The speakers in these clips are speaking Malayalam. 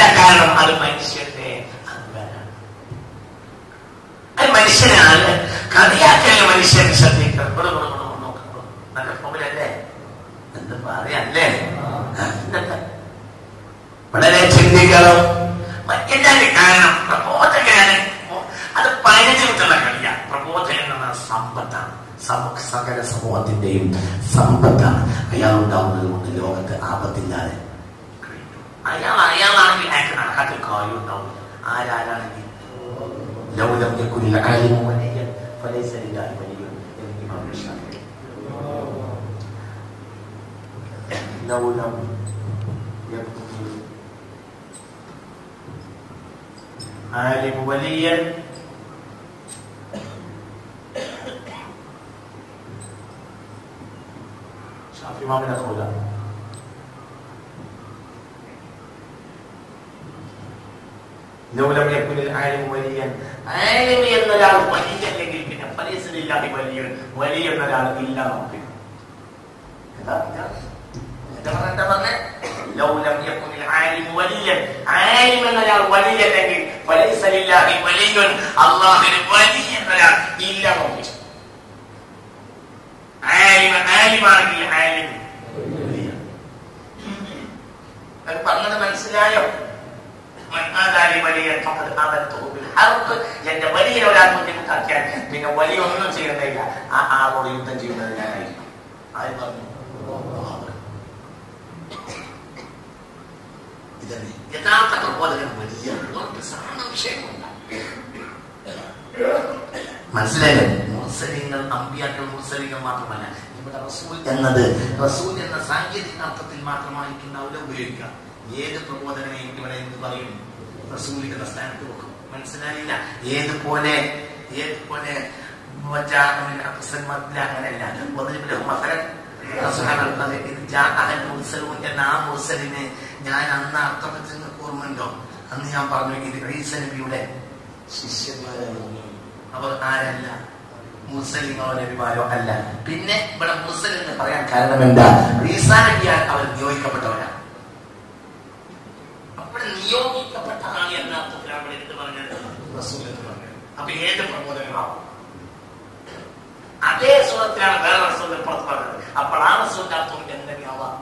എന്താ കാരണം? അത് മനുഷ്യന്റെ അംഗനാണ്. അത് മനുഷ്യനാണ്. കളിയാക്കൽ മനുഷ്യൻ ശ്രദ്ധിക്കണം. നല്ല ഫോമിലല്ലേ എന്ന് പറയല്ലേ? വളരെ ചിന്തിക്കണം. എന്താണ് കാരണം? പ്രബോധകനാണ്. അത് 15 മിനിറ്റുള്ള കളിയാണ്. പ്രബോധകൻ എന്ന സമ്പത്താണ്. സകല സമൂഹത്തിന്റെയും സമ്പത്താണ്. അയാൾ ഉണ്ടാവുന്നത് കൊണ്ട് ലോകത്ത് ആപത്തില്ലാതെ അയാളാണെങ്കിൽ അയാൾക്ക് കാര്യം ഉണ്ടാവില്ല. ആരാണെങ്കിൽ ലൗലം യകുനിൽ ആലിമു വലിയ്യൻ ഫലൈസ ലില്ലാഹി വലിയ്യുൻ എന്ന് ഇമാം ഷാഫിഈ. ലൗലം യകുനിൽ ആലിമു വലിയ്യൻ ഷാഫിഈ ഇമാമിന്റെ ഖൗലാണ്. ലൗലം യകുനിൽ ആലിമു വലിയ്യൻ, ആലിമി എന്നൊരാൾ വലിയല്ലെങ്കിൽ പിന്നെ ഫലൈസ ലില്ലാഹി വലിയ്യുൻ, വലിയ എന്നൊരാൾ ഇല്ല. നമുക്ക് ലൗലം യകുനിൽ ആലിമു വലിയ്യൻ, ആലിം എന്നൊരാൾ വലിയല്ലെങ്കിൽ ഫലൈസ ലില്ലാഹി വലിയ്യുൻ, അല്ലാഹുവിന് വലിയ എന്നൊരാൾ ഇല്ല. നമുക്ക് ആലിമാണെങ്കിൽ ആലിം പറഞ്ഞത് മനസ്സിലായോ? എന്റെ വലിയ ഒരാൾ ബുദ്ധിമുട്ടാക്കിയാൽ പിന്നെ വലിയ ഒന്നും ചെയ്യുന്നില്ല. ആ ആളോട് യുദ്ധം ചെയ്യുന്നത് ഞാനായിരിക്കും. ആര് പറഞ്ഞു? ഇതന്നെ യഥാർത്ഥ പ്രബോധകൻ. വലിയ വിഷയമുണ്ട്. മനസ്സിലായില്ലേ? മുർസലീങ്ങൾ, അമ്പിയാക്കൾ മുർസലീങ്ങൾ മാത്രമല്ല. ഇവിടെ റസൂൽ എന്നത് റസൂൽ എന്ന സാങ്കേതിക അർത്ഥത്തിൽ മാത്രമായിരിക്കും അവിടെ ഉപയോഗിക്കുക. ഏത് പ്രബോധനയും ഇവിടെ എന്ത് പറയും? റസൂൽ എന്ന സ്ഥാനത്ത് വെക്കും. മനസ്സിലായില്ല? ഏതുപോലെ അങ്ങനെയല്ല. എന്ന ആ മുർസലിന് ഞാൻ അന്ന് അർത്ഥം വെച്ചെന്ന് ഓർമ്മയുണ്ടോ? അന്ന് ഞാൻ പറഞ്ഞു ഇത് ഈസാ നബിയുടെ ശിഷ്യന്മാരായിരുന്നു. അവർ ആരല്ല? മുർസലിങ്ങളോ നബിമാരോ അല്ല. പിന്നെ ഇവിടെ മുർസൽ എന്ന് പറയാൻ കാരണം എന്താ? ഈസാ നബിയാൽ അവർ നിയോഗിക്കപ്പെട്ടവരാണ്. അവിടെ നിയോഗിക്കപ്പെട്ടതാണ് എന്ന അർത്ഥത്തിലാണ് എടുത്ത് പറഞ്ഞത് റസൂൽ എന്ന് പറഞ്ഞത്. അപ്പൊ ഏത് പ്രബോധനമാവും? അതേ സ്വരത്തിലാണ് വേറെ റസൂൽ പുറത്ത് പറഞ്ഞത്. അപ്പോൾ ആ റസൂലിന്റെ അർത്ഥം എന്തെങ്കിലാവാം?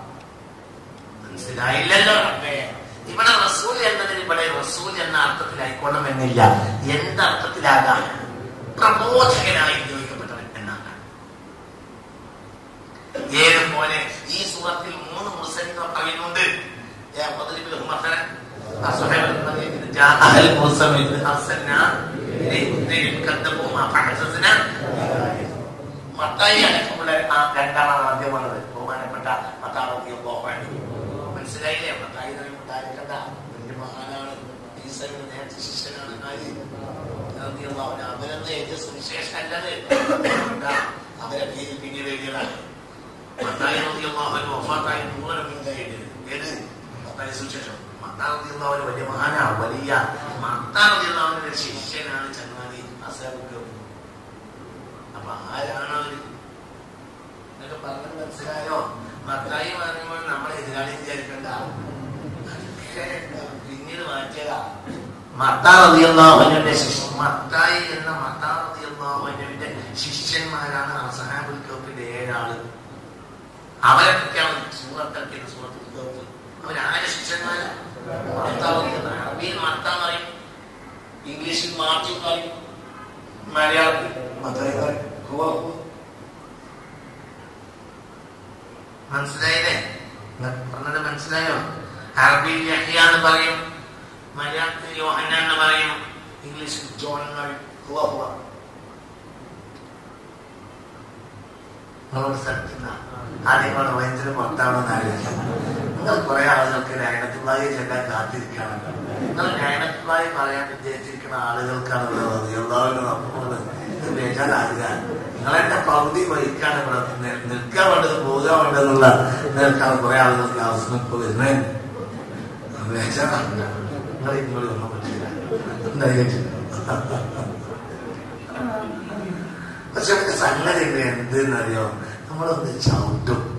മനസ്സിലായില്ലല്ലോ. ഇവിടെ റസൂൽ എന്നതിന് ഇവിടെ റസൂൽ എന്ന അർത്ഥത്തിലായിക്കോണം എന്നില്ല. എന്തർത്ഥത്തിലാകാം? പ്രബോധകനായി നിയോഗിക്കപ്പെട്ടവൻ എന്നാകാം. ഏതുപോലെ ഈ സൂറത്തിൽ 3 മുർസലീങ്ങൾ പറയുന്നുണ്ട്. രണ്ടാമത് ആദ്യം വന്നത് ബഹുമാനപ്പെട്ട മത്തായി റളിയല്ലാഹു അൻഹു. മനസ്സിലായില്ലേ? മത്തായി ഉണ്ടായിരിക്കണ്ട വലിയ മഹാനാണ്. ഈസയുടെ നേരത്തെ ശിഷ്യനാണ്. അവരൊന്നും എഴുതിയ സുവിശേഷം അല്ലത്. അവരെ പേരിൽ പിന്നീട് എഴുതിയതാണ്. മത്തായി റളിയല്ലാഹു അൻഹു വഫാത്തായി 3 മിനിറ്റ് എഴുതിയത്. ഏത്? മത്തായി സുവിശേഷം. മത്തായി റളിയല്ലാഹു അൻഹു വലിയ മഹാനാണ്. വലിയ മത്തായി റളിയല്ലാഹു അൻഹുവിന്റെ ശിഷ്യനാണ് ചങ്ങാതി അസ്ഹാബുൽ. അപ്പൊ ആരാണ് അവര്? എന്നൊക്കെ പറഞ്ഞത് മനസ്സിലായോ? മത്തായി പറയുമ്പോൾ നമ്മളെ എതിരാളി വിചാരിക്കണ്ട. പിന്നീട് മാറ്റിയതാ. മത്തായി റളിയല്ലാഹു അൻഹുവിന്റെ ശിഷ്യൻ. മത്തായി എന്ന മത്തായി റളിയല്ലാഹു അൻഹുവിന്റെ ശിഷ്യന്മാരാണ് അസ്ഹാബുൽ കഹ്ഫിന്റെ 7 ആള്. അവരെ പറ്റിയാണ് സൂറത്തിൽ കഹ്ഫ്. അവരാരെ ശിഷ്യന്മാര്? അറബിയിൽ മത്താന്ന് പറയും, ഇംഗ്ലീഷിൽ മാർട്ടിൻ പറയും, മലയാളത്തിൽ മത്തായി പറയും. മനസ്സിലായില്ലേ? പറഞ്ഞത് മനസ്സിലായോ? അറബിയിൽ യഹ്യ എന്ന് പറയും, മലയാളത്തിൽ യോഹന്നാൻ എന്ന് പറയും, ഇംഗ്ലീഷിൽ ജോൺ എന്ന് പറയും. ആദ്യമാണ് വയസ്സിന് പുറത്താണെന്ന് ആലോചിക്കാം. നിങ്ങൾ കുറെ ആളുകൾക്ക് ലഅനത്തുല്ലാഹി ചെല്ലാൻ കാത്തിരിക്കുകയാണല്ലോ. നിങ്ങൾ ലഅനത്തുല്ലാഹി പറയാൻ വിജയിച്ചിരിക്കുന്ന ആളുകൾക്കാണ് ഇവിടെ റളിയല്ലാഹു അൻഹു ബേജാറാകുക. നിങ്ങളെന്റെ പകുതി വഹിക്കാണ് ഇവിടെ നിൽക്കാൻ വേണ്ടത്, പോകാൻ വേണ്ടതെന്നുള്ള നിൽക്കാണ് കുറെ ആളുകൾക്ക് അവസരം ഇപ്പൊ വരുന്നത്. ബേജാറാകുക. നിങ്ങൾ ഇങ്ങോട്ട് ഒന്നും പറ്റില്ല. പക്ഷെ സംഗതി എന്തെന്നറിയോ? നമ്മളൊന്ന്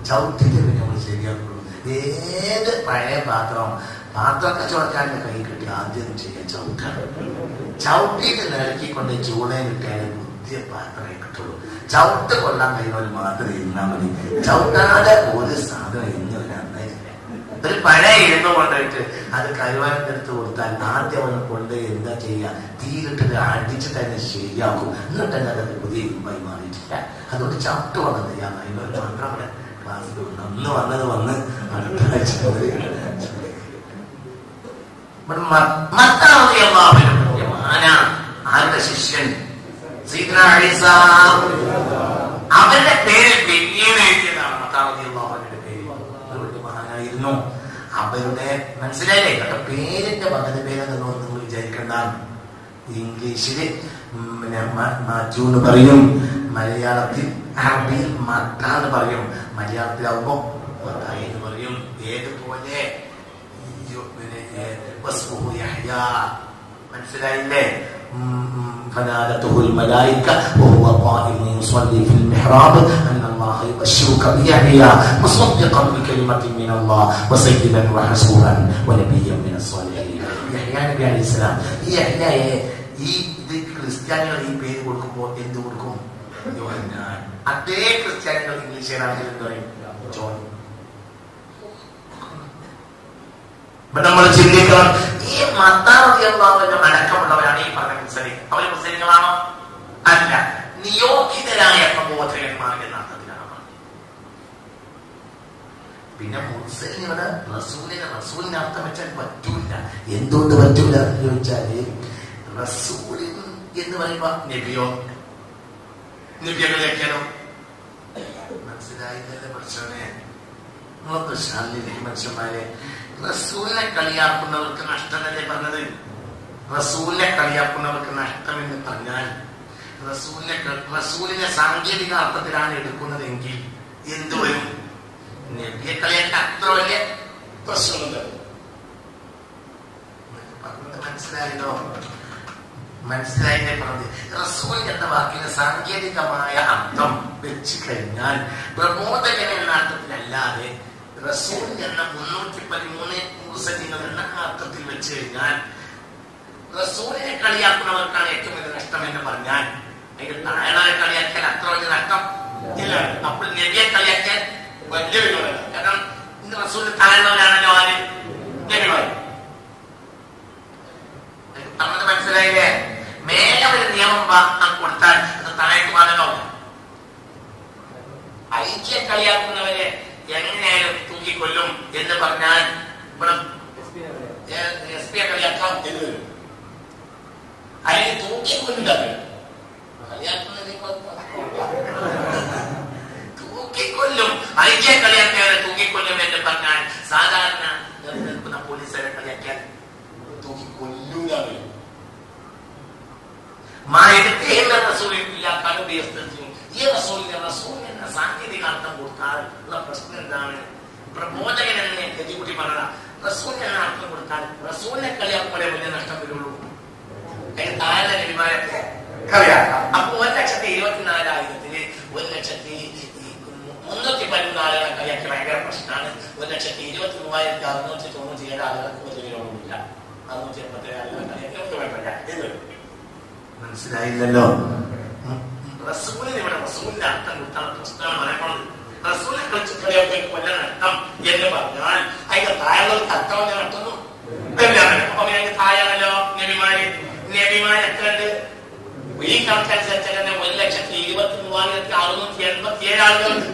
ചവിട്ടിട്ട് നമ്മൾ ശരിയാക്കുള്ളൂ. ഏത് പഴയ പാത്രം പാത്ര കച്ചവടക്കാരന്റെ കൈ കിട്ടി ആദ്യം ചെയ്യാൻ ചവിട്ടാണ്. ചവിട്ടിയിട്ട് നിരക്കിക്കൊണ്ട് ചൂളയും കിട്ടിയാലേ പുതിയ പാത്രമേ കിട്ടുള്ളൂ. ചവിട്ട് കൊള്ളാൻ കഴിയുന്നവർ മാത്രമേ ഇരുന്നാൽ മതി. ചവിട്ടാതെ ഒരു സാധനം ഇന്നൊരു നന്നായില്ല. ഒരു പഴയ ഇരുന്ന് കൊണ്ടുപോയിട്ട് അത് കരുവാനെടുത്ത് കൊടുത്താൽ ആദ്യം അവനെ കൊണ്ട് എന്താ ചെയ്യുക, തീയിലിട്ട് അടിച്ചിട്ട് തന്നെ ശരിയാക്കും. എന്നിട്ട് തന്നെ അത് പുതിയ ഇരുമ്പായി മാറിയിട്ടില്ല. അതുകൊണ്ട് ചവിട്ട് വന്നത് ഞാൻ അതിനൊരു മാത്രം അവിടെ ക്ലാസ്സിൽ അന്ന് വന്നത് വന്ന് അടുത്ത ആഴ്ച ആരുടെ ശിഷ്യൻ അവരുടെ പേര് എഴുതിയതാണ്. മത്താറിയുടെ പേര് അവരുടെ മഹാനായിരുന്നു. അവരുടെ മനസ്സിലായില്ലേ കേട്ടോ, പേരിന്റെ പകുതി പേരെന്ന് നിങ്ങൾ വിചാരിക്കണ്ട. ഇംഗ്ലീഷില് മാറ്റു എന്ന് പറയും, മലയാളത്തിൽ അറബിയിൽ മത്ത എന്ന് പറയും, മലയാളത്തിലാവുമ്പോ മത്തായി എന്ന് പറയും. ഏതുപോലെ മനസ്സിലായില്ലേ? فنادته الملائكة وهو قائم يصلي في المحراب أن الله يبشرك بيحيى مصدقا بكلمة من الله وسيدا وحسورا ونبيا من الصالحين. يحيى നബി അലൈഹി സ്വലാം. ഈ യഹ്യയെ ഇത് ക്രിസ്ത്യാനികൾ ഈ പേര് കൊടുക്കുമ്പോൾ എന്ത് കൊടുക്കും? യോഹന്നാൻ. അതേ ക്രിസ്ത്യാനികൾ ഇംഗ്ലീഷിലാണെങ്കിൽ എന്ത് പറയും? ജോൺ. നമ്മൾ ചിന്തിക്കണം, ഈ മത്താറിയാവുന്ന അടക്കമുള്ളവരാണ് ഈ പറഞ്ഞ മുസ്ലിം. അവര് മുസ്ലിങ്ങളാണോ? അല്ല, നിയോഗിതരായ പ്രബോധകന്മാർ എന്ന അർത്ഥത്തിലാണ്. പിന്നെ മുസ്ലിങ്ങളുടെ റസൂലിന് അർത്ഥം വെച്ചാൽ പറ്റൂല. എന്തുകൊണ്ട് പറ്റൂല എന്ന് ചോദിച്ചാല്, റസൂലിൻ എന്ന് പറയുമ്പോ നബിയോ നബിയൊക്കെയാണോ? മനസ്സിലായില്ലേ മനുഷ്യനെ? നിങ്ങളൊക്കെ ശാലില്ലേ മനുഷ്യന്മാരെ? റസൂലിനെ കളിയാക്കുന്നവർക്ക് നഷ്ടമല്ലേ പറഞ്ഞത്? റസൂലിനെ കളിയാക്കുന്നവർക്ക് നഷ്ടമെന്ന് പറഞ്ഞാൽ റസൂലിനെ സാങ്കേതിക അർത്ഥത്തിലാണ് എടുക്കുന്നതെങ്കിൽ എന്തു വരും? നബിയെ കളിയാക്കാൻ അത്ര വലിയ പ്രശ്നമുണ്ട്. മനസ്സിലായല്ലോ? മനസ്സിലായില്ലേ പറഞ്ഞത്? റസൂൽ എന്ന വാക്കിന് സാങ്കേതികമായ അർത്ഥം വെച്ച് കഴിഞ്ഞാൽ പ്രബോധകൻ എന്ന അർത്ഥത്തിലല്ലാതെ റസൂൽ എന്ന 313 മുർസലീങ്ങൾ എന്ന അർത്ഥത്തിൽ വെച്ച് കഴിഞ്ഞാൽ റസൂലിനെ കളിയാക്കുന്നവർക്കാണ് ഏറ്റവും വലിയ നഷ്ടം എന്ന് പറഞ്ഞാൽ അതിന്റെ താഴെ കളിയാക്കിയാൽ അത്ര വലിയ നഷ്ടം ഇല്ല. അപ്പോൾ നബിയെ കളിയാക്കിയാൽ വലിയ വിനോദമല്ല. കാരണം ഇന്ന് റസൂലിന് താഴെയുള്ളവരാണല്ലോ ആര്? നബിമാർ. പറഞ്ഞത് മനസ്സിലായില്ലേ? മേലെ ഒരു നിയമം കൊടുത്താൽ അത് താഴേക്ക് പാടലാവും. ഐക്യ കളിയാക്കുന്നവരെ എങ്ങനെയായാലും തൂക്കിക്കൊല്ലും എന്ന് പറഞ്ഞാൽ ഇവിടെ SP കളിയാക്കാം എന്ന് വരും. അല്ലെങ്കിൽ തൂക്കിക്കൊല്ലില്ല, തൂക്കിക്കൊല്ലും. ഐക്യ കളിയാക്കിയാൽ തൂക്കിക്കൊല്ലും എന്ന് പറഞ്ഞാൽ സാധാരണ നിൽക്കുന്ന പോലീസുകാരെ കളിയാക്കിയാൽ തൂക്കിക്കൊല്ലൂല. ഈ റസൂലിന് സാങ്കേതിക അർത്ഥം കൊടുത്താൽ ഉള്ള പ്രശ്നം എന്താണ്? പ്രബോധകൻ എന്നെ തെറ്റിക്കുട്ടി പറഞ്ഞ റസൂലിന് എന്ന അർത്ഥം കൊടുത്താൽ റസൂലിനെ കളിയാക്കുമ്പോഴേ വലിയ നഷ്ടം വരുള്ളൂ. അതിന് താഴെ നബിമാരൊക്കെ കളിയാക്കാം. അപ്പൊ 1,24,000 1,314 ആളുകളെ കളിയാക്കി ഭയങ്കര പ്രശ്നമാണ്. 1,23,697 ആളുകൾക്ക് വലിയ വിരോധമില്ല. 687 ആളുകളെ കളിയാക്കി നമുക്ക് കുഴപ്പമില്ല. ഇത് മനസ്സിലായില്ലല്ലോ? റസൂലിന് ഇവിടെ റസൂലിന്റെ അർത്ഥം കൊടുത്താണ് പ്രശ്നമാണ് പറയുന്നത്. റസൂലിനെ കളിച്ച് കളിയൊക്കെ കൊല്ല നഷ്ടം എന്ന് പറഞ്ഞാൽ അതിന്റെ താഴെയുള്ളവർക്ക് അർത്ഥം നടത്തുന്നു. അപ്പൊ അതിന്റെ താഴെയാണല്ലോ നബിമാര്. നബിമാര് എത്ര ഉണ്ട്? ഈ കണക്കനുസരിച്ച് തന്നെ 1,23,687 ആളുകളുണ്ട്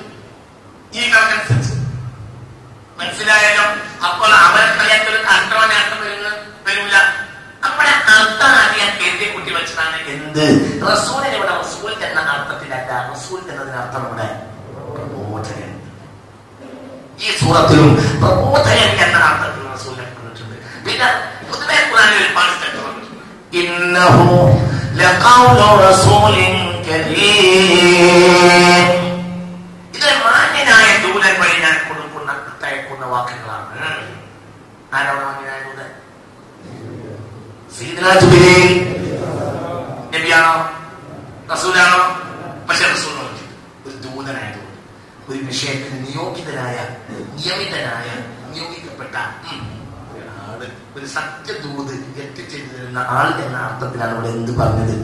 ഈ കണക്കനുസരിച്ച്. മനസ്സിലായല്ലോ? അപ്പോൾ അവരെ കളിയാക്കവർക്ക് അർത്ഥം വരില്ല. നമ്മുടെ അർത്ഥം അറിയാൻ എഴുതി കുട്ടി വെച്ചതാണ് എന്ത്? റസൂലിന് ഇവിടെ റസൂൽ എന്ന അർത്ഥത്തിലല്ല, റസൂൽ എന്നതിന് അർത്ഥം ഇവിടെ പ്രബോധകൻ. ഈ സൂറത്തിലും പ്രബോധകൻ എന്ന അർത്ഥത്തിൽ റസൂലിനെ പറഞ്ഞിട്ടുണ്ട്. പിന്നെ പൊതുവെ ഖുർആനിൽ ഒരുപാട് സ്ഥലത്ത് പറഞ്ഞിട്ടുണ്ട്. ഇന്നഹു ലഖൗലു റസൂലിൻ കരീം. ഇത് മാന്യനായ ദൂതൻ വഴി ഞാൻ അയക്കുന്ന വാക്കുകളാണ്. ആരാണ് മാന്യനായ ദൂതൻ? സയ്യിദുനാ ജിബ്രീൽ നബിയാണോ റസൂലാണോ? പക്ഷെ റസൂൽ ഒരു ദൂതനായതുകൊണ്ട് ഒരു വിഷയത്തിന് നിയോഗിതനായ നിയമിതനായ നിയോഗിക്കപ്പെട്ട ഒരാൾ ഒരു സത്യദൂത് എത്തിച്ചേർന്ന് തരുന്ന ആൾ എന്ന അർത്ഥത്തിലാണ് ഇവിടെ എന്ത് പറഞ്ഞത്?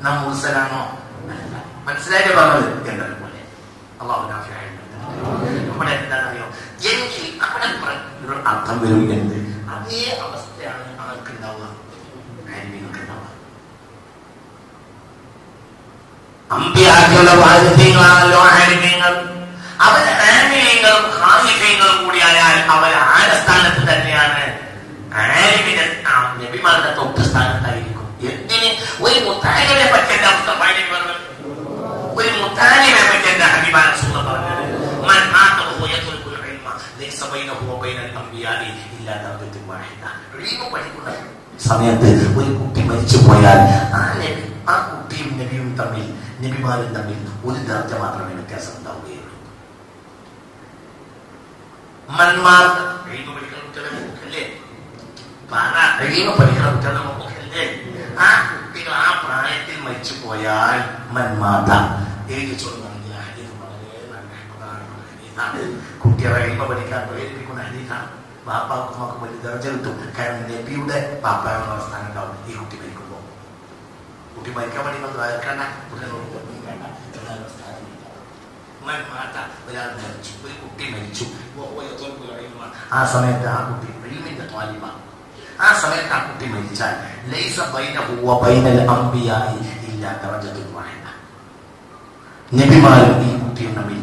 നാം മുർസലാണോ? മനസ്സിലായിട്ട് പറഞ്ഞത് എന്നത് പോലെ അല്ലാഹു നമ്മുടെ എന്താണെന്നറിയോ, എങ്കിൽ അവിടെ ഒരു അർത്ഥം വരും എന്ത്? അതേ അവസ്ഥയാണ് ആർക്കുണ്ടാവുക, ആലിമീങ്ങൾക്കുണ്ടാവുക. അമ്പിയാക്കളുടെ വാരിധ്യങ്ങളാണല്ലോ ആലിമീങ്ങൾ. അവർ ആലിമീങ്ങളും ഖാലിഫീങ്ങളും കൂടിയായാൽ അവർ ആരുടെ സ്ഥാനത്ത് തന്നെയാണ്? ആലിമിന്റെ നബിമാരുടെ തൊട്ട് സ്ഥാനത്തായിരിക്കും. എന്തിന്? ഒരു മുത്താലിബിനെ പറ്റി എന്റെ അവസ്ഥ പറഞ്ഞു പറഞ്ഞത്, ഒരു മുത്താലിബിനെ പറ്റി എന്റെ ഹബീബാന റസൂൽ പറഞ്ഞത്, മൻ മാതഹു യത്ലുൽ ഇൽമ ലൈസ ബൈനഹു വ ബൈനൽ അംബിയാഇ ഇല്ലാ ദറജത്തുൻ വാഹിദ. ഇൽമ പഠിക്കുന്ന സമയത്ത് ഒരു കുട്ടി മരിച്ചു പോയാൽ ആ കുട്ടിയും നബിയും തമ്മിൽ, നബിമാരും തമ്മിൽ ഒരു ദർജ മാത്രമേ വ്യത്യാസം ഉണ്ടാവുകയുള്ളൂ. മന്മാർ പഠിക്കുന്ന കുട്ടികളെ പഠിക്കുന്ന കുട്ടികളെ നമുക്കല്ലേ, ആ കുട്ടികൾ ആ പ്രായത്തിൽ മരിച്ചു പോയാൽ മന്മാത എഴുതിച്ചോളുകയാണെങ്കിൽ ഹദീസ് വളരെ നല്ല കുട്ടികളെ എഴുമ പഠിക്കാൻ പ്രേരിപ്പിക്കുന്ന ഹദീസാണ്. ബാപ്പാക്കും നമുക്ക് വലിയ ദർജ കിട്ടും. കാരണം നബിയുടെ ബാപ്പായുള്ള സ്ഥാനം ഉണ്ടാവും ഈ കുട്ടി മരിക്കുമ്പോൾ. കുട്ടി മരിക്കാൻ വേണ്ടി നമ്മൾ വയർക്കണ്ട, ഒരാൾ മരിച്ചു, ഒരു കുട്ടി മരിച്ചു. ആ സമയത്ത് ആ കുട്ടി ഇൽമിന്റെ ത്വാലിബാണ്. ആ സമയത്ത് ആ കുട്ടി മരിച്ചാൽ ലൈസ ബൈനഹു വ ബൈനൽ അംബിയാഇ ഇല്ലാ ദറജത്തുൻ വാഹിദ. നബിമാരും ഈ കുട്ടിയും തമ്മിൽ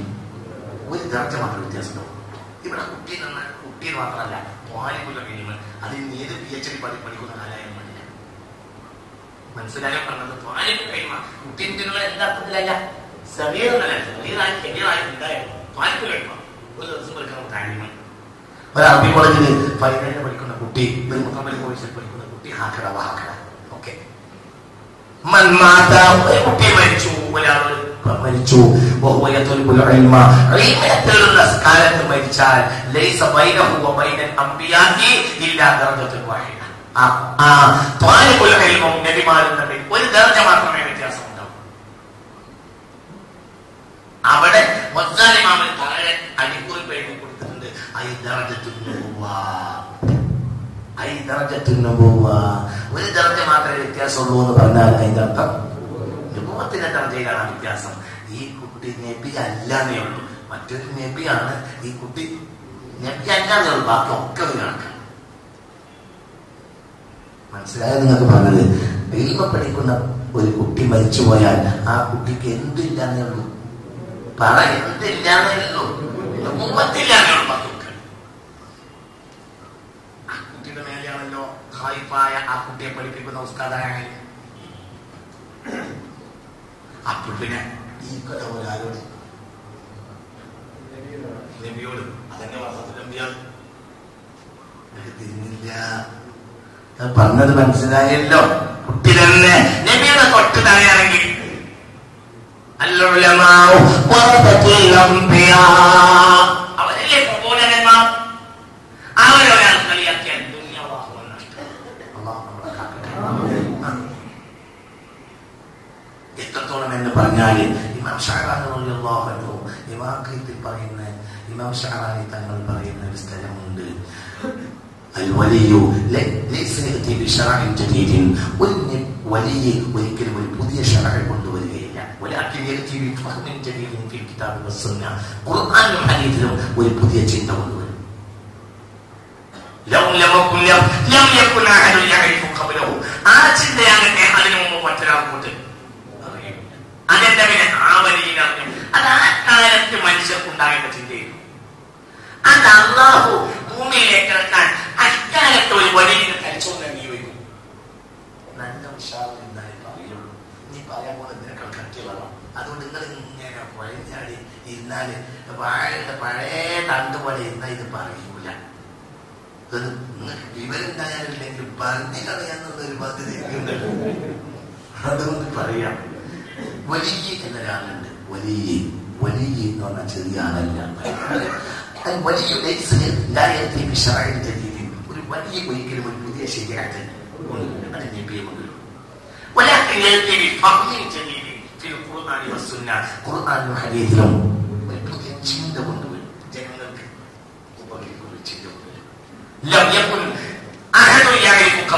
ഒരു ദർജ മാത്രം വ്യത്യാസമുണ്ടാവും. ഇവിടെ കുട്ടി കുട്ടിയെ മാത്രമല്ല, ത്വാലിബുൽ ഇൽമ്, അതിൽ ഏത് PhD പഠിക്കുന്ന കാലമായാലും മതില്ല. മനസ്സിലാക്കാൻ പറഞ്ഞത് ത്വാലിബുൽ ഇൽമ കുട്ടിയുടെ എല്ലാ അർത്ഥത്തിലല്ല, ഒരു അറബി കോളേജിൽ ഫൈനലിന് പഠിക്കുന്ന കുട്ടി, ഒരു മുത്തമലി കോളേജിൽ പഠിക്കുന്ന കുട്ടി, ഹാക്കട വാക്കട ഓക്കെ. കുട്ടി മരിച്ചു, ഒരാൾ മരിച്ചു, കാലത്ത് മരിച്ചാൽ ലൈസ ബൈനഹു വ ബൈനൽ അംബിയാഇ ഇല്ലാ ദറജത്തുൻ വാഹിദ. ത്വാലിബുൽ ഇൽമും നബിമാരും തമ്മിൽ ഒരു ദർജ മാത്രമേ വ്യത്യാസം ഉണ്ടാവൂ. അവിടെ മുസ്ലിമാമിന് താഴെ അടിക്കുറിപ്പ് എഴുതി കൊടുത്തിട്ടുണ്ട്, ഒരു ദർജ മാത്രമേ വ്യത്യാസമുള്ളൂ എന്ന് പറഞ്ഞാൽ അതിന്റെ അർത്ഥം നുബുവത്തിന്റെ ദർജയിലാണ് വ്യത്യാസം. ഈ കുട്ടി നബി അല്ലാന്നേ ഉള്ളൂ, മറ്റൊരു നബിയാണ്. ഈ കുട്ടി നബി അല്ലാന്നേ ഉള്ളൂ, ബാക്കി ഒക്കെ ഒരു കണക്കാണ്. മനസ്സിലായത് നിങ്ങൾക്ക് പറഞ്ഞത്? ഇൽമ പഠിക്കുന്ന ഒരു കുട്ടി മരിച്ചു പോയാൽ ആ കുട്ടിക്ക് എന്തില്ലാന്നേ ഉള്ളൂ, പറ എന്തില്ലാന്നേ ഉള്ളൂ, നുബുവത്തില്ലാന്നേ ഉള്ളൂ. ആ കുട്ടിയുടെ മേലെയാണല്ലോ ഖായിഫായ ആ കുട്ടിയെ പഠിപ്പിക്കുന്ന ഉസ്താദായാലും. അപ്പോൾ പിന്നെ ഈ കഥ ഒരാളോട് നബിയോട് അതെന്നെ വാസത്തിൽ നബിയാണ് തിരിഞ്ഞില്ല പറഞ്ഞത് മനസ്സിലായല്ലോ. കുട്ടി തന്നെ നബിയുടെ തൊട്ട് താഴെയാണെങ്കിൽ അവരല്ലേ പ്രബോധകന്മാർ, അവരൊരാൾ കളിയാക്കിയാൽ എത്രത്തോളം എന്ന് പറഞ്ഞാല് ഇമാം ഷഅറാനി റളിയല്ലാഹു അൻഹു ഇമാഖത്തിൽ പറയുന്ന ഇമാം ഷഅറാനി തങ്ങൾ പറയുന്ന ഒരു സ്ഥലമുണ്ട്, അൽവലിയു ലൈസ യഅതി ബിശറഇൻ ജദീദിൻ. ഒരു വലിയ ഒരിക്കലും ഒരു പുതിയ ശറഅ കൊണ്ടുവരികയില്ല. വലാകിൻ യഅതി ബിഫഹ്മിൻ ജദീദിൻ ഫിൽ കിതാബി വസ്സുന്ന. ഖുർആനിലും ഹദീസിലും ഒരു പുതിയ ചിന്ത കൊണ്ടുവരും. ലം യകുൻ അഹദുൻ യഅരിഫു ഖബ്ലഹു. ആ ചിന്തയാകട്ടെ അതിനു മുമ്പ് മറ്റൊരാൾക്കുണ്ട്. അതെന്താ പിന്നെ ആ വലിയറിഞ്ഞു, അത് ആ കാലത്ത് മനുഷ്യർക്കുണ്ടാകേണ്ട ചിന്തയായിരുന്നു. അത് അല്ലാഹു ഭൂമിയിലേക്ക് ഇറക്കാൻ അക്കാലത്ത് ഒരു വലിയ കഴിച്ചോന്ന് നിയോഗിക്കും. നല്ല ഉഷാറ് എന്തായാലും പറയുള്ളൂ, നീ പറയാൻ പോകുന്നതിനേക്കാൾ കട്ടി വേണം. അതുകൊണ്ട് നിങ്ങൾ ഇങ്ങനെ വഴിഞ്ഞാടി ഇരുന്നാല് വാഴയുടെ പഴയ തണ്ട് പോലെ ഇരുന്നാൽ ഇത് പറയൂല. നിങ്ങൾക്ക് വിവരുണ്ടായാലും ഇല്ലെങ്കിൽ പറഞ്ഞു കളയാന്നുള്ളൊരു പദ്ധതി അതുകൊണ്ട് പറയാം. വലിയ എന്നൊരാളുണ്ട്, വലിയ എന്ന് പറഞ്ഞാൽ ചെറിയ ആളല്ല. വലിയ ഒരു വലിയ ഒരിക്കലും ഒരു പുതിയ ശരിയായിട്ട് ഖുർആനിലും ഹദീസിലും ഒരു പുതിയ ചിന്ത കൊണ്ടുവരും, ജനങ്ങൾക്ക് ഉപകരിക്കുന്ന ചിന്ത കൊണ്ടുവരും.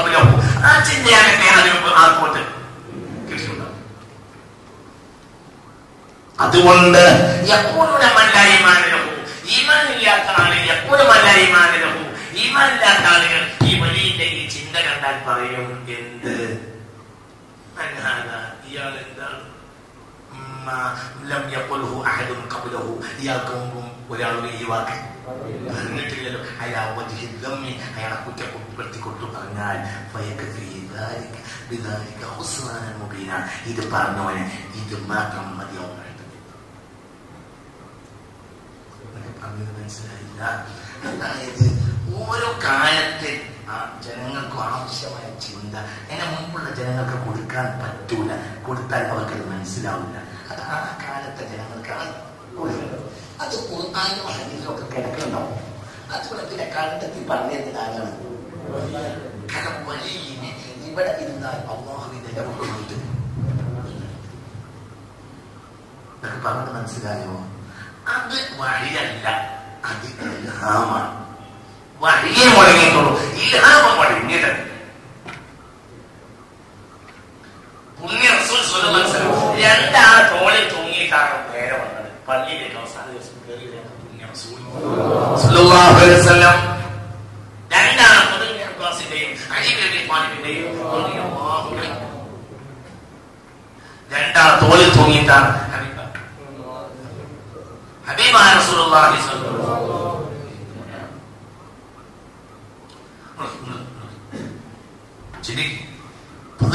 ഖബ്ലഹു. ആ ചിന്തയാകട്ടെ അതിന് ആർക്കോട്ട് കിട്ടിയിട്ടുണ്ടാവും. അതുകൊണ്ട് യഖൂലുന മൻ ലാ ഈമാന ലഹു, ഈമാനില്ലാത്ത ആളുകൾ യഖൂലു മൻ ലാ ഈമാന ലഹു, ഈമാനില്ലാത്ത ആളുകൾ ഈ വലിയ ഈ ചിന്ത കണ്ടാൽ പറയും, എന്ത് ഇയാൾ എന്താണ് ലം യഖുൽഹു അഹദുൻ ഖബ്ലഹു, ഇയാൾക്ക് മുമ്പും ഒരാളും ഈ വാക്ക് പറഞ്ഞിട്ടില്ലല്ലോ. അയാൾ വജ്ഹി ദമ്മി, അയാളെ കുറ്റപ്പെടുത്തിക്കൊണ്ടു പറഞ്ഞാൽ ഫയകഫി ദാലിക ബിദാലിക ഹുസ്നാൻ മുബീന, ഇത് പറഞ്ഞവന് ഇത് മാത്രം മതിയാവും. മനസ്സിലായില്ല? അതായത് ഓരോ കാലത്ത് ആ ജനങ്ങൾക്ക് ആവശ്യമായ ചിന്ത അതിന് മുൻപുള്ള ജനങ്ങൾക്ക് കൊടുക്കാൻ പറ്റൂല, കൊടുത്താൽ അവർക്കത് മനസ്സിലാവില്ല. അത് ആ കാലത്തെ ജനങ്ങൾക്ക് അത് ഖുർആനിലും ഹദീസിലൊക്കെ കിടക്കുന്നുണ്ടാവും. അതുപോലെ പിന്നെ കണ്ടെത്തി പറഞ്ഞതാണ്. കാരണം വലിയ ഇവിടെ ഇരുന്നാൽ അല്ലാഹുവിന്റെ ഇടപെടുന്നുണ്ട്. പറഞ്ഞത് മനസ്സിലായോ? അത് വഴിയല്ല, അത് ഇൽഹാമാണ്. വഴിയെ മുടങ്ങിയിട്ടുള്ളൂ, ഇൽഹാമ മുടങ്ങിയത്. പുണ്യ റസൂൽ സ്വല്ലല്ലാഹു അലൈഹി വസല്ലം രണ്ടാൾ തോളിൽ തൂങ്ങിയിട്ടാണ് നേരെ വന്നത്. പള്ളിയിലേക്ക് അവസാന ദിവസം കയറിയതാണ് പുണ്യ റസൂൽ സ്വല്ലല്ലാഹു അലൈഹി വസല്ലം. രണ്ടാൾ ഇബ്നു അബ്ബാസിന്റെയും അലി ഇബ്നു അബീ ത്വാലിബിന്റെയും രണ്ടാൾ തോളിൽ തൂങ്ങിയിട്ടാണ് ഹബീബായ റസൂലുള്ളാഹി സ്വല്ലല്ലാഹു അലൈഹി വസല്ലം.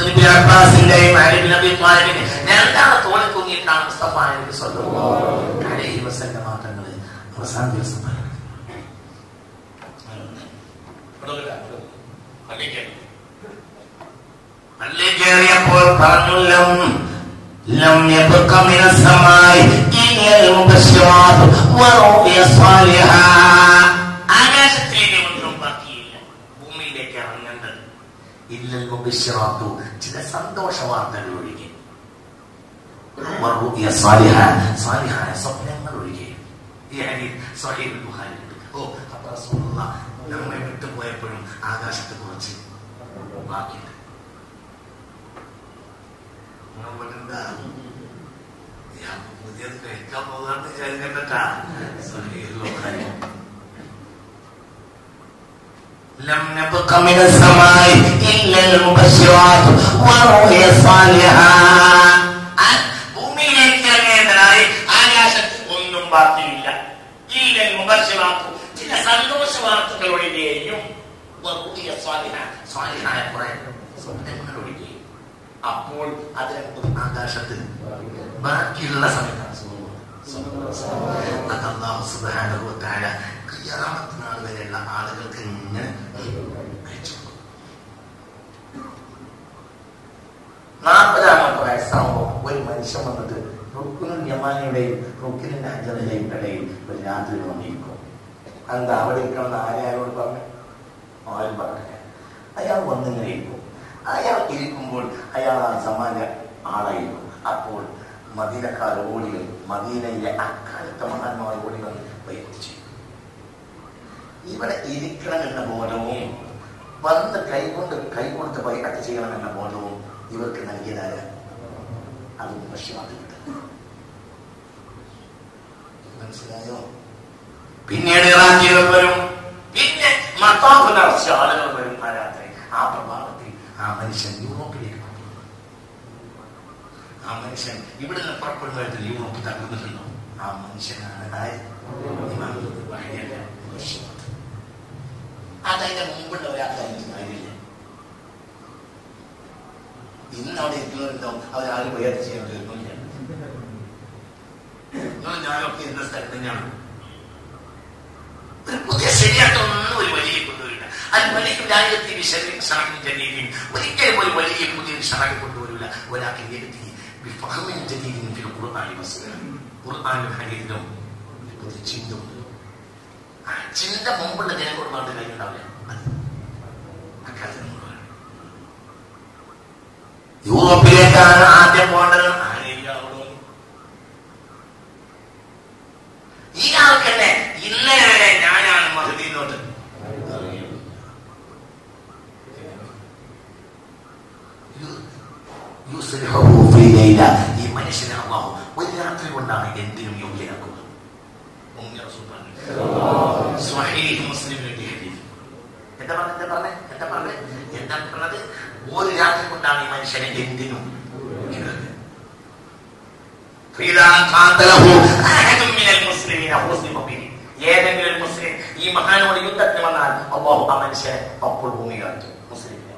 ഇബ്നു അബ്ബാസിന്റെയും അലി ഇബ്നു അബീ ത്വാലിബിന്റെയും രണ്ടാൾ തോളിൽ തൂങ്ങിയിട്ടാണ് മുസ്തഫ നബി സ്വല്ലല്ലാഹു അലൈഹി വസല്ലം തങ്ങൾ അവസാന ദിവസം പള്ളി കയറിയപ്പോൾ പറഞ്ഞു, ലം യബ്ഖ മിന സമായി ഇല്ലൽ മുബശ്ശിറാത്ത് വറുയ സാലിഹ. ആകാശത്തിലേക്ക് ഒന്നും ബാക്കിയില്ല, ഭൂമിയിലേക്ക് ഇറങ്ങേണ്ടത് ഇല്ലൽ മുബശ്ശിറാത്ത്, ചില സന്തോഷ വാർത്തകൾ ഒഴികെ, വറുയ സാലിഹ, സാലിഹായ സ്വപ്നങ്ങൾ ഒഴികെ. ഈ ഹദീസ് സ്വഹീഹുൽ ബുഖാരിയിൽ. അപ്പോൾ റസൂലുള്ളാഹി നമ്മെ വിട്ടുപോയപ്പോഴും ആകാശത്ത് കുറച്ച് ബാക്കിയുണ്ട്. പുതിയത് കഴിക്കാൻ പോകാന്ന് വിചാരിക്കട്ടാ. ലം നബ്ഖ മിന സമായി ഇല്ലൽ മുബശ്ശിറാത്ത് വറുയ സാലിഹ. ഭൂമിയിലേക്ക് ഇറങ്ങേണ്ടതായി ആകാശത്ത് ഒന്നും ബാക്കിയില്ല. ഇല്ലൽ മുബശ്ശിറാത്ത്, ചില സന്തോഷ വാർത്തകൾ ഒഴികെയും വറുയ സാലിഹ, സാലിഹായ കുറെ സ്വപ്നങ്ങൾ ഒഴികെയും. അപ്പോൾ അത് ആകാശത്ത് ബാക്കിയുള്ള സമയത്താണ് അത് അല്ലാഹു സുബ്ഹാനഹു വ തആല ഖിയാമത്ത് നാൾ വരെയുള്ള ആളുകൾക്ക് ഇങ്ങനെ അയച്ചു. 40-ാമത്തെ വയസ്സാകുമ്പോൾ ഒരു മനുഷ്യൻ വന്നിട്ട് റുക്നുൽ യമാനിയുടെയും റുക്നുൽ ഹജറിന്റെയും ഇടയിൽ ഒരു രാത്രി വന്നിരിക്കും. എന്താ അവിടെ ഇരിക്കണമെന്ന് ആരോട് പറഞ്ഞു? ആരും പറഞ്ഞില്ല. അയാൾ വന്നിങ്ങനെ ഇരിക്കും. അയാൾ ഇരിക്കുമ്പോൾ അയാൾ ആ സമാന ആളായിരുന്നു. അപ്പോൾ മദീനക്കാർ ഓടി വന്നു. മദീനയിലെ അക്കാലത്തെ മഹാന്മാർ ഓടി വന്ന് ബൈഅത്ത് ചെയ്തു. ഇവിടെ ഇരിക്കണമെന്ന ബോധവും വന്ന് കൈ കൊടുത്ത് ബൈഅത്ത് ചെയ്യണമെന്ന ബോധവും ഇവർക്ക് നൽകിയതായ അത് മുബശ്ശിറാത്ത്. മനസ്സിലായോ? പിന്നീട് ഇറാഖികൾ വരും, പിന്നെ മത്താഫിൽ ആളുകൾ വരും. ആ രാത്രി ആ പ്രഭാതത്തിൽ ആ മനുഷ്യൻ യൂറോപ്പിലേക്ക് പോകും. ആ മനുഷ്യൻ ഇവിടുന്ന് പുറപ്പെടുന്നതായിട്ട് യൂറോപ്പ് തകർന്നിട്ടുണ്ടോ? ആ മനുഷ്യനാണ് അതതിന്റെ മുമ്പുള്ള ഒരാൾക്കാരില്ല. ഇന്ന് അവിടെ ഇരിക്കുന്നവരുണ്ടോ? അവരാരും ബൈഅത്ത് ചെയ്യാൻ വരുന്നില്ല. ഞാനൊക്കെ ഇരുന്ന സ്ഥലത്ത് തന്നെയാണ്. ഒരു പുതിയ ശരിയായിട്ടൊന്നും ഒരു വലിയ കൊണ്ടുവരില്ല. അത് വലിയ ഒരിക്കലും ഒരു വലിയ പുതിയൊരു ഷറഹ് കൊണ്ടുവരില്ല. ഒരാൾക്ക് ഖുർആനിലും ഹദീസിലും ഒരു ചിന്ത ഉണ്ട്. ആ ചിന്ത മുമ്പുള്ള ജനങ്ങളോട് നാട്ടിൽ കഴിഞ്ഞുണ്ടാവില്ല. യൂറോപ്പിലേക്കാണ് ആദ്യം പോകേണ്ടത്. ഈ ആൾക്കന്നെ ഇന്നലെ വരെ ഞാനാണ് മഹദീനോട്ട് ഈ മനുഷ്യനെ അല്ലാഹു ഒരു രാത്രി കൊണ്ടാണ് എന്തിനും യോഗ്യനാക്കുന്നത്. സ്വഹീഹ് മുസ്ലിമിന്റെ ഹദീസ്. എന്താ പറഞ്ഞത്? ഒരു രാത്രി കൊണ്ടാണ് ഈ മനുഷ്യനെ എന്തിനും ഏതെങ്കിലും ഒരു മുസ്ലിം ഈ മഹാനോട് യുദ്ധത്തിന് വന്നാൽ അല്ലാഹു ആ മനുഷ്യനെ അപ്പോൾ ഭൂമിയിലാക്കും. മുസ്ലിമിനെ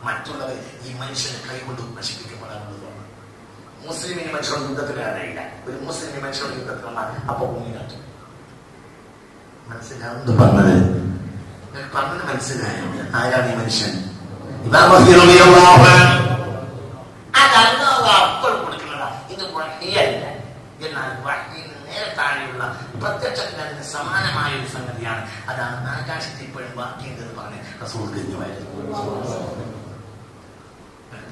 മറ്റുള്ളവർ ഈ മനുഷ്യനെ കൈകൊണ്ട് നശിപ്പിക്കപ്പെടാനുള്ളതാണ്. മുസ്ലിമിന് മനുഷ്യരുടെ യുദ്ധത്തിന് അറിയില്ല. ഒരു മുസ്ലിം മനുഷ്യരുടെ യുദ്ധത്തിന് വന്നാൽ അപ്പോൾ ഭൂമിയിലാക്കും. മനസ്സിലാവുന്നത് പറഞ്ഞത് മനസ്സിലായോ? ആരാണ് ഈ മനുഷ്യൻ? അതല്ല അപ്പോൾ കൊടുക്കുന്നതാ. ഇത് വഹിയല്ല. എന്നാൽ വഹിയിന് നേരെ താഴെയുള്ള പ്രത്യക്ഷത്തിന് സമാനമായ ഒരു സംഗതിയാണ്. അതാണ് ആകാശത്തിൽ ഇപ്പോഴും ബാക്കിയെന്ന് പറഞ്ഞ് റസൂൽ കഴിഞ്ഞുമായിരുന്നു.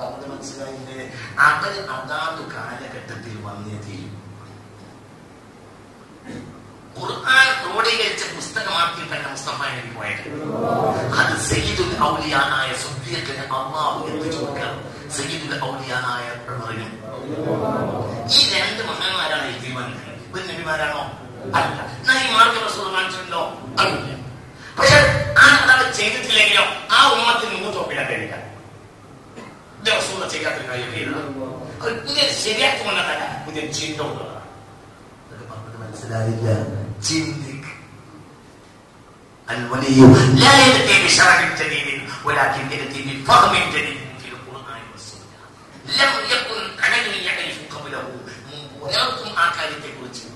പറഞ്ഞത് മനസ്സിലായില്ലേ? അവര് അതാത് കാലഘട്ടത്തിൽ വന്നേ തീരും. ഖുർആൻ ക്രോഡീകരിച്ച പുസ്തകമാക്കി തന്നെ മുസ്തഫ നബി പോയത്. അത് സയ്യിദുൽ ഔലിയാനായ സുദ്ദീഖിന് അല്ലാഹു എത്തിച്ചു കൊടുക്കണം. സയ്യിദുൽ ഔലിയാനായ ഉമറിനും. ഈ രണ്ട് മഹാന്മാരാണ് ഈ തീരുമാനിക്കുന്നത്. ഇവർ നബിമാരാണോ? അല്ല. ഈ മാർഗ്ഗം റസൂൽ കാണിച്ചിട്ടുണ്ടോ? അല്ല. പക്ഷെ ആ അതാവ് ചെയ്തിട്ടില്ലെങ്കിലോ ആ ഉമ്മത്തിന് മുമ്പ് ഒപ്പിടാൻ കഴിയില്ല. റസൂൽ ചെയ്യാത്തൊരു കാര്യമൊക്കെ പുതിയ ശരിയാക്കി കൊണ്ടതല്ല, പുതിയ ചിന്ത കൊണ്ടതാണ്. മനസ്സിലായില്ല? ചിന്തിക്ക്. الولي لا يأتي بشرع جديد ولكن يأتي بفهم جديد في القرآن والسنة. لم يكن أحد يعرف قبله. ഒരാൾക്കും ആ കാര്യത്തെ കുറിച്ച്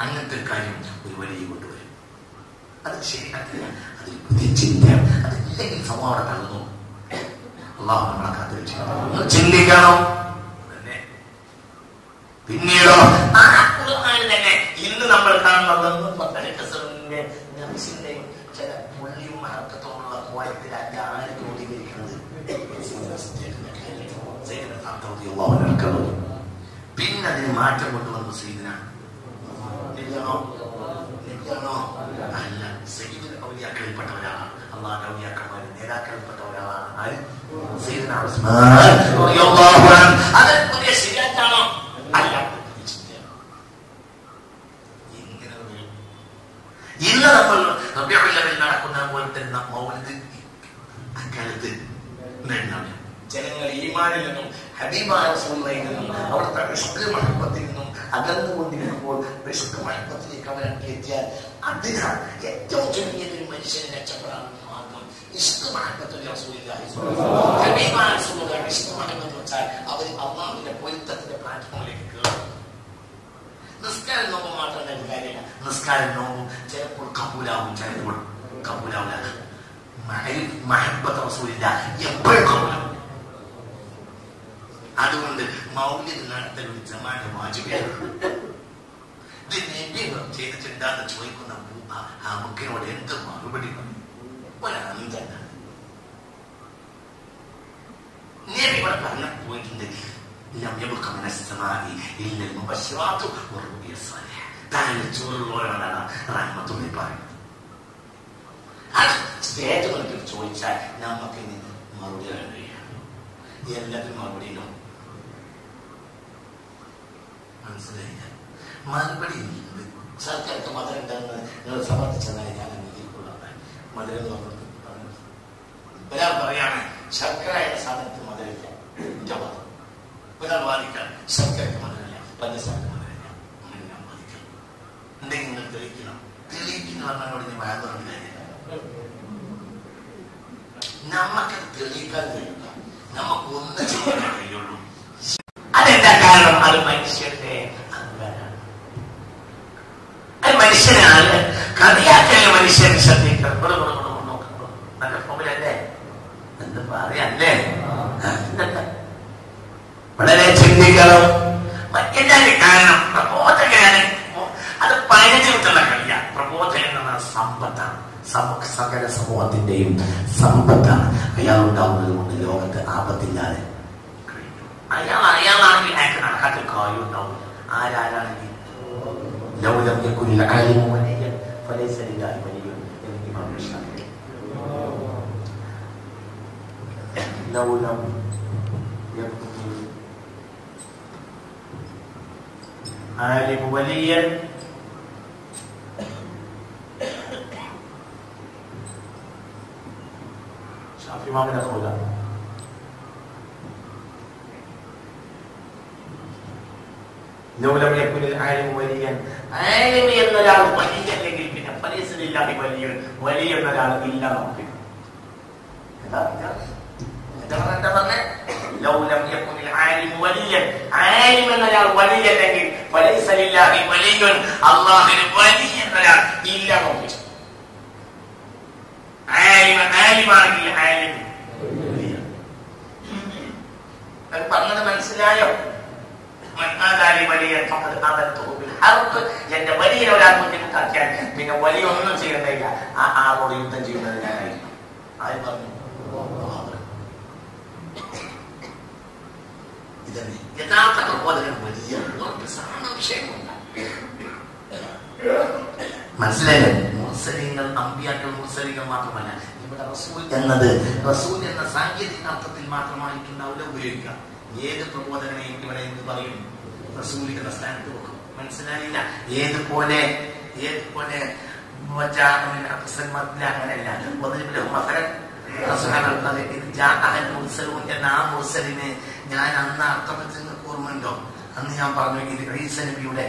അങ്ങനത്തെ കാര്യം ഒരു വലിയ കൊണ്ടുവരും. അത് ശരിയാക്കില്ല. അതിൽ പുതിയ ചിന്തയാണ്. അതില്ലെങ്കിൽ സമൂഹം തള്ളുന്നു. അള്ളാഹു നമ്മളെ കാത്തിരിച്ചു ചിന്തിക്കണം. പിന്നീടോ ആ ഖുർആനിൽ തന്നെ ഇന്ന് നമ്മൾ കാണുന്നതൊന്നും പത്തനക്കസറിന്റെ നഫ്സിന്റെയും ചില പുള്ളിയും ഹർക്കത്തോടുള്ള കോലത്തിലല്ല ആര് ക്രോഡീകരിക്കുന്നത്. പിന്നെ അതിന് മാറ്റം കൊണ്ടുവന്നു സയ്യിദുനാ അല്ല, സയ്യിദുൽ ഔലിയാക്കളിൽപ്പെട്ട ഒരാളാണ്. അള്ളാഹുവിന്റെ ഔലിയാക്കന്മാരിൽ നേതാക്കളിൽപ്പെട്ട ഒരാളാണ് ആര്? സയ്യിദുനാ ഉസ്മാൻ റളിയല്ലാഹു അൻഹു. അത് പുതിയ ശരിയാക്കാണോ? അല്ല. ഇന്ന് നമ്മൾ റബീഉൽ അവ്വൽ നടക്കുന്ന പോലത്തെ മൗലിദ് അക്കാലത്ത് ജനങ്ങൾ ഈമാനിൽ നിന്നും ഹബീബായ റസൂലുള്ളാഹിൽ നിന്നും അവിടുത്തെ ഇഷ്ക് മഹബ്ബത്തിൽ നിന്നും അകന്നുകൊണ്ടിരിക്കുമ്പോൾ ഇഷ്ക് മഹബ്ബത്തിലേക്ക് അവർ എത്തിയാൽ അതിനാൽ ഏറ്റവും ചുരുങ്ങിയതൊരു മനുഷ്യനെ രക്ഷപ്പെടാൻ മാർഗം ഇഷ്ക് മഹബ്ബത്തുൽ റസൂലില്ലാഹി ഹബീബായ റസൂലുള്ളാഹിയുടെ ഇഷ്ക് മഹബ്ബത്ത് വെച്ചാൽ അവർ അല്ലാഹുവിന്റെ പൊരുത്തത്തിന്റെ പ്ലാറ്റ്ഫോമിലേക്ക് കയറും. നിസ്കാരം നോമ്പും മാത്രം തന്നെ കാര്യമില്ല. നിസ്കാരം നോമ്പും ചിലപ്പോൾ കബൂലാവും, ചിലപ്പോൾ കബൂലാവില്ല. മഹബ്ബത്ത് റസൂലില്ല എപ്പോഴും കബൂലാവും. അതുകൊണ്ട് മൗലിദ് നടത്തൽ ഒരു ജമാഅ വാജിബാണ്. ഇത് നബി ചെയ്തിട്ടുണ്ടാന്ന് ചോദിക്കുന്ന ആ മുക്കിനോട് എന്ത് മറുപടി പറയും? ഒരന്തല്ല. നബി ഇവിടെ പറഞ്ഞ പോയിട്ടുണ്ട്, ചോറുള്ളവരാണ് റഹ്മത്തുള്ളി പറയുന്നത്. അത് സ്റ്റേജ് നോക്കി ചോദിച്ചാൽ നമുക്ക് മറുപടി അറിയാം. എല്ലാത്തിനും മറുപടിയിലും മനസ്സിലായില്ല. മറുപടി സർക്കാർക്ക് മധുരം ഉണ്ടെന്ന് നിങ്ങൾ സമർത്ഥിച്ചെന്നാൽ ഞാൻ അംഗീകരിക്കുള്ളതാണ്. മധുരം ഒരാൾ പറയാണ് ശർക്കര എന്ന സാധനത്തിന് മധുരമില്ല. ഒരാൾ വാദിക്കാൻ ശർക്കരയ്ക്ക് മധുരമില്ല, പഞ്ചസാരക്ക് മധുരമില്ല. അങ്ങനെ ഞാൻ വാദിക്കാം. എന്തെങ്കിലും നിങ്ങൾ തെളിയിക്കണം. തെളിയിക്കുന്ന പറഞ്ഞോട് ഞാൻ വയറുണ്ട് കാര്യമില്ല. നമുക്കത് തെളിയിക്കാൻ കഴിയില്ല. നമുക്ക് ഒന്ന് ചെയ്യാൻ കഴിയുള്ളൂ. അതെന്താ കാരണം? അത് മനുഷ്യന്റെ അംഗമാണ്. അത് മനുഷ്യനാണ്. കളിയാക്കൽ മനുഷ്യൻ ശ്രദ്ധിക്കണം. നോക്കണം. നല്ല ഫോമിലല്ലേ എന്ത് പറയല്ലേ? വളരെ ചിന്തിക്കണം. എന്താണ് കാരണം? പ്രബോധകനാണ്. അത് 15 മിനിറ്റുള്ള കളിയാണ്. പ്രബോധകൻ എന്ന സമ്പത്താണ്. സകല സമൂഹത്തിന്റെയും സമ്പത്താണ്. അയാൾ ഉണ്ടാവുന്നത് കൊണ്ട് ലോകത്ത് ആപത്തില്ലാതെ അയാളാണെങ്കിൽ അയാൾക്ക് നടക്കാത്ത കാര്യം ഉണ്ടാവില്ല. ആരാണെങ്കിൽ ലൗലം യകുനിൽ ആലിമു വലിയ്യൻ ഫലൈസ ലില്ലാഹി വലിയ്യുൻ എന്ന് ഇമാം ഷാഫിഈ. ലൗലം ആലിം വലിയൻ ഷാഫി ഇമാമിനെ പോലെ ലൗലം യകുനിൽ ആലിം വലിയൻ ആലിം എന്നൊരാൾ വലിയല്ലെങ്കിൽ പിന്നെ ഫലീസിലില്ലാഹി വലിയൻ വലിയ എന്നൊരാൾ ഇല്ല നമുക്ക് എന്താ പറഞ്ഞേ ലൗലം യകുനിൽ ആലിം വലിയൻ ആലിം എന്നൊരാൾ വലിയല്ലെങ്കിൽ ഫലീസിലില്ലാഹി വലിയൻ അല്ലാഹുവിന് വലിയ എന്നൊരാൾ ഇല്ല നമുക്ക് ആലിമാണെങ്കിൽ ആലിം പറഞ്ഞത് മനസ്സിലായോ എന്റെ വലിയ ഒരാൾ ബുദ്ധിമുട്ടാക്കിയാൽ പിന്നെ വലിയ ഒന്നും ചെയ്യുന്നില്ല ആ ആളോട് യുദ്ധം ചെയ്യുന്നത് ഞാനായിരിക്കും ആര് പറഞ്ഞു ഇതന്നെ യഥാർത്ഥ പ്രബോധനം വലിയ വിഷയമുണ്ട് മനസ്സിലായില്ലേ മുർസലീങ്ങൾ അമ്പിയാക്കൾ മുർസലീങ്ങൾ മാത്രമല്ല ഇവിടെ റസൂൽ എന്നത് റസൂൽ എന്ന സാങ്കേതിക അർത്ഥത്തിൽ മാത്രമായിട്ടുണ്ടാവില്ല ഉപയോഗിക്കുക ഏത് പ്രബോധകനെയും ഇവിടെ എന്ത് പറയും റസൂൽ എന്ന സ്ഥാനത്ത് വെക്കും മനസ്സിലായില്ല ഏതുപോലെ അങ്ങനെയല്ല എന്ന ആ മുർസലിന് ഞാൻ അന്ന് അർത്ഥത്തിൽ ഓർമ്മയുണ്ടോ അന്ന് ഞാൻ പറഞ്ഞു ഈസ നബിയുടെ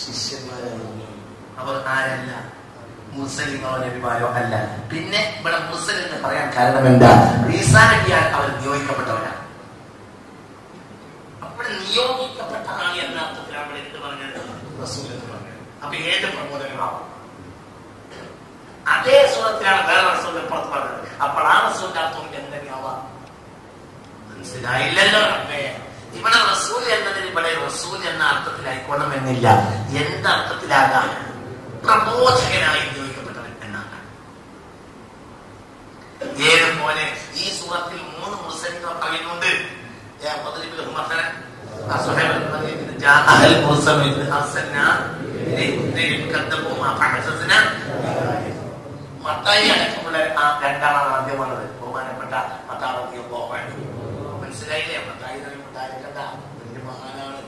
ശിഷ്യന്മാരായിരുന്നു അവർ ആരല്ല മുർസലിങ്ങളോ നബിമാരോ അല്ല പിന്നെ ഇവിടെ മുർസൽ എന്ന് പറയാൻ കാരണം എന്താ ഈസാ നബിയാൽ അവർ നിയോഗിക്കപ്പെട്ടവരാണ് അവിടെ നിയോഗിക്കപ്പെട്ട ആൾ എന്ന അർത്ഥത്തിൽ അവിടെ എന്ത് പറഞ്ഞത് റസൂൽ എന്ന് പറഞ്ഞത് അപ്പൊ ഏത് പ്രബോധനമാവും അതേ സ്വരത്തിലാണ് വേറെ റസൂൽ പുറത്ത് പറഞ്ഞത് അപ്പോൾ ആ റസൂലിന്റെ അർത്ഥം എന്തെങ്കിലാവാം മനസ്സിലായില്ലല്ലോ റബ്ബേ ഇവിടെ റസൂൽ എന്നതിന് ഇവിടെ റസൂൽ എന്ന അർത്ഥത്തിലായിക്കോണമെന്നില്ല എന്തർത്ഥത്തിലാകാം പ്രബോധകനായി നിയോഗിക്കപ്പെട്ടവൻ എന്നാണ് ഏതുപോലെ ഈ സൂറത്തിൽ 3 മുർസലിങ്ങൾ പറയുന്നുണ്ട് മത്തായി അടക്കമുള്ള രണ്ടാളാണ് ആദ്യം വന്നത് ബഹുമാനപ്പെട്ട മനസ്സിലായില്ലേ മത്തായി വലിയ മഹാനാണ്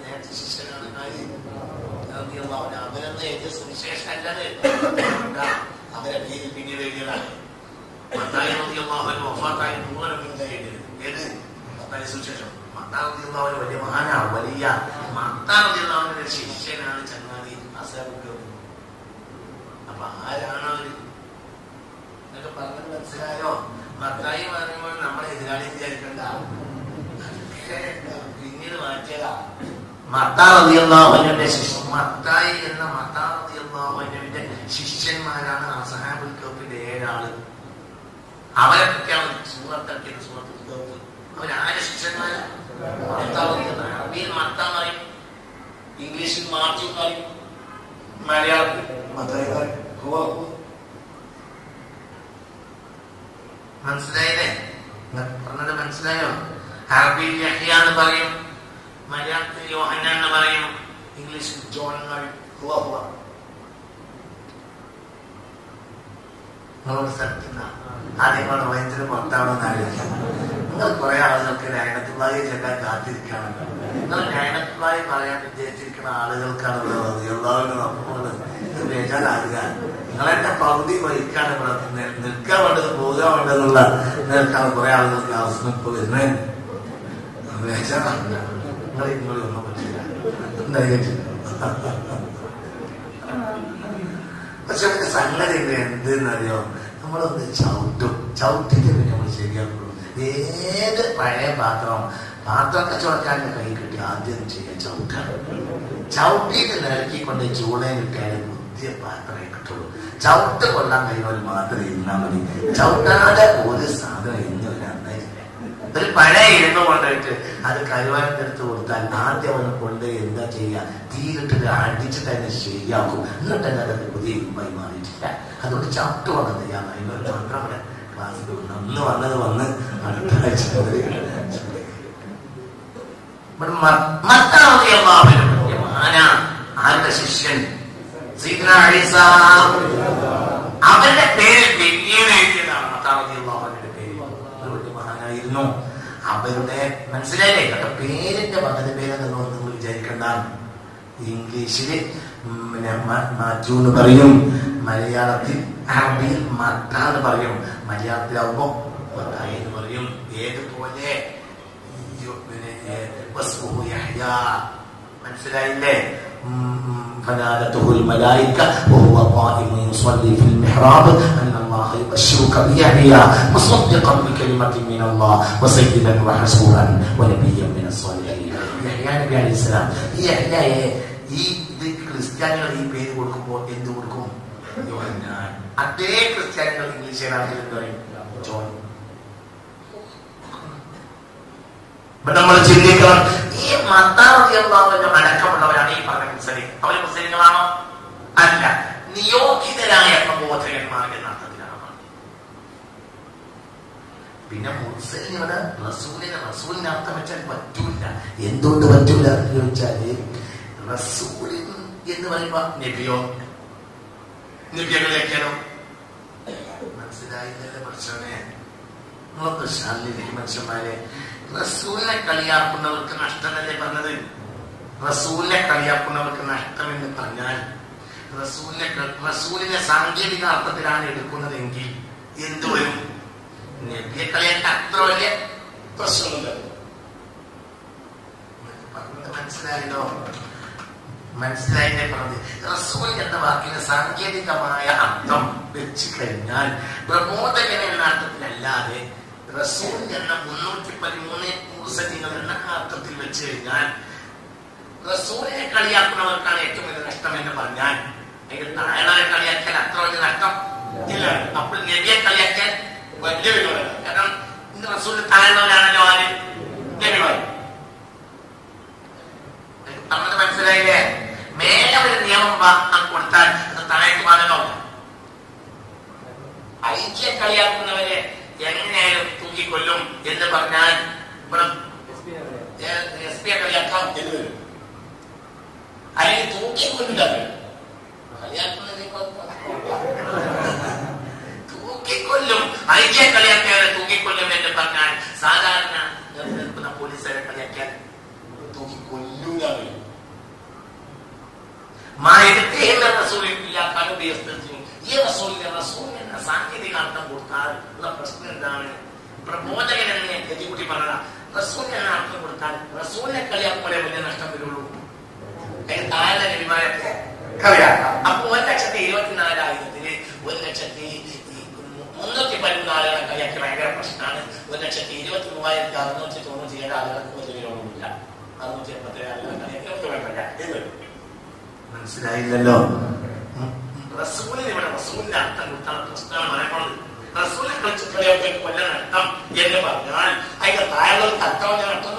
നേരത്തെ ശിഷ്യനാണ് അവരെന്ന് എഴുതിയ സുവിശേഷം അല്ലത് അവരെ പേരിൽ പിന്നീട് എഴുതിയതാണ് മത്തായി വഫാത്തായി 100 മുന്നേ എഴുതിയത് ഏത് മത്തായി സുവിശേഷം മത്തായി വലിയ മഹാനാണ് വലിയ മത്തായിയുടെ ശിഷ്യനാണ് ചങ്ങാതി അസബുക്ക് അപ്പൊ ആരാണ് അവര് എന്നൊക്കെ പറഞ്ഞത് മനസ്സിലായോ മത്തായി പറയുമ്പോൾ നമ്മളെ എതിരാളി വിചാരിക്കണ്ട പിന്നീട് മാറ്റിയതാ മത്തായിയുടെ മത്തായി എന്ന മത്തായിയുടെ ശിഷ്യന്മാരാണ് അസ്ഹാബുൽ കഹ്ഫിന്റെ 7 ആള് അവരെ പറ്റിയാണ് സൂറത്താക്കിയത് സൂറത്തുൽ കഹ്ഫ് അവരാര് ശിഷ്യന്മാര് അറബിയിൽ മത്ത എന്ന് പറയും ഇംഗ്ലീഷിൽ മാർച്ച് എന്ന് പറയും മലയാളത്തിൽ മനസ്സിലായില്ലേ പറഞ്ഞത് മനസ്സിലായോ അറബിയിൽ യഹ്യ എന്ന് പറയും മലയാളത്തിൽ യോഹന്ന എന്ന് പറയും ഇംഗ്ലീഷിൽ ജോൺ എന്ന് പറയും ആദ്യമാണ് വയറ്റിന് പുറത്താവണമെന്ന് ആലോചിക്കാം നിങ്ങൾ കുറെ ആളുകൾക്ക് ലയനത്തുള്ളാഹി ചെല്ലാൻ കാത്തിരിക്കുകയാണല്ലോ നിങ്ങൾ ലയനത്തുള്ളാഹി പറയാൻ വിജയിച്ചിരിക്കുന്ന ആളുകൾക്കാണ് ഇവിടെ എല്ലാവരും നമുക്കുള്ളത് ഇത് ബേജാറാകുക നിങ്ങളെന്റെ പകുതി വഹിക്കാണ് ഇവിടെ നിൽക്കാൻ വേണ്ടത് പോകാൻ വേണ്ടതെന്നുള്ള നിൽക്കാണ് കുറെ ആളുകൾക്ക് അവസരം ഇപ്പൊ വരുന്നത് ബേജാറാകുക നിങ്ങളെ ഒന്നും പറ്റില്ല എന്താ പക്ഷെ സംഗതി എന്തെന്നറിയോ നമ്മളൊന്ന് ചവിട്ടിട്ട് പിന്നെ നമ്മൾ ശരിയാക്കുള്ളൂ ഏത് പഴയ പാത്രം കച്ചവടക്കാരൻ്റെ കൈ കിട്ടി ആദ്യം ചെയ്യാൻ ചവിട്ടിയിട്ട് നിരക്കിക്കൊണ്ട് ചൂളയും കിട്ടിയാലും പുതിയ പാത്രമേ കിട്ടുള്ളൂ ചവിട്ട് കൊള്ളാൻ കഴിയുന്നവർ മാത്രമേ ഇരുന്നാൽ മതി ചവിട്ടാതെ ഒരു സാധനം ഇന്നുമില്ല ഒരു പഴയ ഇരുന്ന് കൊണ്ടുപോയിട്ട് അത് കരുവാനെടുത്ത് കൊടുത്താൽ ആദ്യം അവനെ കൊണ്ട് എന്താ ചെയ്യുക തീരിട്ടിട്ട് അടിച്ചിട്ട് തന്നെ ശരിയാക്കും എന്നിട്ട് തന്നെ അത് പുതിയ ഇരുമ്പായി മാറിയിട്ടില്ല അതുകൊണ്ട് ചവിട്ട് വന്നത് ഞാൻ അതിനൊരു മാത്രം അവിടെ ക്ലാസ്സിൽ അന്ന് വന്ന് അടുത്ത ആഴ്ച ആരുടെ ശിഷ്യൻ അവന്റെ പേരിൽ പിന്നീട് എഴുതിയതാണ് മത്തായി പേര് മഹാനായിരുന്നു അവരുടെ മനസ്സിലായില്ലേ? കേട്ടോ, പേരിന്റെ പകുതി പേരെന്ന് നിങ്ങൾ വിചാരിക്കണ്ട. ഇംഗ്ലീഷില് മാറ്റു എന്ന് പറയും, മലയാളത്തിൽ അറബിയിൽ മത്ത എന്ന് പറയും, മലയാളത്തിലാവുമ്പോ മത്തായി എന്ന് പറയും. ഏതുപോലെ മനസ്സിലായില്ലേ? فنادته الملائكة وهو قائم يصلي في المحراب أن الله يبشرك بيحيى مصدقا بكلمة من الله وسيدا وحسورا ونبيا من الصالحين. يحيى നബി അലൈഹി സ്വലാം. ഈ യഹ്യയെ ഈ ക്രിസ്ത്യാനികൾ ഈ പേര് കൊടുക്കുമ്പോൾ എന്ത് കൊടുക്കും? യോഹന്നാൻ. അതേ ക്രിസ്ത്യാനികൾ ഇംഗ്ലീഷിലാണെങ്കിൽ എന്ത് പറയും? ജോൺ. നമ്മൾ ചിന്തിക്കണം, ഈ മത്താറിയാവുന്ന അടക്കമുള്ളവരാണ് ഈ പറഞ്ഞ മുസ്ലിം. അവര് മുസ്ലിങ്ങളാണോ? അല്ല, നിയോഗിതരായ പ്രബോധകന്മാർ എന്ന അർത്ഥത്തിലാണ്. പിന്നെ മുസ്ലിങ്ങളുടെ റസൂലിന് അർത്ഥം വെച്ചാൽ പറ്റൂല. എന്തുകൊണ്ട് പറ്റൂല എന്ന് ചോദിച്ചാല്, റസൂലിൻ എന്ന് പറയുമ്പോ നബിയോ, നബികളെയൊക്കെയാണോ? മനസ്സിലായില്ലല്ലേ മനുഷ്യനെ? നിങ്ങളൊക്കെ ശാലിലേക്ക് മനുഷ്യന്മാരെ. റസൂലിനെ കളിയാക്കുന്നവർക്ക് നഷ്ടമല്ലേ പറഞ്ഞത്? റസൂലിനെ കളിയാക്കുന്നവർക്ക് നഷ്ടമെന്ന് പറഞ്ഞാൽ റസൂലിനെ സാങ്കേതിക അർത്ഥത്തിലാണ് എടുക്കുന്നതെങ്കിൽ എന്തു വരും? നബിയെ കളിയാക്കാൻ അത്ര വലിയ പ്രശ്നമില്ല. മനസ്സിലായല്ലോ? മനസ്സിലായില്ലേ പറഞ്ഞത്? റസൂൽ എന്ന വാക്കിന് സാങ്കേതികമായ അർത്ഥം വെച്ച് കഴിഞ്ഞാൽ പ്രബോധകൻ എന്ന അർത്ഥത്തിലല്ലാതെ റസൂൽ എന്ന 313 മുർസലീങ്ങൾ എന്ന അർത്ഥത്തിൽ വെച്ച് കഴിഞ്ഞാൽ റസൂലിനെ കളിയാക്കുന്നവർക്കാണ് ഏറ്റവും വലിയ നഷ്ടം എന്ന് പറഞ്ഞാൽ അതിൽ താഴെ കളിയാക്കാൻ അത്ര വലിയ നഷ്ടം ഇല്ല. അപ്പോൾ നബിയെ കളിയാക്കാൻ വലിയ വിരോധമാണ്. കാരണം ഇന്ന് റസൂലിന് താഴെയാണല്ലോ ആര്? നബിമാർ. നമ്മൾ മനസ്സിലായില്ലേ? മേലെ ഒരു നിയമം കൊടുത്താൽ അത് താഴേക്ക് ബാധകമാവും. ഐക്യം കളിയാക്കുന്നവരെ എങ്ങനെയായാലും തൂക്കിക്കൊല്ലും എന്ന് പറഞ്ഞാൽ എസ് പിയെ കളിയാക്കാം എന്ന് വരും. അല്ലെങ്കിൽ തൂക്കിക്കൊല്ലില്ല, തൂക്കിക്കൊല്ലും. ഐക്യം കളിയാക്കിയാൽ തൂക്കിക്കൊല്ലും എന്ന് പറഞ്ഞാൽ സാധാരണ നിൽക്കുന്ന പോലീസുകാരെ കളിയാക്കിയാൽ തൂക്കിക്കൊല്ലൂല. ഈ റസൂലിന് എന്ന സാങ്കേതിക അർത്ഥം കൊടുത്താൽ ഉള്ള പ്രശ്നം എന്താണ്? പ്രബോധകൻ എന്നെ എത്തിക്കുട്ടി പറഞ്ഞ റസൂലിന് എന്ന അർത്ഥം കൊടുത്താൽ റസൂലിനെ കളിയാക്കുമ്പോഴേ വലിയ നഷ്ടം വരുള്ളൂ. താഴെ നബിമാരൊക്കെ കളിയാക്കാം. അപ്പൊ 1,24,000 1,314 ആളുകളെ കളിയാക്കി ഭയങ്കര പ്രശ്നമാണ്. 1,23,697 ആളുകൾക്ക് വലിയ വിരോധമില്ല. 687 ആളുകളെ കളിയാക്കി കുഴപ്പമില്ല. മനസ്സിലായില്ലല്ലോ? റസൂലിന് ഇവിടെ റസൂലിന്റെ അർത്ഥം കൊടുത്താണ് പ്രശ്നമാണ് പറയുന്നത്. റസൂലിനെ കളിച്ച് കളിയൊക്കെ കൊല്ലം അർത്ഥം എന്ന് പറഞ്ഞാൽ അതിന്റെ താഴെയുള്ളവർക്ക് അർത്ഥം ഞാൻ അർത്ഥം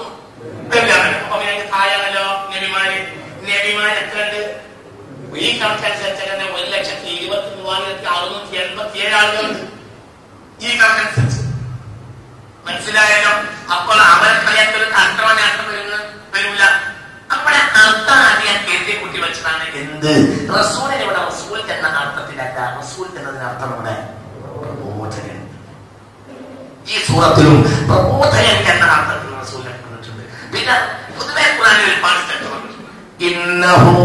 അപ്പൊ അതിന്റെ താഴെയാണല്ലോ നബിമാര്. നബിമാർ എത്ര ഉണ്ട്? ഈ കണക്കനുസരിച്ച് തന്നെ 1,23,687 ആളുകളുണ്ട് ഈ കണക്കനുസരിച്ച്. മനസ്സിലായല്ലോ? അപ്പോൾ അവരെ കളിയാക്കവർക്ക് അർത്ഥമാണ് അർത്ഥം വരില്ല. അവിടെ അർത്ഥം ആദ്യം കരുതി കുട്ടി വെച്ചതാണ് എന്ത്? റസൂലിന് ഇവിടെ റസൂൽ എന്ന അർത്ഥത്തിലല്ല, റസൂൽ എന്നതിന് അർത്ഥം ഇവിടെ പ്രബോധകൻ. ഈ സൂറത്തിലും പ്രബോധകൻ എന്ന അർത്ഥത്തിൽ റസൂലിനെ പറഞ്ഞിട്ടുണ്ട്. പിന്നെ പൊതുവെ ഖുർആനിൽ ഒരുപാട് സ്ഥലത്ത് പറഞ്ഞിട്ടുണ്ട്. ഇന്നഹു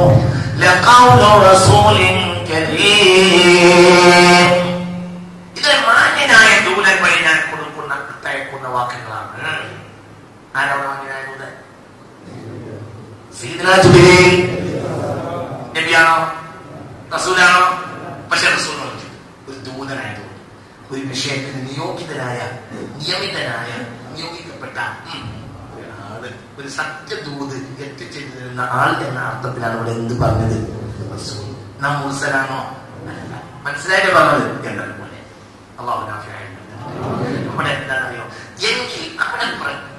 ലഖൗലു റസൂലിൻ കരീം. ഇതൊരു മാന്യനായ ദൂതൻ വഴി ഞാൻ കൊടുക്കുന്ന വാക്കുകളാണ്. ആരാണ് മാന്യനായ ദൂതൻ? സയ്യിദുനാ ജിബ്രീൽ നബിയാണോ? റസൂലാണോ? പക്ഷെ റസൂൽ ഒരു ദൂതനായതുകൊണ്ട് ഒരു വിഷയത്തിന് നിയോഗിക്കപ്പെട്ട ഒരാള്, ഒരു സത്യദൂത് എത്തിച്ചേരുന്ന ആൾ എന്ന അർത്ഥത്തിലാണ് ഇവിടെ എന്ത് പറഞ്ഞത്? റസൂൽ. നാം മുർസലാണോ? മനസ്സിലായിട്ട് പറഞ്ഞത് എന്നതുപോലെ അല്ലാഹു നമ്മുടെ എന്താണെന്നറിയോ? എങ്കിൽ അവിടെ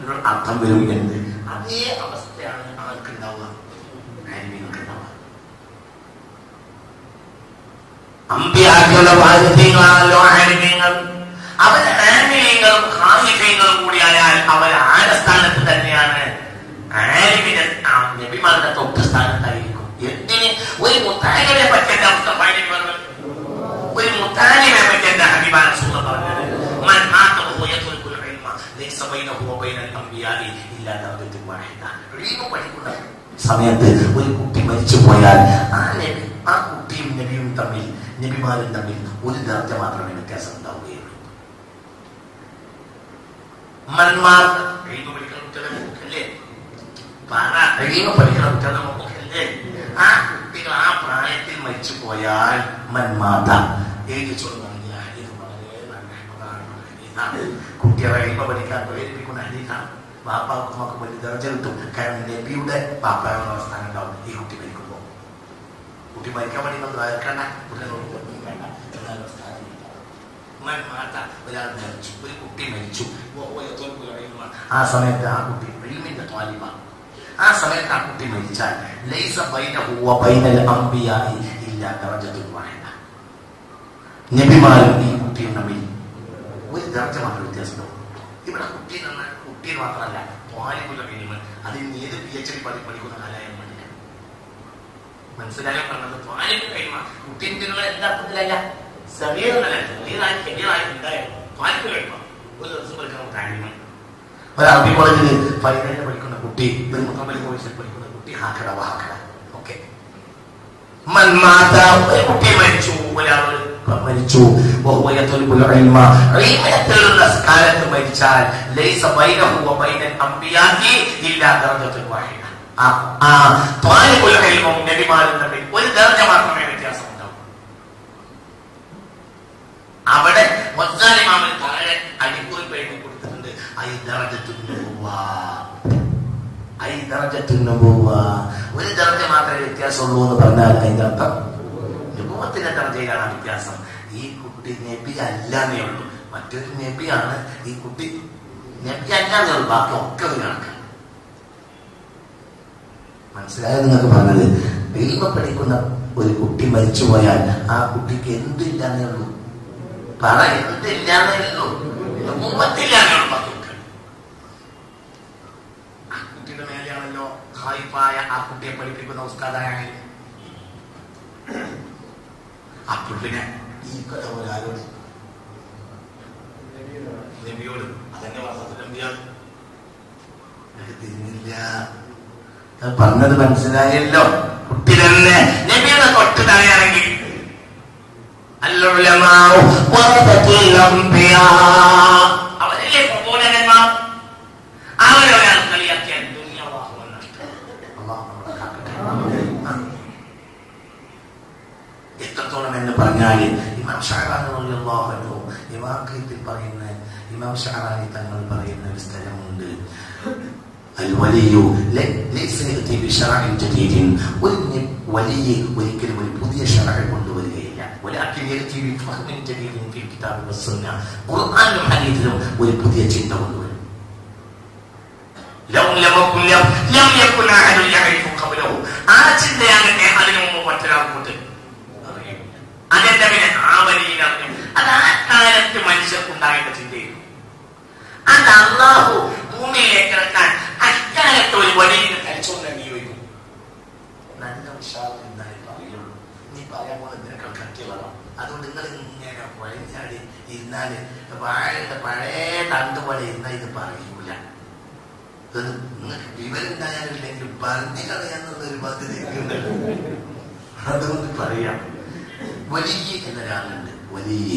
ഒരു അർത്ഥം വരും എന്ന്. അതേ അവസ്ഥയാണ് ആർക്കുണ്ടാവുക? ആലിമീങ്ങൾക്കുണ്ടാവുക. അമ്പിയാക്കളുടെ വാരിധ്യങ്ങളാണല്ലോ ആലിമീങ്ങൾ. അവര് ആലിമീങ്ങളും ഖാലിഫീങ്ങളും കൂടിയായാൽ അവർ ആരസ്ഥാനത്ത് തന്നെയാണ്. ആലിമിന്റെ നബിമാരുടെ തൊട്ട് സ്ഥാനത്തായിരിക്കും. എന്തിന്? ഒരു മുത്താലിബിനെ പറ്റിയ അവസ്ഥ പറഞ്ഞത്, ഒരു മുത്താലിബിനെ പറ്റിയ ഹബീബാൻ റസൂൽ പറഞ്ഞത്, മൻ മാത വഹുവ യത്റുകുൽ ഇൽമ ലൈസ ബൈനഹു വബൈനൽ അംബിയാഇ ഇല്ലാ ദറജത്തുൻ വാഹിദ. ഇൽമു പഠിക്കുന്ന സമയത്ത് ഒരു കുട്ടി മരിച്ചു പോയാൽ ആ കുട്ടിയും നബിയും തമ്മിൽ, നബിമാരും തമ്മിൽ ഒരു ദർജ മാത്രമേ വ്യത്യാസം ഉണ്ടാവുകയുള്ളൂ. മന്മാർ ഇൽമു പഠിക്കുന്ന കുട്ടികളെ നോക്കല്ലേ, ഇൽമു പഠിക്കുന്ന കുട്ടികളെ നോക്കല്ലേ, ആ കുട്ടികൾ ആ പ്രായത്തിൽ മരിച്ചു പോയാൽ മന്മാത എഴുതിച്ചോളൂ. കുട്ടികളെ ഇൽമു പഠിക്കാൻ പ്രേരിപ്പിക്കുന്ന ഹദീസാണ്. ബാപ്പാക്കും നമുക്ക് വലിയ ദർജ കിട്ടും. കാരണം നബിയുടെ ബാപ്പായുള്ള സ്ഥാനം ഉണ്ടാവും ഈ കുട്ടി മരിക്കുമ്പോൾ. കുട്ടി മരിക്കാൻ വേണ്ടി നമ്മൾ വരക്കണ്ട, ഒരാൾ മരിച്ചു, ഒരു കുട്ടി മരിച്ചു, ആ സമയത്ത് ആ കുട്ടി ഇൽമിന്റെ ത്വാലിബാണ്. ആ സമയത്ത് ആ കുട്ടി മരിച്ചാൽ ലൈസ ബൈനഹു വബൈനൽ അംബിയാഇ ഇല്ലാ ദറജത്തുൻ വാഹിദ. നബിമാരും ഈ കുട്ടിയും തമ്മിൽ ഒരു ദർജ മാത്രം വ്യത്യാസം. ഇവിടെ കുട്ടി മാത്രമല്ല, ത്വാലിബുൽ ഇൽമ്, അതിൽ ഏത് PhD പഠിക്കുന്ന കാലയം മതില്ല. മനസ്സിലായോ പറഞ്ഞത്? ത്വാലിബുൽ ഇൽമ് കുട്ടിന്റെ എല്ലാ അർത്ഥത്തിലല്ല, ഒരു അറബി കോളേജിൽ ഫൈനലിൽ പഠിക്കുന്ന കുട്ടി, ഒരു മുത്തമ്മൽ കോഴ്സിൽ പഠിക്കുന്ന കുട്ടി, ഓക്കെ. കുട്ടി മരിച്ചു, ഒരാൾ മരിച്ചു, കാലത്ത് മരിച്ചാൽ ലൈസ ബൈനഹു വബൈനൽ അംബിയാഇ ഇല്ലാ ദറജത്തുൻ വാഹിദ. ത്വാലിബുൽ ഇൽമും നബിമാരും തമ്മിൽ ഒരു ദർജ മാത്രമേ വ്യത്യാസം ഉണ്ടാവൂ. അവിടെ ഇമാമിന് താഴെ അടിക്കുറി പേര് കൊടുത്തിട്ടുണ്ട്, ഒരു ദർജ മാത്രമേ വ്യത്യാസമുള്ളൂ എന്ന് പറഞ്ഞാൽ അതിന്റെ അർത്ഥം നുബുവത്തിന്റെ ദർജയിലാണ് വ്യത്യാസം. ഈ കുട്ടി നബി അല്ലാന്നേ ഉള്ളൂ, മറ്റൊരു നബിയാണ്. ഈ കുട്ടി നബി അല്ലാന്നേ ഉള്ളൂ, ബാക്കി ഒക്കെ ഒരു കണക്ക്. മനസ്സിലായത് നിങ്ങൾക്ക് പറഞ്ഞത്? ഇൽമ പഠിക്കുന്ന ഒരു കുട്ടി മരിച്ചു പോയാൽ ആ കുട്ടിക്ക് എന്തില്ലാന്നേ ഉള്ളൂ, പറ എന്തില്ലാന്നേ ഉള്ളൂ, നുബുവത്തില്ലാന്നേ ഉള്ളൂ. ആ കുട്ടിയുടെ മേലെയാണല്ലോ ഖായിഫായ ആ കുട്ടിയെ പഠിപ്പിക്കുന്ന ഉസ്താദായാലും. അപ്പോൾ പിന്നെ ഈ കഥ ഒരാളോട് നബിയോട് അതെന്നെ തിരിഞ്ഞില്ല. പറഞ്ഞത് മനസ്സിലായല്ലോ. കുട്ടി തന്നെ നബിയുടെ തൊട്ട് താഴെയാണെങ്കിൽ അവരല്ലേ പ്രബോധകന്മാർ, അവരൊരാൾ കളിയാക്കിയാൽ എത്രത്തോളം എന്ന് പറഞ്ഞാൽ ഇമാം ഷഅറാനി റളിയല്ലാഹു അൻഹു ഇമാഖത്തിൽ പറയുന്ന ഇമാം ഷഅറാനി തങ്ങൾ പറയുന്ന ഒരു സ്ഥലമുണ്ട്. അൽ വലിയു ലൈസ യഅതി ബിശറഇൻ ജദീദിൻ. ഒരു വലിയ ഒരിക്കലും ഒരു പുതിയ ശറഅ കൊണ്ടുവരികയില്ല. വലാകിൻ യഅതി ബിഫഹ്മിൻ ജദീദിൻ ഫിൽ കിതാബി വസ്സുന്ന. ഖുർആനിലും ഹദീസിലും ഒരു പുതിയ ചിന്ത കൊണ്ടുവരും. ലം യകുൻ അഹദുൻ യഅരിഫു ഖബ്ലഹു. ആ ചിന്തയാകട്ടെ അതിനു മുമ്പ് മറ്റൊരാൾക്കുണ്ട്. അതെന്റെ പിന്നെ ആ വലിയ അറിഞ്ഞു. അത് ആ കാലത്ത് മനുഷ്യർക്കുണ്ടാകേണ്ട ചിന്തയും അത് അല്ലാഹു ഭൂമിയിലേക്ക് ഇറക്കാൻ അക്കാലത്ത് ഒരു വലിയ കഴിച്ചുകൊണ്ട് നിയോഗിക്കും. നല്ല ഉഷാറ് എന്നാലും പറയുള്ളൂ. നീ പറയാൻ പോലെ നിനക്ക് കട്ടിയവളാം. അതുകൊണ്ട് നിങ്ങൾ ഇങ്ങനെ വഴിഞ്ഞാടി ഇരുന്നാല് വാഴയുടെ പഴയ തണ്ട് പോലെ ഇരുന്നാൽ ഇത് പറയൂല. നിങ്ങൾക്ക് വിവരമുണ്ടായാലും ഇല്ലെങ്കിൽ പറഞ്ഞു കളയാന്നുള്ളൊരു പദ്ധതി അതുകൊണ്ട് പറയാം. വലിയ എന്നൊരാളുണ്ട്. വലിയ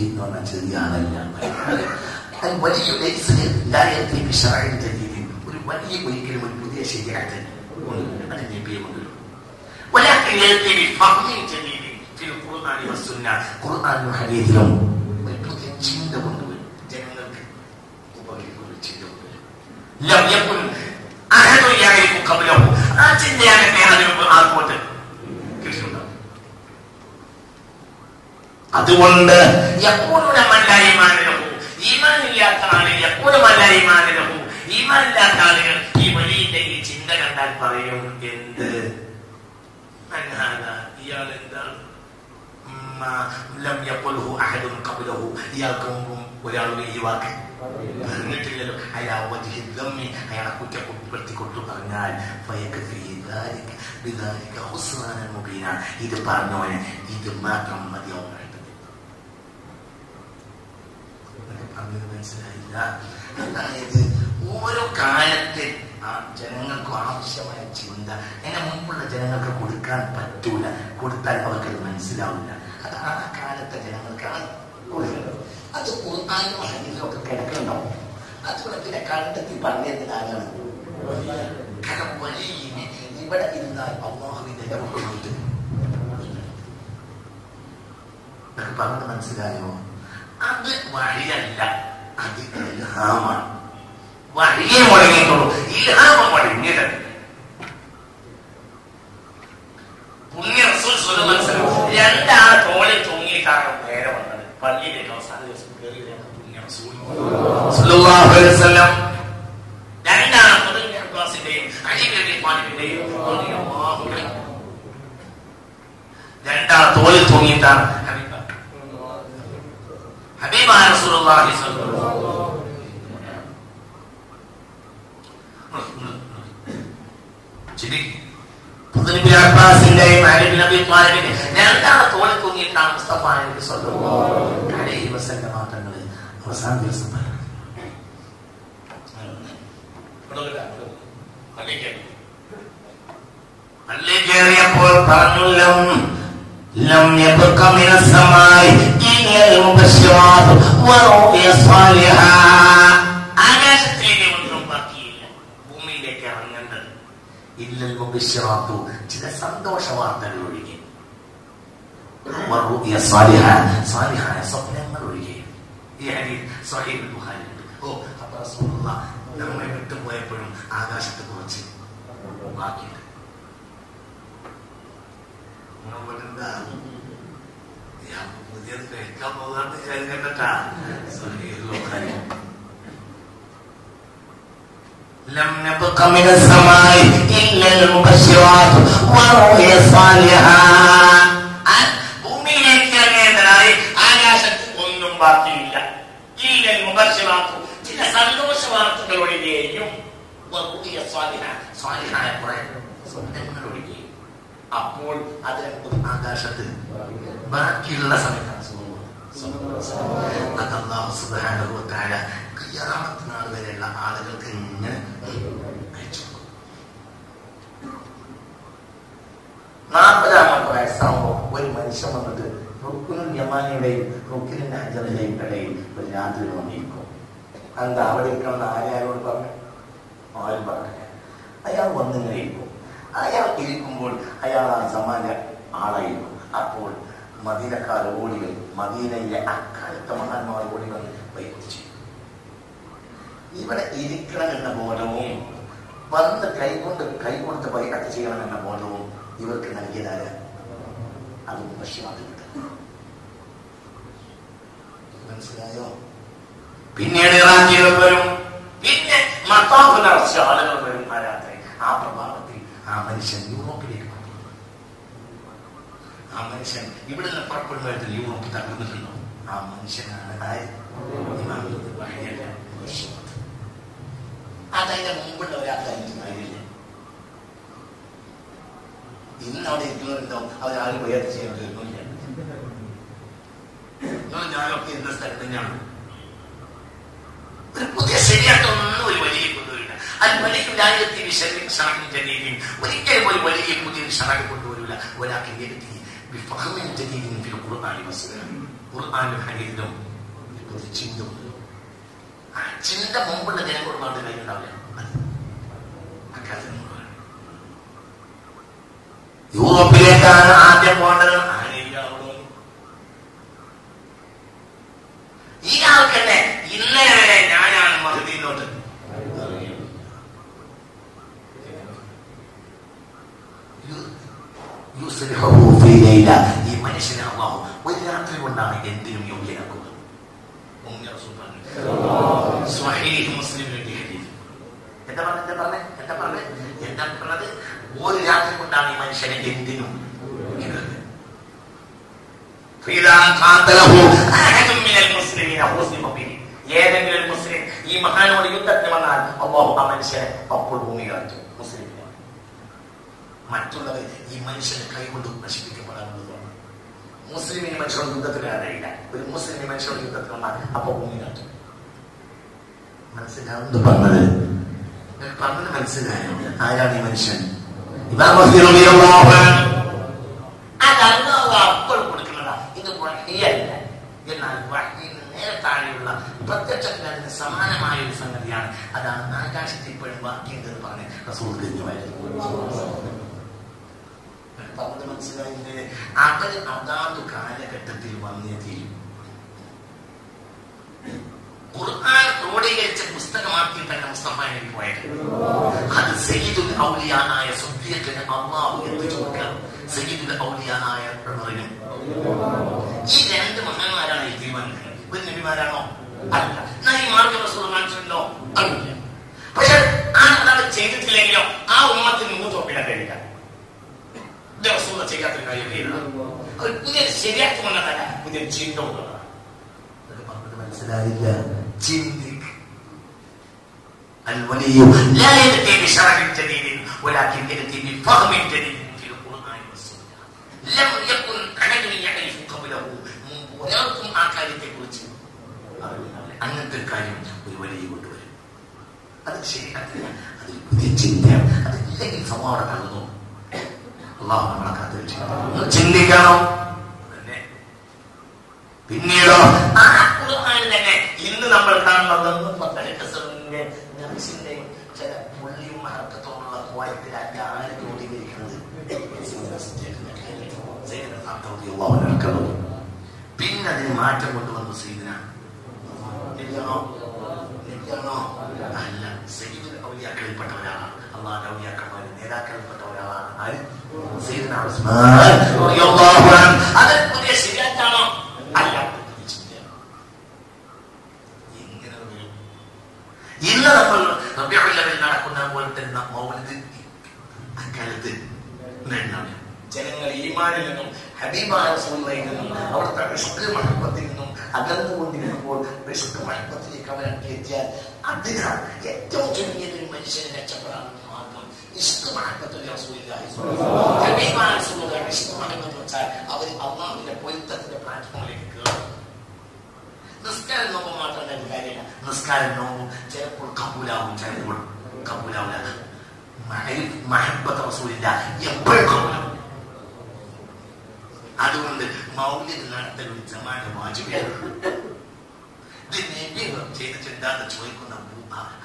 എന്ന് പറഞ്ഞാൽ ചെറിയ ആളല്ല. ഒരു വലിയ ഒരിക്കലും ഒരു പുതിയ ശരിയായിട്ട് അത് നബിയുമുണ്ട്. ഖുർആനിലും ഹദീസിലും ഒരു പുതിയ ചിന്ത കൊണ്ടുവരും. ജനങ്ങൾക്ക് ഉപകരിക്കുന്ന ഒരു ചിന്ത കൊണ്ടുവരും. ആ ചിന്തയാകട്ടെ അതിന് ആർക്കോട്ട് കൃഷിയുണ്ടാവും. അതുകൊണ്ട് ഈമാനില്ലാത്ത ആളുകൾ ഈ വലിയ ഈ ചിന്ത കണ്ടാൽ പറയും, എന്ത് ഇയാൾ എന്താണ് ഇയാൾക്ക് മുമ്പും ഒരാളും ഈ വാക്ക് പറഞ്ഞിട്ടില്ലല്ലോ. അയാളെ കുറ്റപ്പെടുത്തിക്കൊണ്ടു പറഞ്ഞാൽ ഇത് പറഞ്ഞോനെ ഇത് മാത്രം മതിയാവും. പറഞ്ഞത് മനസ്സിലായില്ല. അതായത് ഓരോ കാലത്ത് ആ ജനങ്ങൾക്ക് ആവശ്യമായ ചിന്ത അതിന് മുമ്പുള്ള ജനങ്ങൾക്ക് കൊടുക്കാൻ പറ്റൂല, കൊടുത്താൽ അവർക്കത് മനസ്സിലാവില്ല. അത് ആ കാലത്തെ ജനങ്ങൾക്കാണ് കൊടുക്കുന്നത്. അത് ഖുർആനിലും ഹദീസിലൊക്കെ കിടക്കുന്നുണ്ടാവും. അതുകൊണ്ട് പിന്നെ കണ്ടെത്തി പറഞ്ഞതിനാലാണ്. കാരണം വലിയ ഇവിടെ ഇരുന്നാൽ അല്ലാഹുവിന്റെ റഹ്മത്ത് പറഞ്ഞത് മനസ്സിലായോ? അത് വഴിയല്ല, അത് ഇൽഹാമാണ്. വഴിയെ മുടങ്ങിയിട്ടുള്ളൂ, ഇൽഹാമ മുടങ്ങിയത്. പുണ്യ റസൂൽ സ്വല്ലല്ലാഹു അലൈഹി വസല്ലം രണ്ടാൾ തോളിൽ തൂങ്ങിയിട്ടാണ് നേരെ വന്നത്. പള്ളിയിലേക്ക് അവസാന ദിവസം കയറിയതാണ് പുണ്യ റസൂൽ സ്വല്ലല്ലാഹു അലൈഹി വസല്ലം. രണ്ടാൾ അബ്ബാസിന്റെയും അലി ബിൻ അബീ ത്വാലിബിന്റെയും രണ്ടാൾ തോളിൽ തൂങ്ങിയിട്ടാണ് ഹബീബായ റസൂലുള്ളാഹി സ്വല്ലല്ലാഹു അലൈഹി വസല്ലം. അബ്ബാസിന്റെയും അലി ബിൻ അബീ ത്വാലിബിന്റെയും രണ്ടാൾ തോളിൽ തൂങ്ങിയിട്ടാണ് മുസ്തഫ നബി സ്വല്ലല്ലാഹു അലൈഹി വസല്ലം തങ്ങൾ അവസാന ദിവസം പള്ളി കയറിയപ്പോൾ പറഞ്ഞു لم يبق من السماء إلا المبشرات ورؤيا صالحة. ആകാശത്തിലേക്ക് ഒന്നും ബാക്കിയില്ല, ഭൂമിയിലേക്ക് ഇറങ്ങേണ്ടത് ഇല്ലൽ മുബശ്ശിറാത്തു, ചില സന്തോഷ വാർത്തകൾ ഒഴികെ, വറുഅയ സാലിഹ, സാലിഹായ സ്വപ്നങ്ങൾ ഒഴികെ. ഈ ഹദീസ് സ്വഹീഹുൽ ബുഖാരി. അപ്പോൾ റസൂലുള്ളാഹ് നമ്മെ വിട്ടുപോയപ്പോഴും ആകാശത്ത് കുറച്ച് ബാക്കിയുണ്ട്. പുതിയത് കഴിക്കാൻ പോകാണ്ട് വിചാരിക്കട്ടാ. لم يبق من السماء إلا المبشرات ورؤيا صالحة. ഭൂമിയിലേക്ക് ഇറങ്ങിയതിനായി ആകാശത്ത് ഒന്നും ബാക്കിയില്ല. ഇല്ല മുബശ്ശിറാത്ത്, ചില സന്തോഷ വാർത്തകൾ ഒഴികെയും വറുഅയ സ്വാലിഹ, സ്വാലിഹായ കുറെ സ്വപ്നങ്ങൾ ഒഴികെ. അപ്പോൾ അതിനെ ആകാശത്ത് ബാക്കിയുള്ള സമയത്താണ് അത് അല്ലാഹു സുബ്ഹാനഹു വ തആല ഖിയാമത്ത് നാൾ വരെയുള്ള ആളുകൾക്ക് ഇങ്ങനെ അയച്ചു. 40-ാമത്തെ വയസ്സാകുമ്പോൾ ഒരു മനുഷ്യൻ വന്നിട്ട് റുക്നുൽ യമാനിയുടെയും റുക്നുൽ ഹജറിന്റെയും ഇടയിൽ ഒരു രാത്രി വന്നിരിക്കും. എന്താ അവിടെ ഇരിക്കണം ആരോട് പറഞ്ഞു? ആരും പറഞ്ഞില്ല. അയാൾ വന്നിങ്ങനെ ഇരിക്കും. അയാൾ ഇരിക്കുമ്പോൾ അയാൾ ആ സമാന ആളായിരുന്നു. അപ്പോൾ മദീനക്കാർ ഓടി വരും. മദീനയിലെ അക്കാലത്തെ മഹാന്മാർ ഓടി വന്ന് ബൈഅത്ത് ചെയ്യും. ഇവിടെ ഇരിക്കണം എന്ന ബോധവും വന്ന് കൈകൊണ്ട് ബൈഅത്ത് ചെയ്യണം എന്ന ബോധവും ഇവർക്ക് നൽകിയതാര്? അത് മുബശ്ശിറാത്ത്. മനസ്സിലായോ? പിന്നീട് ഇറാഖികൾ വരും, പിന്നെ മത്താഫിൽ ആളുകൾ വരും. ആ രാത്രി ആ പ്രഭാതത്തിൽ ആ മനുഷ്യൻ യൂറോപ്പിലേക്ക് പോകും. ആ മനുഷ്യൻ ഇവിടെ നിന്ന് പുറപ്പെടുന്നതായിട്ട് യൂറോപ്പ് തകർന്നിട്ടുണ്ടോ? ആ മനുഷ്യനാണ് അതതിന്റെ മുമ്പുള്ള ഒരാൾക്കായിട്ട് കാര്യമില്ല. ഇന്ന് അവിടെ ഇരിക്കുന്നവരുണ്ടോ? അവരാരും ബൈഅത്ത് ചെയ്യാൻ വരുന്നില്ല. ഞാനൊക്കെ എന്ന സ്ഥലത്ത് തന്നെയാണ്. ഒരു പുതിയ ശരിയായിട്ടൊന്നും ഒരു വലിയ കൊണ്ടുവരില്ല. അത് വലിയ ഒരിക്കലും ഒരു വലിയ പുതിയ ഷറഅ് കൊണ്ടുവരില്ല. ഒരാൾക്ക് ഖുർആനിലും ഹദീസിലും ഒരു ചിന്ത ഉണ്ട്. ആ ചിന്ത മുമ്പുള്ള ജനങ്ങളോട് കൊണ്ട് കഴിഞ്ഞുണ്ടാവില്ല. യൂറോപ്പിലേക്കാണ് ആദ്യം പോകേണ്ടത്. ഈ ആൾക്കന്നെ ഇന്നലെ വരെ ഞാനാണ് മഹ്ദിയിലോട്ട് ഈ മനുഷ്യനെ അല്ലാഹു ഒരു രാത്രി കൊണ്ടാണ് എന്തിനും യോഗ്യനാക്കുക. എന്താ പറഞ്ഞത്? ഒരു രാത്രി കൊണ്ടാണ് ഈ മനുഷ്യനെ എന്തിനും. ഏതെങ്കിലും ഒരു മുസ്ലിം ഈ മഹാനോട് യുദ്ധത്തിന് വന്നാൽ അല്ലാഹു ആ മനുഷ്യനെ അപ്പോൾ ഭൂമി കാണിച്ചു. മുസ്ലിമിനെ മറ്റുള്ളവർ ഈ മനുഷ്യനെ കൈകൊണ്ട് നശിപ്പിക്കപ്പെടാനുള്ളതാണ്. മുസ്ലിമിന് മനുഷ്യനോട് യുദ്ധത്തിന് അറിയില്ല. ഒരു മുസ്ലിം മനുഷ്യനോട് യുദ്ധത്തിന് വന്നാൽ അപ്പോൾ ഭൂമി കാണിച്ചു. മനസ്സിലാവുന്നത് പറഞ്ഞത് മനസ്സിലായോ? ആരാണ് ഈ മനുഷ്യൻ? അതല്ല അപ്പോൾ കൊടുക്കുന്നതാ. ഇത് വഹിയല്ല. എന്നാൽ വഹിന് നേരെ താഴെയുള്ള പ്രത്യക്ഷത്തിന് സമാനമായ ഒരു സംഗതിയാണ്. അതാണ് ആകാശത്തിൽ ഇപ്പോഴും വാക്കിയെന്ന് പറഞ്ഞ് റസൂൽ പറഞ്ഞത് മനസ്സിലായില്ലേ? അവര് അതാത് കാലഘട്ടത്തിൽ വന്നേ തീരും. ഖുർആൻ ക്രോഡീകരിച്ച പുസ്തകമാക്കിയിട്ടല്ല മുസ്തഫ നബി പോയത്. അത് സയ്യിദുൽ ഔലിയാനായ സുബ്ബിയത്തിന് അല്ലാഹു എത്തിച്ചു കൊടുക്കണം. സയ്യിദുൽ ഔലിയാനായ ഉമറിനും. ഈ രണ്ട് മഹാന്മാരാണ് ഈ തീരുമാനിക്കുന്നത്. ഇവർ നബിമാരാണോ? അല്ല. നബിമാർക്ക് റസൂൽ കാണിച്ചിട്ടുണ്ടോ? അല്ല. പക്ഷെ അതാണ് ചെയ്തിട്ടില്ലെങ്കിലോ ആ ഉമ്മത്തിന് മുന്നോട്ട് ഒപ്പിടാൻ കഴിയില്ല. റസൂൽ ചെയ്യാത്തൊരു കാര്യം പുതിയ ശരിയാക്കി വന്നതല്ല, പുതിയ ചിന്ത ഉള്ളതാണ്. അതൊക്കെ മനസ്സിലായില്ല. ചിന്തിക്ക്. الولي لا يأتي بشرع جديد ولكن يأتي بفهم جديد في القرآن والسنة. لم يكن أحد يعرف قبله. ഒരാൾക്കും ആ കാര്യത്തെ കുറിച്ച് അങ്ങനത്തെ ഒരു കാര്യം ഒരു വലിയ കൊണ്ടുവരും. അത് ശരിയാക്കില്ല. അതിൽ പുതിയ ചിന്തയാണ്. അതില്ലെങ്കിൽ സമൂഹം തള്ളുന്നു. അള്ളാഹു നമ്മളെ കാത്തിരിച്ചു ചിന്തിക്കണം. പിന്നീടോ ആ ഖുർആൻ തന്നെ ഇന്ന് നമ്മൾ കാണുന്നതൊന്നും പത്തനക്കസറിന്റെ നഫ്സിന്റെയും ചില പുള്ളിയും മഹത്വത്തോടുള്ള കോലത്തിലല്ല ആര് ക്രോഡീകരിക്കുന്നത്. പിന്നെ അതിന് മാറ്റം കൊണ്ടുവന്നു സയ്യിദുന അല്ല, സയ്യിദുൽ ഔലിയാക്കളിൽപ്പെട്ട ഒരാളാണ്. അള്ളാഹുവിന്റെ ഔലിയാക്കന്മാരിൽ നേതാക്കളിൽപ്പെട്ട ഒരാളാണ്. ആര്? സയ്യിദുന ഉസ്മാൻ റളിയല്ലാഹു അൻഹു. അത് പുതിയ ശരീഅത്താണോ? അല്ല. ഇന്ന് നമ്മൾ റബീഉൽ അവ്വൽ നടക്കുന്ന പോലത്തെ മൗലിദ് അക്കാലത്ത് ജനങ്ങൾ ഈമാനിൽ നിന്നും ഹബീബായ റസൂലുള്ളാഹിൽ നിന്നും അവിടുത്തെ ഇഷ്ഖ് മഹബ്ബത്തിൽ നിന്നും അകന്നുകൊണ്ടിരുന്നപ്പോൾ ഇഷ്ഖ് മഹബ്ബത്തിലേക്ക് അവരൊക്കെ എത്തിയാൽ അതിനാണ് ഏറ്റവും ചുരുങ്ങിയതൊരു മനുഷ്യനെ രക്ഷപ്പെടാൻ മാർഗം ഇഷ്ഖ് മഹബ്ബത്തുൽ റസൂലുള്ളാഹി ഹബീബായ റസൂലുള്ളാഹിയുടെ ഇഷ്ഖ് മഹബ്ബത്ത് വെച്ചാൽ അവർ അല്ലാഹുവിന്റെ പൊരുത്തത്തിന്റെ പ്ലാറ്റ്ഫോമിലേക്ക് കയറും. നിസ്കാരം നോക്കുമ്പോൾ മാത്രം തന്നെ കാര്യമില്ല. നിസ്കാരം നോക്കും ചിലപ്പോൾ കബൂലാവും, ചിലപ്പോൾ കബൂലാവില്ല. മഹബ്ബത്ത് റസൂലില്ല എപ്പോഴും കബൂലാവും. അതുകൊണ്ട് മൗലിദ് നടത്തൽ ഒരു ജമാഅത്ത് വാജിബാണ്. ഇത് നബി ചെയ്തിട്ടുണ്ടാന്ന് ചോദിക്കുന്ന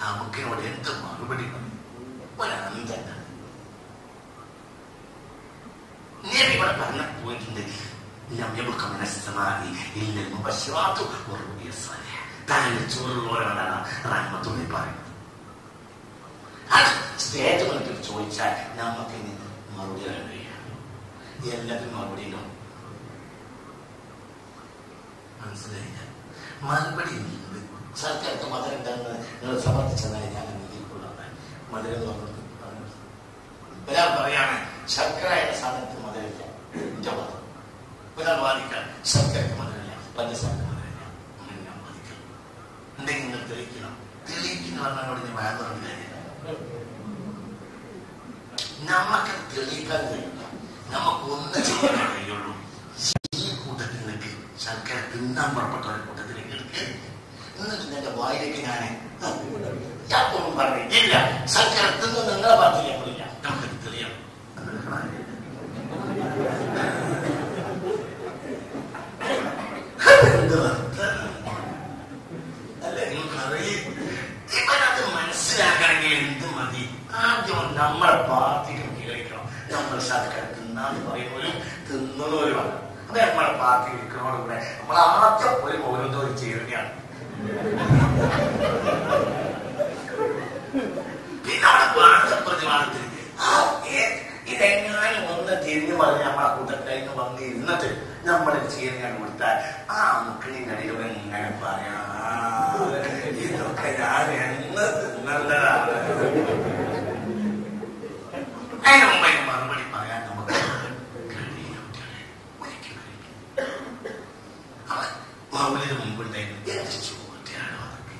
ആ മുക്കിനോട് എന്ത് മറുപടി ഒരന്തല്ല. നബി ഇവിടെ പറഞ്ഞ പോയിട്ടുണ്ട്. ചോറുള്ളവരാണ് റഹ്മത്തുള്ളി പറയുന്നത്. അത് സ്റ്റേജ് മുന്നിൽ ചോദിച്ചാൽ നമുക്ക് ഇനി മറുപടി അറിയാം. എല്ലാത്തിനും മറുപടി ഉണ്ടോ? മനസ്സിലായില്ല. മറുപടി ഉണ്ട്. സർക്കാർക്ക് മധുരം ഉണ്ടെന്ന് നിങ്ങൾ സമർത്ഥിച്ചതായി ഞാൻ നീതിക്കൊള്ളാൻ മധുരം ഒരാൾ പറയാണ് ശർക്കരയുടെ സാധനത്തിന് മധുരമില്ല. എന്റെ മതം ഒരാൾ വാദിക്കാൻ ശർക്കരക്ക് മധുരമില്ല, പഞ്ചസാരക്ക് മധുരമില്ല. അങ്ങനെ ഞാൻ വാദിക്കണം. ഉണ്ടെങ്കിൽ നിങ്ങൾ തെളിയിക്കണം. തെളിയിക്കുന്ന പറഞ്ഞോട് ഞാൻ വയറുണ്ട് കാര്യമില്ല. നമുക്ക് തെളിയിക്കാൻ കഴിയില്ല. നമുക്കൊന്നും ചെയ്യാൻ കഴിയുള്ളൂ. ഈ കൂട്ടത്തിലേക്ക് ശർക്കര തിന്നാൻ പുറപ്പെട്ട ഒരു കൂട്ടത്തിലേക്ക് എടുക്കുക. എന്നിട്ട് എന്റെ വായിലേക്ക് ഞാനൊന്നും പറഞ്ഞില്ല. ശർക്കര തിന്ന് നിങ്ങളെ പാർട്ടിയില്ല പോലില്ല. നമുക്കത് തെളിയണം. അല്ലെ നിങ്ങൾക്കറിയും. ഇവരത് മനസ്സിലാക്കണമെങ്കിൽ എന്ത് മതി? ആദ്യം നമ്മളെ പാർട്ടിക്ക് കേൾക്കണം. നമ്മൾ ശർക്കര തിന്നാന്ന് പറയുന്നവരും തിന്നുന്നവരുമാണ്. അത് നമ്മളെ പാർട്ടി ഇരിക്കുന്നതോടുകൂടെ നമ്മൾ ആദ്യം ഒരു ഓരോന്നും ചേരുകയാണ്. പിന്നെ അവിടെ പ്രതിവാദത്തിൽ ഇതെങ്ങാനും ഒന്ന് തിരിഞ്ഞു പറഞ്ഞ് നമ്മളെ കൂട്ടത്തിൽ വന്ന് ഇരുന്നിട്ട് നമ്മളെ ചേരുകയാണ് കൊടുത്താൽ ആ മുക്കിനിന്റെ അടിയിലൂടെ ഇങ്ങനെ പറയാ ഇതൊക്കെ ഞാൻ എന്ന് തിന്നതാണ്. അതിന് മുമ്പേ മറുപടി പറയാൻ നമുക്ക് കഴിയില്ല. ഒരിക്കലും മൗലിന് മുമ്പുണ്ടായിരുന്നു ചോദ്യമാണോ? അതൊക്കെ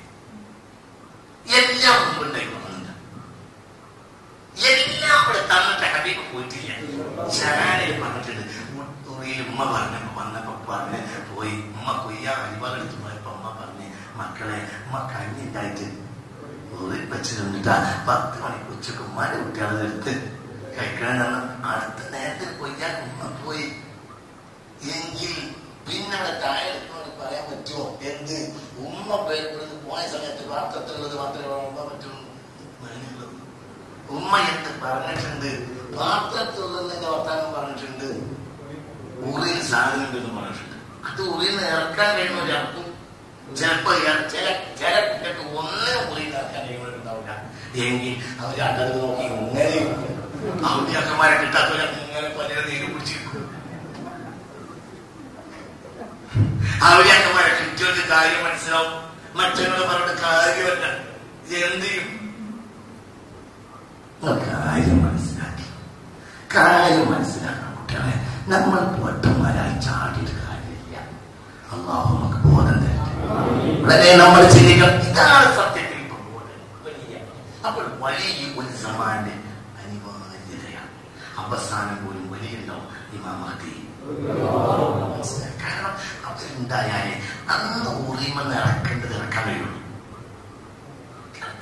എല്ലാം മുമ്പുണ്ടായി വന്നിട്ടുണ്ട്. എല്ലാം ഇവിടെ തന്നിട്ട് ഹബീബ് പോയിട്ടില്ല. ചാനയിൽ പറഞ്ഞിട്ടുണ്ട്. ഉമ്മ വന്നപ്പോ പറഞ്ഞ് പോയി. ഉമ്മ കൊയ്യാൻ അരിവാളെടുത്ത് പോയപ്പോ ഉമ്മ പറഞ്ഞ് മക്കളെ ഉമ്മ കഞ്ഞിണ്ടായിട്ട് വെച്ചിട്ടാ 10 മണിക്ക് ഉച്ചക്ക് ഉമ്മാന്റെ കുട്ടികളെ എടുത്ത് കഴിക്കണം. അടുത്ത നേരത്തിൽ പോയിക്കാൻ ഉമ്മ പോയി എങ്കിൽ പിന്നെ അവിടെ താഴെ എടുക്കുന്നവർക്ക് പറയാൻ പറ്റുമോ? എന്ത് ഉമ്മ ഇവിടുന്ന് പോയ സമയത്ത് പാത്രത്തിലുള്ളത് മാത്രമേ ഉമ്മ പറ്റുള്ളൂ. ഉമ്മ എന്ത് പറഞ്ഞിട്ടുണ്ട്? പാത്രത്തിലുള്ളതിന്റെ വർത്താനം പറഞ്ഞിട്ടുണ്ട്. ഉറിയിൽ സാധനം ഉണ്ടെന്ന് പറഞ്ഞിട്ടുണ്ട്. അത് ഉറിയിൽ നിന്ന് ഇറക്കാൻ കഴിയുന്ന ഒരാൾക്കും ചിലപ്പോ ചില കുട്ടികൾക്ക് ഒന്നിനും ഉറിയിൽ ഇറക്കാൻ കഴിയുന്നവരുണ്ടാവില്ല. എങ്കിൽ അവർ അണ്ടത് നോക്കി ഇങ്ങനെ ഔദ്യാക്കന്മാരെ കിട്ടാത്തവരെ ഇങ്ങനെ പലരെ നീര് പിടിച്ചിരിക്കും. ഔദ്യാക്കന്മാരെ കിട്ടിയവർക്ക് കാര്യം മനസ്സിലാവും. മറ്റൊരാളെ പറഞ്ഞിട്ട് കാര്യമല്ല. എന്ത് ചെയ്യും? കാര്യം മനസ്സിലാക്കണം കുട്ടികളെ. നമ്മൾ പൊട്ടന്മാരായി ചാടിയിട്ട് കാര്യമില്ല. അല്ലാഹു നമുക്ക് ബോധം തരട്ടെ. നമ്മൾ ചിന്തിക്കണം, ഇതാണ് സത്യത്തിൽ അപ്പോൾ വലിയ ഒരു സമാന്റെ അനിവാര്യതയാണ്. അവസാനം പോലും വലിയുണ്ടാവും ഇമാം മഹ്ദി. കാരണം അവരുണ്ടായാലേ അന്ന് ഉറിമെന്ന് ഇറക്കേണ്ടത് ഇറക്കാൻ കഴിയുള്ളൂ.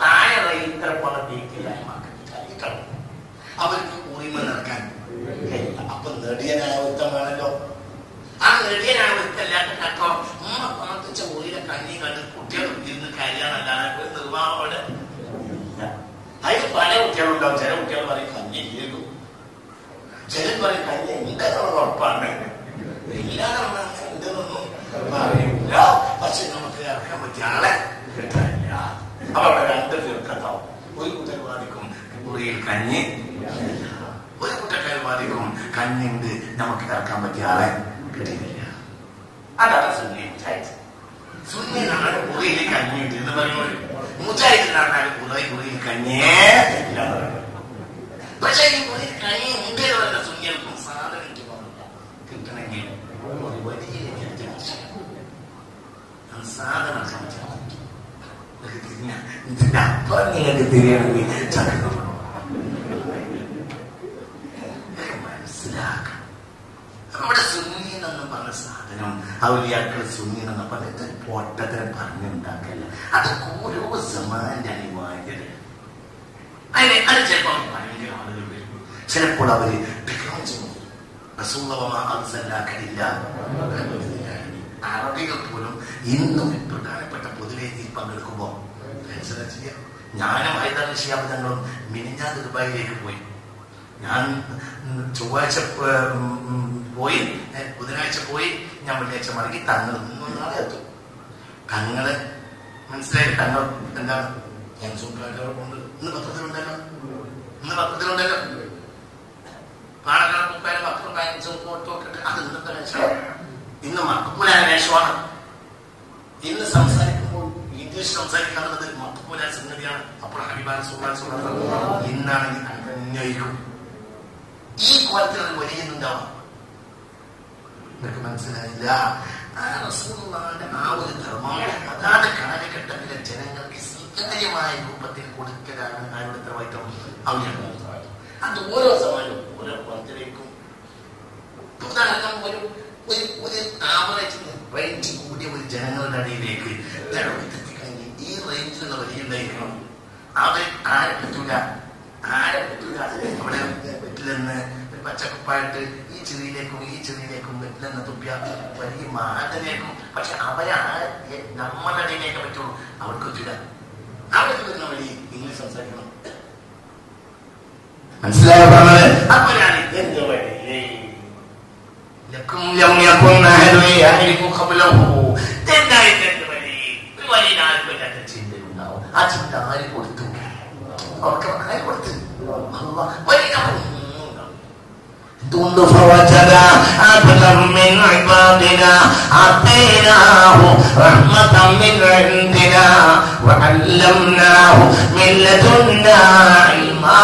താഴെ ഇത്ര പോലെ അവർക്ക് ഉറിമെന്ന് ഇറക്കാൻ കഴിയില്ല. അപ്പൊ നെടിയനായ വൃത്തം വേണല്ലോ. ആ നെടിയനായ വൃത്തല്ലാത്ത കട്ടോ ഉമ്മ പാത്തിച്ച ഉറിയിലെ കഞ്ഞി കണ്ട് കുട്ടികൾ ഇരുന്ന് കരയാനല്ലാതെ നിർവാഹോടെ അതിന് പല കുട്ടികളുണ്ടാവും. ചില കുട്ടികൾ പറയും കഞ്ഞി ഇല്ലല്ലോ, ചിലർ പറയും കഞ്ഞി എന്തെന്നുള്ള ഉറപ്പാണ്. എല്ലാവരും എന്തെന്നൊന്നും പറയില്ല. പക്ഷെ നമുക്ക് ഇറക്കാൻ പറ്റിയ ആളെ കിട്ടാനില്ല. അപ്പൊ അവിടെ 2 ഫിർഖത്താവും. ഒരു കൂട്ടർ വാദിക്കും ഉറിയിൽ കഞ്ഞി, ഒരു കൂട്ടക്കാർ വാദിക്കും കഞ്ഞിണ്ട്, നമുക്ക് ഇറക്കാൻ പറ്റിയ ആളെ കിട്ടിയില്ല. അതാണ് സുന്നി മുജാഹിദ്. സുന്നി നാട് ഉറിയിൽ കഞ്ഞിണ്ട് എന്ന് പറയുമ്പോൾ മുജാഹിദ് നാടാണ് ഉറിയിൽ കഞ്ഞേ ഇല്ല. പക്ഷെ ഈ ഉറിയിൽ കഞ്ഞി ഉണ്ട് പറയുന്ന സുന്നികൾക്കും സാധനം കിട്ടണമെങ്കിൽ ഒരു വലിയ സാധനം ഇതിന്റെ അപ്പുറം നിങ്ങൾക്ക് തിരിയണമെങ്കിൽ മനസ്സിലാക്കണം. നമ്മുടെ സുന്നീൻ എന്ന് പറഞ്ഞ സാധനം ഔലിയാക്കൾ സുന്നീൻ എന്ന് പറഞ്ഞിട്ട് പൊട്ടത്തരം പറഞ്ഞുണ്ടാക്കല്ല. അതൊക്കെ ഓരോ സമാന്റെ അനിവാര്യത. അത് ചിലപ്പോൾ ഭയങ്കര ആളുകൾ വരും. ചിലപ്പോൾ അവര് അറബികൾ പോലും ഇന്നും പ്രധാനപ്പെട്ട പൊതുവേദിയിൽ പങ്കെടുക്കുമ്പോൾ ഞാനും ഹൈദർ ശിഹാബുദ്ദീനും മിനിഞ്ഞാന്ന് ദുബായിലേക്ക് പോയി. ഞാൻ ചൊവ്വാഴ്ച പോയി, ബുധനാഴ്ച പോയി, ഞാൻ വെള്ളിയാഴ്ച മടങ്ങി. തങ്ങൾ 3 നാളെ എത്തും. തങ്ങള് മനസ്സിലായി. തങ്ങൾ എന്താണ് ഇന്ന് പത്രത്തിലുണ്ടല്ലോ, പാലക്കാട് മുപ്പായാലും പത്രം നോക്കിട്ട് അത് ഇന്നത്തെ വേഷമാണ്. ഇന്ന് മക്കപ്പൂലായ വേഷമാണ്. ഇന്ന് സംസാരിക്കുമ്പോൾ ഇംഗ്ലീഷ് സംസാരിക്കാറുള്ളത് മക്കപ്പൂലായ സംഗതിയാണ്. അപ്പോൾ ഹബീബാൻ ഇന്നാണെങ്കിൽ അന്വയിക്കും. ഈ കോലത്തിലൊരു വലിയുന്നുണ്ടാവാം. നിങ്ങൾക്ക് മനസ്സിലായില്ല. ആ ഒരു ധർമ്മം അതാത് കാലഘട്ടത്തിലെ ജനങ്ങൾക്ക് സ്വീകാര്യമായ രൂപത്തിൽ കൊടുക്കലാണ് ആരുടെ ഉത്തരവാദിത്വം? അവരുടെ ഉത്തരവാദിത്വം. അത് ഓരോ സമയവും ഓരോ കോലത്തിലേക്കും. ഉദാഹരണം ഒരു ആവറേജ് റേഞ്ച് കൂടിയ ഒരു ജനങ്ങളുടെ ഇടയിലേക്ക് എത്തിക്കണമെങ്കിൽ ഈ റേഞ്ചിലുള്ള വലിയ ഉണ്ടായിരിക്കണം. അവർ ആരെ പറ്റൂല. അവിടെ വീട്ടിലെന്ന് പച്ചക്കുപ്പായിട്ട് ഈ ചെറിയിലേക്കും വീട്ടിലെന്ന് തുപ്പിയ വലിയ മാതലേക്കും. പക്ഷെ അവരെ നമ്മളുടെ ഇടയിലേക്ക് പറ്റുള്ളൂ. അവർക്ക് പറ്റൂല. അവർക്ക് വരുന്ന വഴി ഇംഗ്ലീഷ് സംസാരിക്കണം. മനസ്സിലായോ പറഞ്ഞത്? അപ്പോഴാണ് എന്ത് വഴി ചിന്തയുണ്ടാവും. ആ ചിന്ത ആര് കൊടുത്തു? അവർക്ക് ആര് കൊടുത്തു? فوجد عبدا من عبادنا آتيناه رحمة من عندنا وعلمناه من لدنا علما.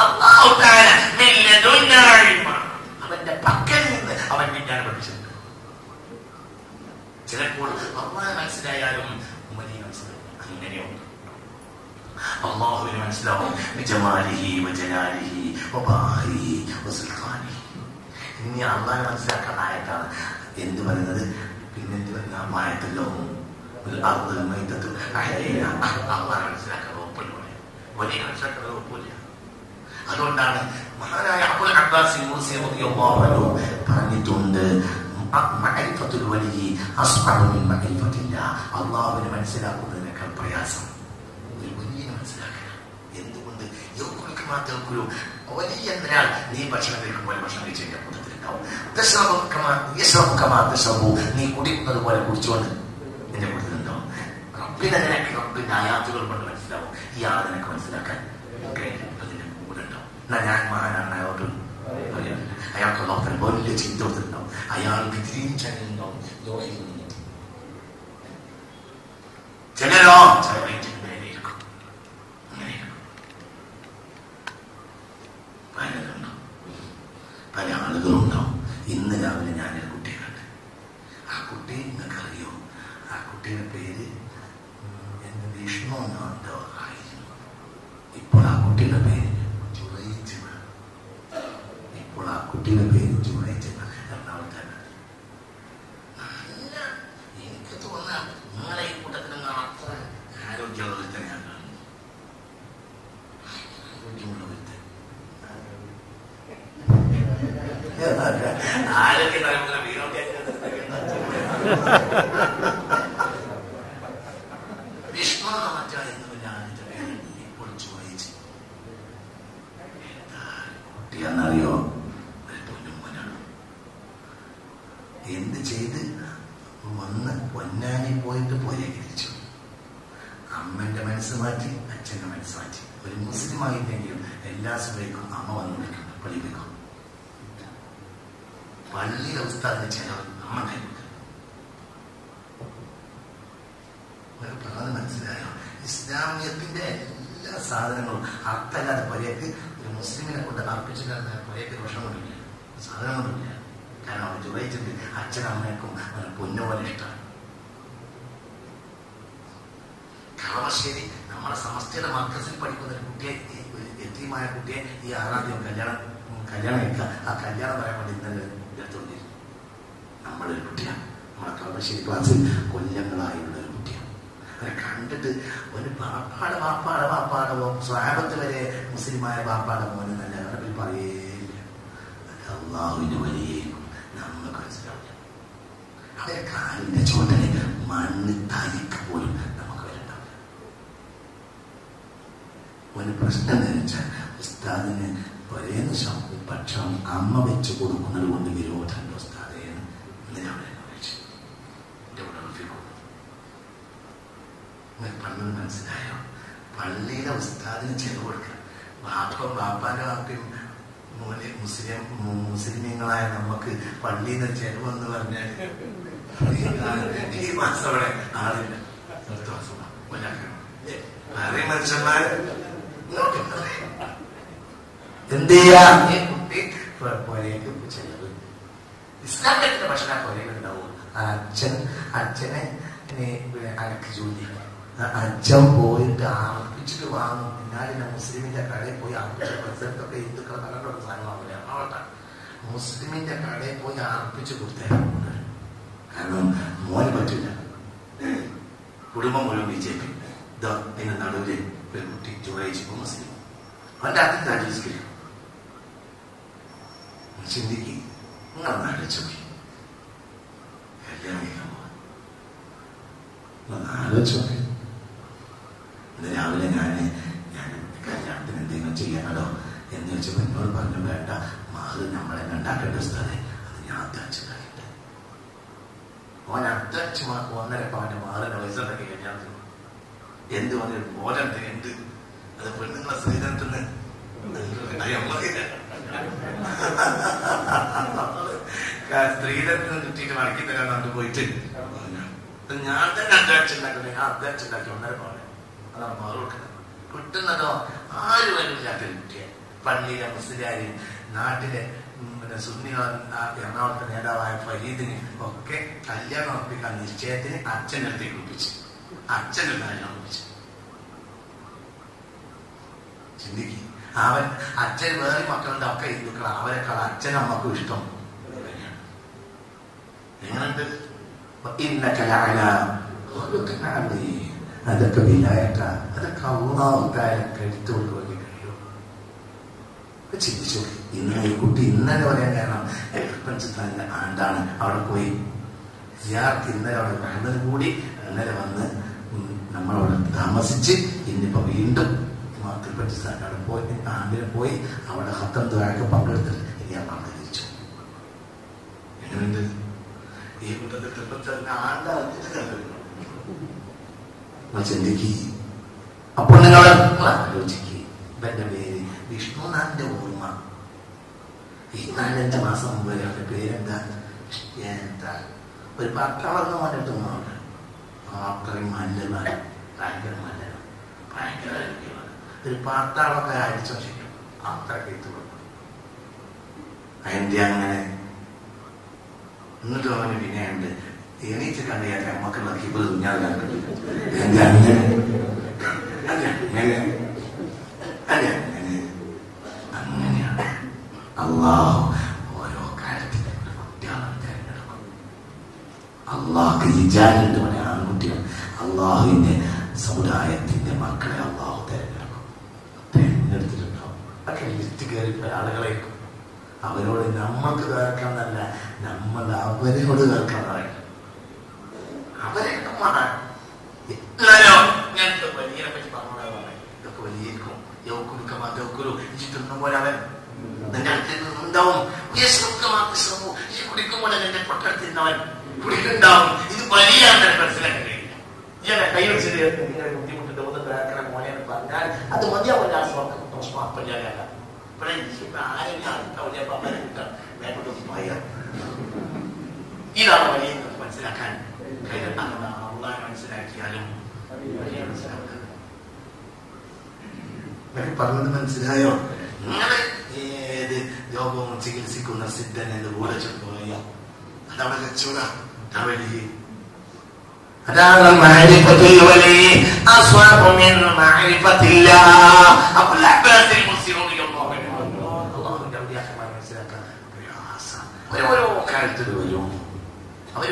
الله تعالى من لدنا علما. അവന്റെ പക്കൽ നിന്ന് അവൻ വിജ്ഞാനം പഠിച്ചിട്ടുണ്ട്. ചിലപ്പോൾ അള്ളാഹ് മനസ്സിലായാലും ഉമ്മനെ മനസ്സിലാവും. അങ്ങനെയുണ്ട്. അള്ളാഹുവിനെ മനസ്സിലാവും. ജമാലിഹി വജലാലിഹി വബാഹിഹി വസുൽത്താനിഹി. ഇനി അള്ളാഹെ മനസ്സിലാക്കാൻ ആയത്താണ് എന്ത് പറയുന്നത്. പിന്നെ എന്ത് പറയുന്ന ആയത്തല്ലോ വലിയ മനസ്സിലാക്കുന്നത് ഒപ്പില്ല. അതുകൊണ്ടാണ് മഹാനായ അബുൽ അബ്ബാസ് മൂസി റളിയല്ലാഹു അൻഹു പറഞ്ഞിട്ടുണ്ട്, മഅരിഫത്തുൽ വലിയ അസ്അബു മിൻ മഅരിഫത്തില്ലാഹ്. അല്ലാഹുവിനെ മനസ്സിലാക്കുന്നതിനേക്കാൾ പ്രയാസം ഒരു വലിയ മനസ്സിലാക്കുക. എന്തുകൊണ്ട്? യൗകുൽക്കമാതൽക്കുലു, വലിയ എന്നാൽ നീ ഭക്ഷണം കഴിക്കുമ്പോൾ ഭക്ഷണം കഴിച്ചതിന്റെ കൂട്ടത്തിലുണ്ടാവും. നീ കുടിക്കുന്നത് പോലെ കുടിച്ചുകൊണ്ട് നിന്റെ കൂട്ടത്തിലുണ്ടാവും. റബ്ബിനെ നിനക്ക് റബ്ബിന്റെ ആയാത്തുകൾ കൊണ്ട് മനസ്സിലാവും. ഈ ആൾ നിനക്ക് മനസ്സിലാക്കാൻ അതിന്റെ കൂടെ ഉണ്ടാവും. എന്നാ ഞാൻ മഹാനാണ് അയാളോട് പറയാം. അയാൾക്ക് ലോകത്തിന് വലിയ ചിന്ത കൊടുത്തിട്ടുണ്ടാവും. അയാൾക്ക് തിരിഞ്ഞുണ്ടാവും. ചിലരോ ചിലയിരിക്കും പല ആളുകളുണ്ടാവും. ഇന്ന് രാവിലെ ഞാനൊരു കുട്ടിയെ കണ്ട്. ആ കുട്ടി നിങ്ങൾക്കറിയോ? ആ കുട്ടിയുടെ പേര് വിഷ്ണു എന്നോ ആയിരുന്നു. ഇപ്പോൾ ആ കുട്ടിയുടെ പേര് ജുറൈജ്. ഇപ്പോൾ ആ കുട്ടിയുടെ പേര് ജുറൈജ്. എറണാകുളത്താണ്. എനിക്ക് തോന്നാം നിങ്ങളെ ഈ കൂട്ടത്തിൽ അത്ര ആരോഗ്യമുള്ള തന്നെയാണ്. ആരോഗ്യമുള്ള ആരോഗ്യ തലമുറ വീണോട്ടെ എന്നറിയോ? ഒരു പൊന്നുമോനാണ്. എന്ത് ചെയ്ത് വന്ന് പൊന്നാനി പോയിട്ട് പോരേക്കിരിച്ചു. അമ്മന്റെ മനസ്സ് മാറ്റി, അച്ഛന്റെ മനസ്സ് മാറ്റി. ഒരു മുസ്ലിം ആയിട്ടെങ്കിലും എല്ലാ സുബൈക്കും അമ്മ വന്ന് വിളിക്കും, പള്ളി വെക്കും. പള്ളിയിലെ ഉസ്താദിന് ചെലവ് അമ്മ ഉണ്ടായിരുന്നു. മനസ്സിലായോ? ഇസ്ലാമിയത്തിന്റെ എല്ലാ സാധനങ്ങളും അർത്ഥമില്ലാതെ പരേക്ക് ഒരു മുസ്ലിമിനെ കൊണ്ട് അർപ്പിച്ചില്ലാതെ പരേക്ക് ദോഷം കൊണ്ടില്ല, സാധനം കൊണ്ടില്ല. കാരണം അവർ ചോദിച്ചിട്ട് അച്ഛനമ്മയ്ക്കും പൊന്നുപോലെ ഇഷ്ടമാണ്. കളമശ്ശേരി നമ്മളെ സമസ്തയുടെ മർക്കസിൽ പഠിക്കുന്ന ഒരു കുട്ടിയെ, എത്തിയുമായ കുട്ടിയെ ഈ 6-ാം തീയതി കല്യാണം കഴിക്കുക. ആ കല്യാണം പറയാൻ വേണ്ടി ഇന്നലെ എടുത്തുകൊണ്ടിരുന്നു. നമ്മളൊരു കുട്ടിയാണ്. നമ്മളെ കളമശ്ശേരി ക്ലാസ്സിൽ കൊല്ലങ്ങളായുള്ള ഒരു കുട്ടിയാണ്. അവരെ കണ്ടിട്ട് ഒരു വാപ്പാടോ സ്വഹാബത്ത് വരെ മുസ്ലിമായ വാപ്പാട മോനെ നല്ല അവരെ പറയേയില്ല. അല്ലാഹുവിന്റെ വലിയ നമുക്ക് മനസ്സിലാവില്ല. അവരെ കാലിന്റെ ചോട്ടനെ മണ്ണ് തരിക്ക് പോലും നമുക്ക് വരണ്ടാവില്ല. ഒരു പ്രശ്നം എന്ന് വെച്ചാൽ ഉസ്താദിന് ഒരേ പക്ഷം അമ്മ വെച്ച് കൊടുക്കുന്നത് കൊണ്ട് വിരോധമുണ്ട് ഉസ്താദേന്ന് ഇന്ന് അവിടെ വെച്ചു എന്റെ കൂടെ പറഞ്ഞത് മനസ്സിലായോ? പള്ളിയിലെ ഉസ്താദിന് ചെലവ് കൊടുക്കുക. ബാപ്പാന്റെ വാപ്പയും മോനെ മുസ്ലിമീങ്ങളായ നമുക്ക് പള്ളിയിൽ നിന്ന് ചെലവെന്ന് പറഞ്ഞാൽ ഈ മാസം അവിടെ ആളില്ല. അടുത്ത മാസം വേറെ മനുഷ്യന്മാര് എന്ത് ചെയ്യാ? കുട്ടി പുരയ്ക്ക് ചെലവ്. ഇസ്ലാമിന്റെ ഭക്ഷണം പുരയുണ്ടാവും. അച്ഛനെ അനക്ക് ജോലി. അച്ഛൻ പോയിട്ട് അർപ്പിച്ചിട്ട് വാങ്ങും. എന്നാലും മുസ്ലിമിന്റെ കടയിൽ പോയി അർപ്പിച്ച പരിസരത്തൊക്കെ ഹിന്ദുക്കളെ കണ്ടുള്ള സാധനമാവില്ല. ആവട്ടെ, മുസ്ലിമിന്റെ കടയിൽ പോയി അർപ്പിച്ച് കൊടുത്തേക്കാം. കാരണം മോന് പറ്റില്ല. കുടുംബം മുഴുവൻ BJP. അതിന്റെ നടുവില് ഒരു കുട്ടി ജുറൈജ് മുസ്ലിം. അവന്റെ അതിൽ രാജീസ്കരിക്കും. ചിന്തിക്ക്, നിങ്ങൾ ആലോചിച്ചു കല്യാണം കഴിക്കാൻ പോവാ. ആലോചിച്ചു. ഇന്ന് രാവിലെ ഞാൻ കല്യാണത്തിന് എന്തെങ്കിലും ചെയ്യണല്ലോ എന്ന് വെച്ചപ്പോൾ എന്നോട് പറഞ്ഞു, വേണ്ട, മാറ് നമ്മളെ ഉണ്ടാക്കേണ്ട ഉസ്താദേ, അത് ഞാൻ അധ്വാനിച്ചുണ്ടാക്കിട്ട്. ഓൻ അധ്വാനിച്ച് 1.5 പവന്റെ മാറിന് പൈസ കല്യാണത്തിന്. എന്ത് പറഞ്ഞു? മോലെന്ത് എന്ത്? അത് പെണ്ണുങ്ങളെ സ്ത്രീധനത്തിന് സ്ത്രീധനത്തിന് കിട്ടിയിട്ട് മടക്കി തരാൻ പോയിട്ട് ഞാൻ തന്നെ അധ്വാനിച്ചുണ്ടാക്കുന്നത്. ഞാൻ അധ്വാനിച്ചുണ്ടാക്കി 1.5 പവന്. അതാണ് മാറി കൊടുക്കുന്നത്. കിട്ടുന്നതോ ആരും വരില്ലാത്തൊരു കുട്ടിയെ. പള്ളിയിലെ മുസ്ലിയാരെയും നാട്ടിലെ സുന്നികൾ, എറണാകുളത്തെ നേതാവായ ഫരീദിന് ഒക്കെ കല്യാണം ഉറപ്പിക്കാൻ നിശ്ചയത്തിന് അച്ഛൻ്റെ അടുത്തേക്ക് ഒപ്പിച്ച്, അച്ഛൻ്റെ കല്യാണം ഒപ്പിച്ച്. ചിന്തിക്കും. അവൻ അച്ഛൻ വേറെ മക്കളുടെ ഒക്കെ ഹിന്ദുക്കൾ, അവരെക്കാൾ അച്ഛനമ്മക്കും ഇഷ്ടം. എങ്ങനെയുണ്ട്? അതൊക്കെ വിലായട്ട, അതൊക്കെ അള്ളാഹു തആല എടുത്തു കൊടുക്കാൻ കഴിയും. ചിന്തിച്ചു. ഇന്ന് ഈ കുട്ടി ഇന്നലെ പറയാൻ കാരണം പ്രപഞ്ചത്തിന്റെ ആണ്ടാണ്. അവിടെ പോയി സിയാറത്ത് ഇന്നലെ അവിടെ വന്നതിന് കൂടി ഇന്നലെ വന്ന് നമ്മളവിടെ താമസിച്ച് ഇന്നിപ്പോ വീണ്ടും പ്രപഞ്ചസ്ഥാൻ അവിടെ പോയി ആണ്ടിന് പോയി അവിടെ ഹത്തം ദുആക്ക് പങ്കെടുത്തിട്ട് ഇനി ആ പങ്ക് തിരിച്ചു. എങ്ങനെയുണ്ട് ഈ കൂട്ടത്തിൽ പ്രപഞ്ചത്തിന്റെ ആണ്ടാണ് ചിന്തിക്ക്. അപ്പോൾ നിങ്ങൾ ആലോചിക്ക്. ഇവന്റെ പേര് വിഷ്ണുനാഥന്റെ ഓർമ്മ. ഈ 4-5 മാസം മുമ്പ് അവരുടെ പേരെന്താ? എന്താ ഒരു പട്ടാളെന്ന് പറഞ്ഞിട്ടൊന്നുണ്ട്. അത്രയും മല്ലമാണ്, ഭയങ്കര മല്ലമാണ്, ഭയങ്കര ഒരു പട്ടാളൊക്കെ അടിച്ചു വച്ചിട്ടും അത്ര കേത്തു അതിന്റെ അങ്ങനെ എന്നിട്ട് അവന് പിന്നെ ഉണ്ട് എണീറ്റ് കണ്ടിയാൽ മക്കളുടെ കിബിൾ ഞാൻ അങ്ങനെയാണ് അള്ളാഹു ഓരോ കാര്യത്തിൽ കുട്ടികളെ തിരഞ്ഞെടുക്കും. അള്ളാഹ് വിചാരിട്ട് പറയാൻ ആൺകുട്ടികൾ അള്ളാഹുവിന്റെ സമുദായത്തിന്റെ മക്കളെ അള്ളാഹു തിരഞ്ഞെടുത്തിട്ടുണ്ടാവും. ഒക്കെ ലിസ്റ്റ് കയറിപ്പോയ ആളുകളേക്കും അവരോട് നമ്മൾക്ക് കേൾക്കാന്നല്ല, നമ്മൾ അവരോട് കേൾക്കാൻ പറയണം. അവരെ വലിയനെ പറ്റി പറഞ്ഞോളാം. ഇതൊക്കെ വലിയേക്കും പോലെ അവൻ നിന്റെ അടുത്തേക്ക് ഉണ്ടാവും. കുടിക്കുമ്പോൾ നിന്റെ പൊട്ടത്തിന്നവൻ കുടിക്കുണ്ടാവും. ഇത് വലിയ മനസ്സിലാക്കാൻ കഴിയില്ല. ഇയാളെ കൈ വെച്ചിട്ട് ബുദ്ധിമുട്ടിട്ട് ഒന്ന് കേൾക്കണം മോനെന്ന് പറഞ്ഞാൽ അത് മതിയാവില്ല. പ്രശ്നമല്ല ഇതാണ് വലിയ മനസ്സിലാക്കാൻ മനസ്സിലാക്കിയാലും പറഞ്ഞത് മനസ്സിലായോ? ഏത് രോഗവും ചികിത്സിക്കുന്ന സിദ്ധൻ എന്ന് കൂടെ ചെറുപ്പോയ അതവിടെ കച്ചവട വലിയ അതാണ് മനസ്സിലാക്കാൻ പ്രയാസം. ഓരോ കാര്യത്തിൽ വരും. അവര്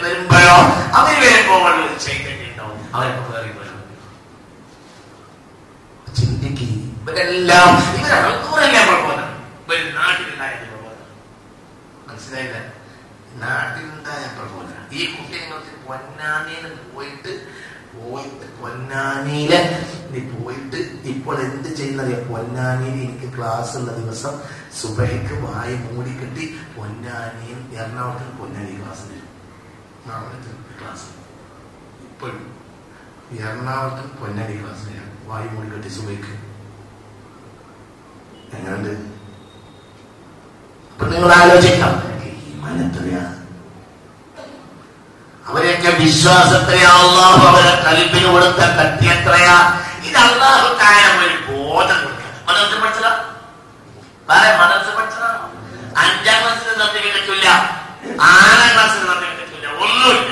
വരുമ്പോൾ ചൈതന്യം ഉണ്ടാവും. അവരൊക്കെ വേറെ വരും. ചിന്തിക്ക്. ഇവരെല്ലാം ഇവരല്ലേ പ്രബോധനം. ഇവർ നാട്ടിലുണ്ടായ പ്രബോധനം. മനസ്സിലായില്ല? നാട്ടിലുണ്ടായ പ്രബോധനം. ഈ കുട്ടി നിങ്ങൾക്ക് പൊന്നാനിയിൽ പോയിട്ട് പൊന്നാനിയില് പോയിട്ട് ഇപ്പോൾ എന്ത് ചെയ്യുന്നറിയാം? പൊന്നാനിയിൽ എനിക്ക് ക്ലാസ് ഉള്ള ദിവസം സുബഹിക്ക് വായി മൂടിക്കെട്ടി പൊന്നാനിയിൽ എറണാകുളത്തിൽ പൊന്നാനി ക്ലാസ് തരും. ക്ലാസ് ഇപ്പോഴും എറണാകുളത്ത് പൊന്നാനി ക്ലാസ് വായി മൂടിക്കെട്ടി സുബഹിക്ക്. എങ്ങനെയുണ്ട്? അപ്പൊ നിങ്ങൾ ആലോചിക്കാം മനത്രയാ അവരെയൊക്കെ വിശ്വാസത്രയാ അള്ളാഹു അവരെ കൽബിന് കൊടുത്ത കത്തി എത്രയാ. ഇത് അള്ളാഹു താഴെ ഒരു ബോധം കൊടുക്കുക. മനസ്സിൽ പഠിച്ചതാ മനസ്സിൽ പഠിച്ചതാ. 5ാം ക്ലാസ്സിൽ നിർത്തി കിട്ടില്ല, 6ാം ക്ലാസ്സിൽ നിർത്തി കിട്ടില്ല, ഒന്നുമില്ല.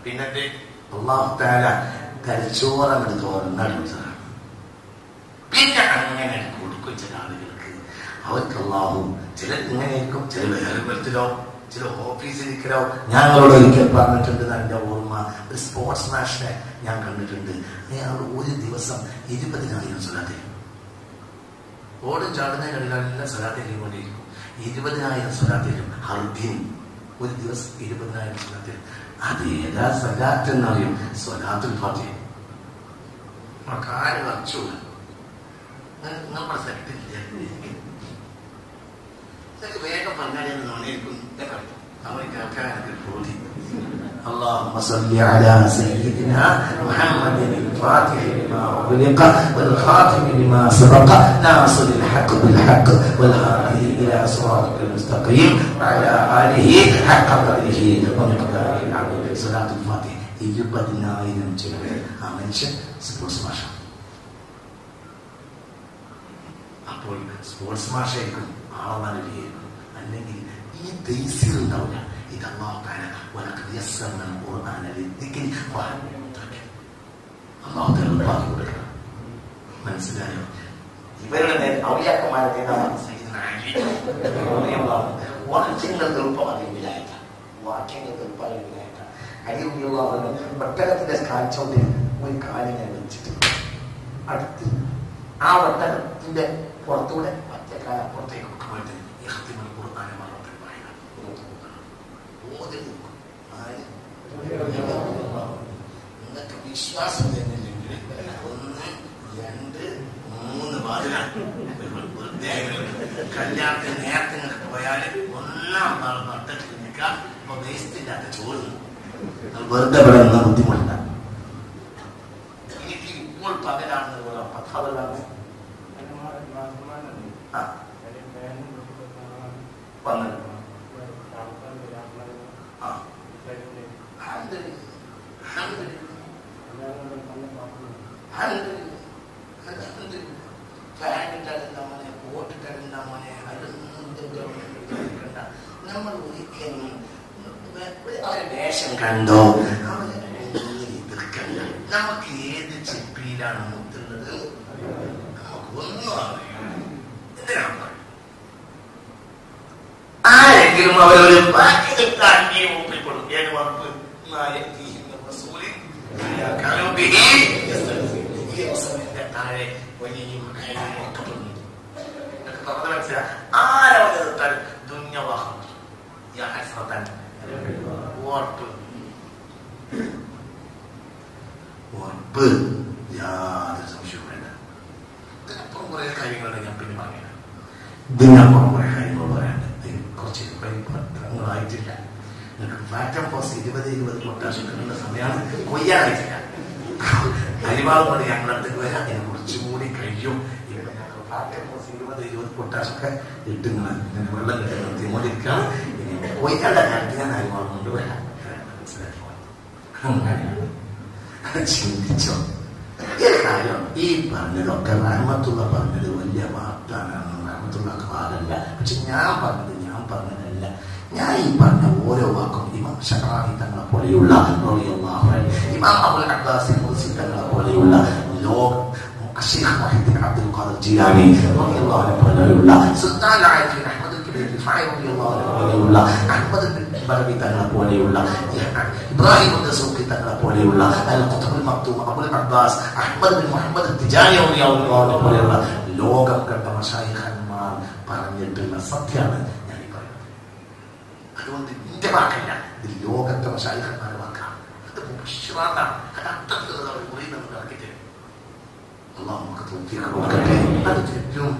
പിന്നെ അള്ളാഹു താഴെ തലച്ചോറങ്ങട് തുറന്നടിച്ചതാണ്. പിന്നെ അങ്ങനെ കൊടുക്കും ചില ആളുകൾക്ക്. അവർക്ക് അള്ളാഹു ചില ഇങ്ങനെയായിരിക്കും, ചില വേറെ വരത്തിലോ, ചില ഓഫീസിലിരിക്കലോ. ഞങ്ങളോട് ഒരിക്കൽ പറഞ്ഞിട്ടുണ്ട്, എന്റെ ഓർമ്മ, ഒരു സ്പോർട്സ് മാഷിനെ ഞാൻ കണ്ടിട്ടുണ്ട്. അയാൾ ഒരു ദിവസം 20,000 സ്വലാത്തിൽ ഓടും ചാടുന്നതിനെല്ലാം സ്വലാത്തിൽ കൊണ്ടിരിക്കും. 20,000 സ്വലാത്തിലും ഹർദിൻ ഒരു ദിവസം 20,000 സ്വലാത്തിൽ. അത് ഏതാ സ്വലാത്ത് എന്നറിയും? സ്വലാത്തുൽ ഫാത്തിഹ. കാര്യം വച്ചു നമ്മുടെ സെറ്റില്ല. ഇതൊക്കെ വേഗം പറഞ്ഞാലും നോണിയിരിക്കും. അവൻ കേൾക്കാനൊക്കെ ബോധി. اللهم صل على سيدنا محمد الفاتح لما أغلق والخاتم لما سبق ناصر الحق بالحق والهادي إلى صراطك المستقيم وعلى آله حق قدره ومقداره العظيم. صلاة الفاتح 20,000 ചെലവ് ആ മനുഷ്യൻ സ്പോർട്സ് മാഷ. അപ്പോൾ സ്പോർട്സ് മാഷായിരിക്കും ആളമാരിക്കും. അല്ലെങ്കിൽ ഈ തൈസീർ ഉണ്ടാവില്ല. ഇത് അല്ലാഹു തആല വലഖദ് യസ്സർന ഖുർആന ലിദ്ദിക്രി ഫഹൽ മിൻ മുദ്ദക്കിർ. അല്ലാഹു തആല പറഞ്ഞു കൊടുക്കണം. മനസ്സിലായോ? ഇവരുടെ ഔലിയാക്കന്മാരെ വാക്യങ്ങൾ എളുപ്പമാണ് വിലായത്ത. വാക്യങ്ങൾ എളുപ്പമാണ് വിലായത്ത. അലിയുള്ള ഒട്ടകത്തിന്റെ കാൽച്ചോട്ടിൽ ഒരു കാലിനെ വെച്ചിട്ട് അടുത്ത് ആ ഒട്ടകത്തിന്റെ പുറത്തൂടെ മറ്റേ കാല പുറത്തേക്ക് പോയിട്ട് നിങ്ങൾക്ക് വിശ്വാസം തന്നില്ലെങ്കിൽ 1 2 3 വാതിലാണ്. കല്യാണത്തിന് നേരത്തെ പോയാൽ ഒന്നാം നട്ടത്തിൽ നിൽക്കാം. അപ്പൊ വേസ്റ്റ് ഇല്ലാത്ത ചോറ് വെറുതെ പറയുന്ന ബുദ്ധിമുട്ടില്ല. എനിക്ക് ഇപ്പോൾ പകലാണെന്ന് പോലെ പത്താവലാണ് നമ്മൾ ഒരിക്കലും വേഷം കണ്ടോ എതിർക്കണ്ട. നമുക്ക് ഏത് ചെപ്പിയിലാണ് മുത്തുള്ളത് നമുക്കൊന്നും അറിയാം. എന്തിനാണ് ആരെങ്കിലും അവരൊരു താങ്കി ഒപ്പിക്കൊടുക്കും. ഏത് വകുപ്പ് താഴെ വലിയ ആരവർ ദുന്യവാഹം ഉറപ്പ് യാതൊരു സംശയവും വേണ്ട. ഇതിനപ്പുറം കുറെ കാര്യങ്ങളുണ്ട്. ഞാൻ പിന്നെ പറയാം. ഇതിനപ്പുറം കുറെ കാര്യങ്ങൾ പറയാനുണ്ട്. കുറച്ച് പത്രങ്ങളായിട്ടില്ല. നിങ്ങൾക്ക് ഫാക്ടം പോസ്റ്റ് 20 കൊട്ടാശുള്ള സമയമാണ്. കൊയ്യാനായിട്ടില്ല. അരിവാൾ കൊണ്ട് ഞങ്ങളടുത്തേക്ക് വരാം. ഇതിനെ കുറച്ചുകൂടി കഴിയും. ഫാക്ടം പോസ്റ്റ് 20 കൊട്ടാശൊക്കെ ഇട്ടുങ്ങൾ ഇങ്ങനെ വെള്ളം കിട്ടുന്ന തിമോടിക്കാണ്. കൊയ്യാനുള്ള കാര്യത്തിൽ ഞാൻ അരിവാൾ കൊണ്ട് വരാം. ചിന്തിച്ചോ ഈ കാര്യം? ഈ പറഞ്ഞതൊക്കെ റഹ്മത്തുള്ള പറഞ്ഞത് വലിയ വാഗ്ദാനാണ്. റഹ്മത്തുള്ള കാലല്ല. പക്ഷെ ഞാൻ പറഞ്ഞതല്ല. ഞാൻ ഈ പറഞ്ഞ ഓരോ വാക്കും ഇമാം ശഅറാനി തങ്ങളെ പോലെയുള്ള ഇമാം അബുൽ അബ്ബാസ് മുർസി തങ്ങളെ പോലെയുള്ള അശ്ശൈഖ് മുഹീദ്ദീൻ അബ്ദുൽ ഖാദിർ ജീലാനി റളിയല്ലാഹു അൻഹു പോലെയുള്ള സുൽത്താൻ ആരിഫീൻ അഹ്മദ് റിഫായി റളിയല്ലാഹു അൻഹു പോലെയുള്ള അഹ്മദ് ബിൻ ബറബി തങ്ങളെ പോലെയുള്ള ഇബ്രാഹിം ദസൂഖി തങ്ങളെ പോലെയുള്ള അൽ ഖുത്ബുൽ മക്തൂം Abul Abbas Ahmad bin Muhammad Tijani റളിയല്ലാഹു അൻഹു പോലെയുള്ള ലോകം കണ്ട മശായിഖന്മാർ പറഞ്ഞിട്ടുള്ള സത്യമാണ് ഞാൻ ഈ പറയുന്നത്. അതുകൊണ്ട് എന്റെ വാക്കല്ല, ഇത് ലോകത്തെ മശായിഖന്മാരുടെ വാക്കാണ്. അത് മുബശ്ശിറാത്താണ്. അത് അർത്ഥത്തിൽ നടക്കിട്ട് അല്ലാഹു നമുക്ക് തൗഫീഖ് കൊടുക്കട്ടെ. അത് തെറ്റും.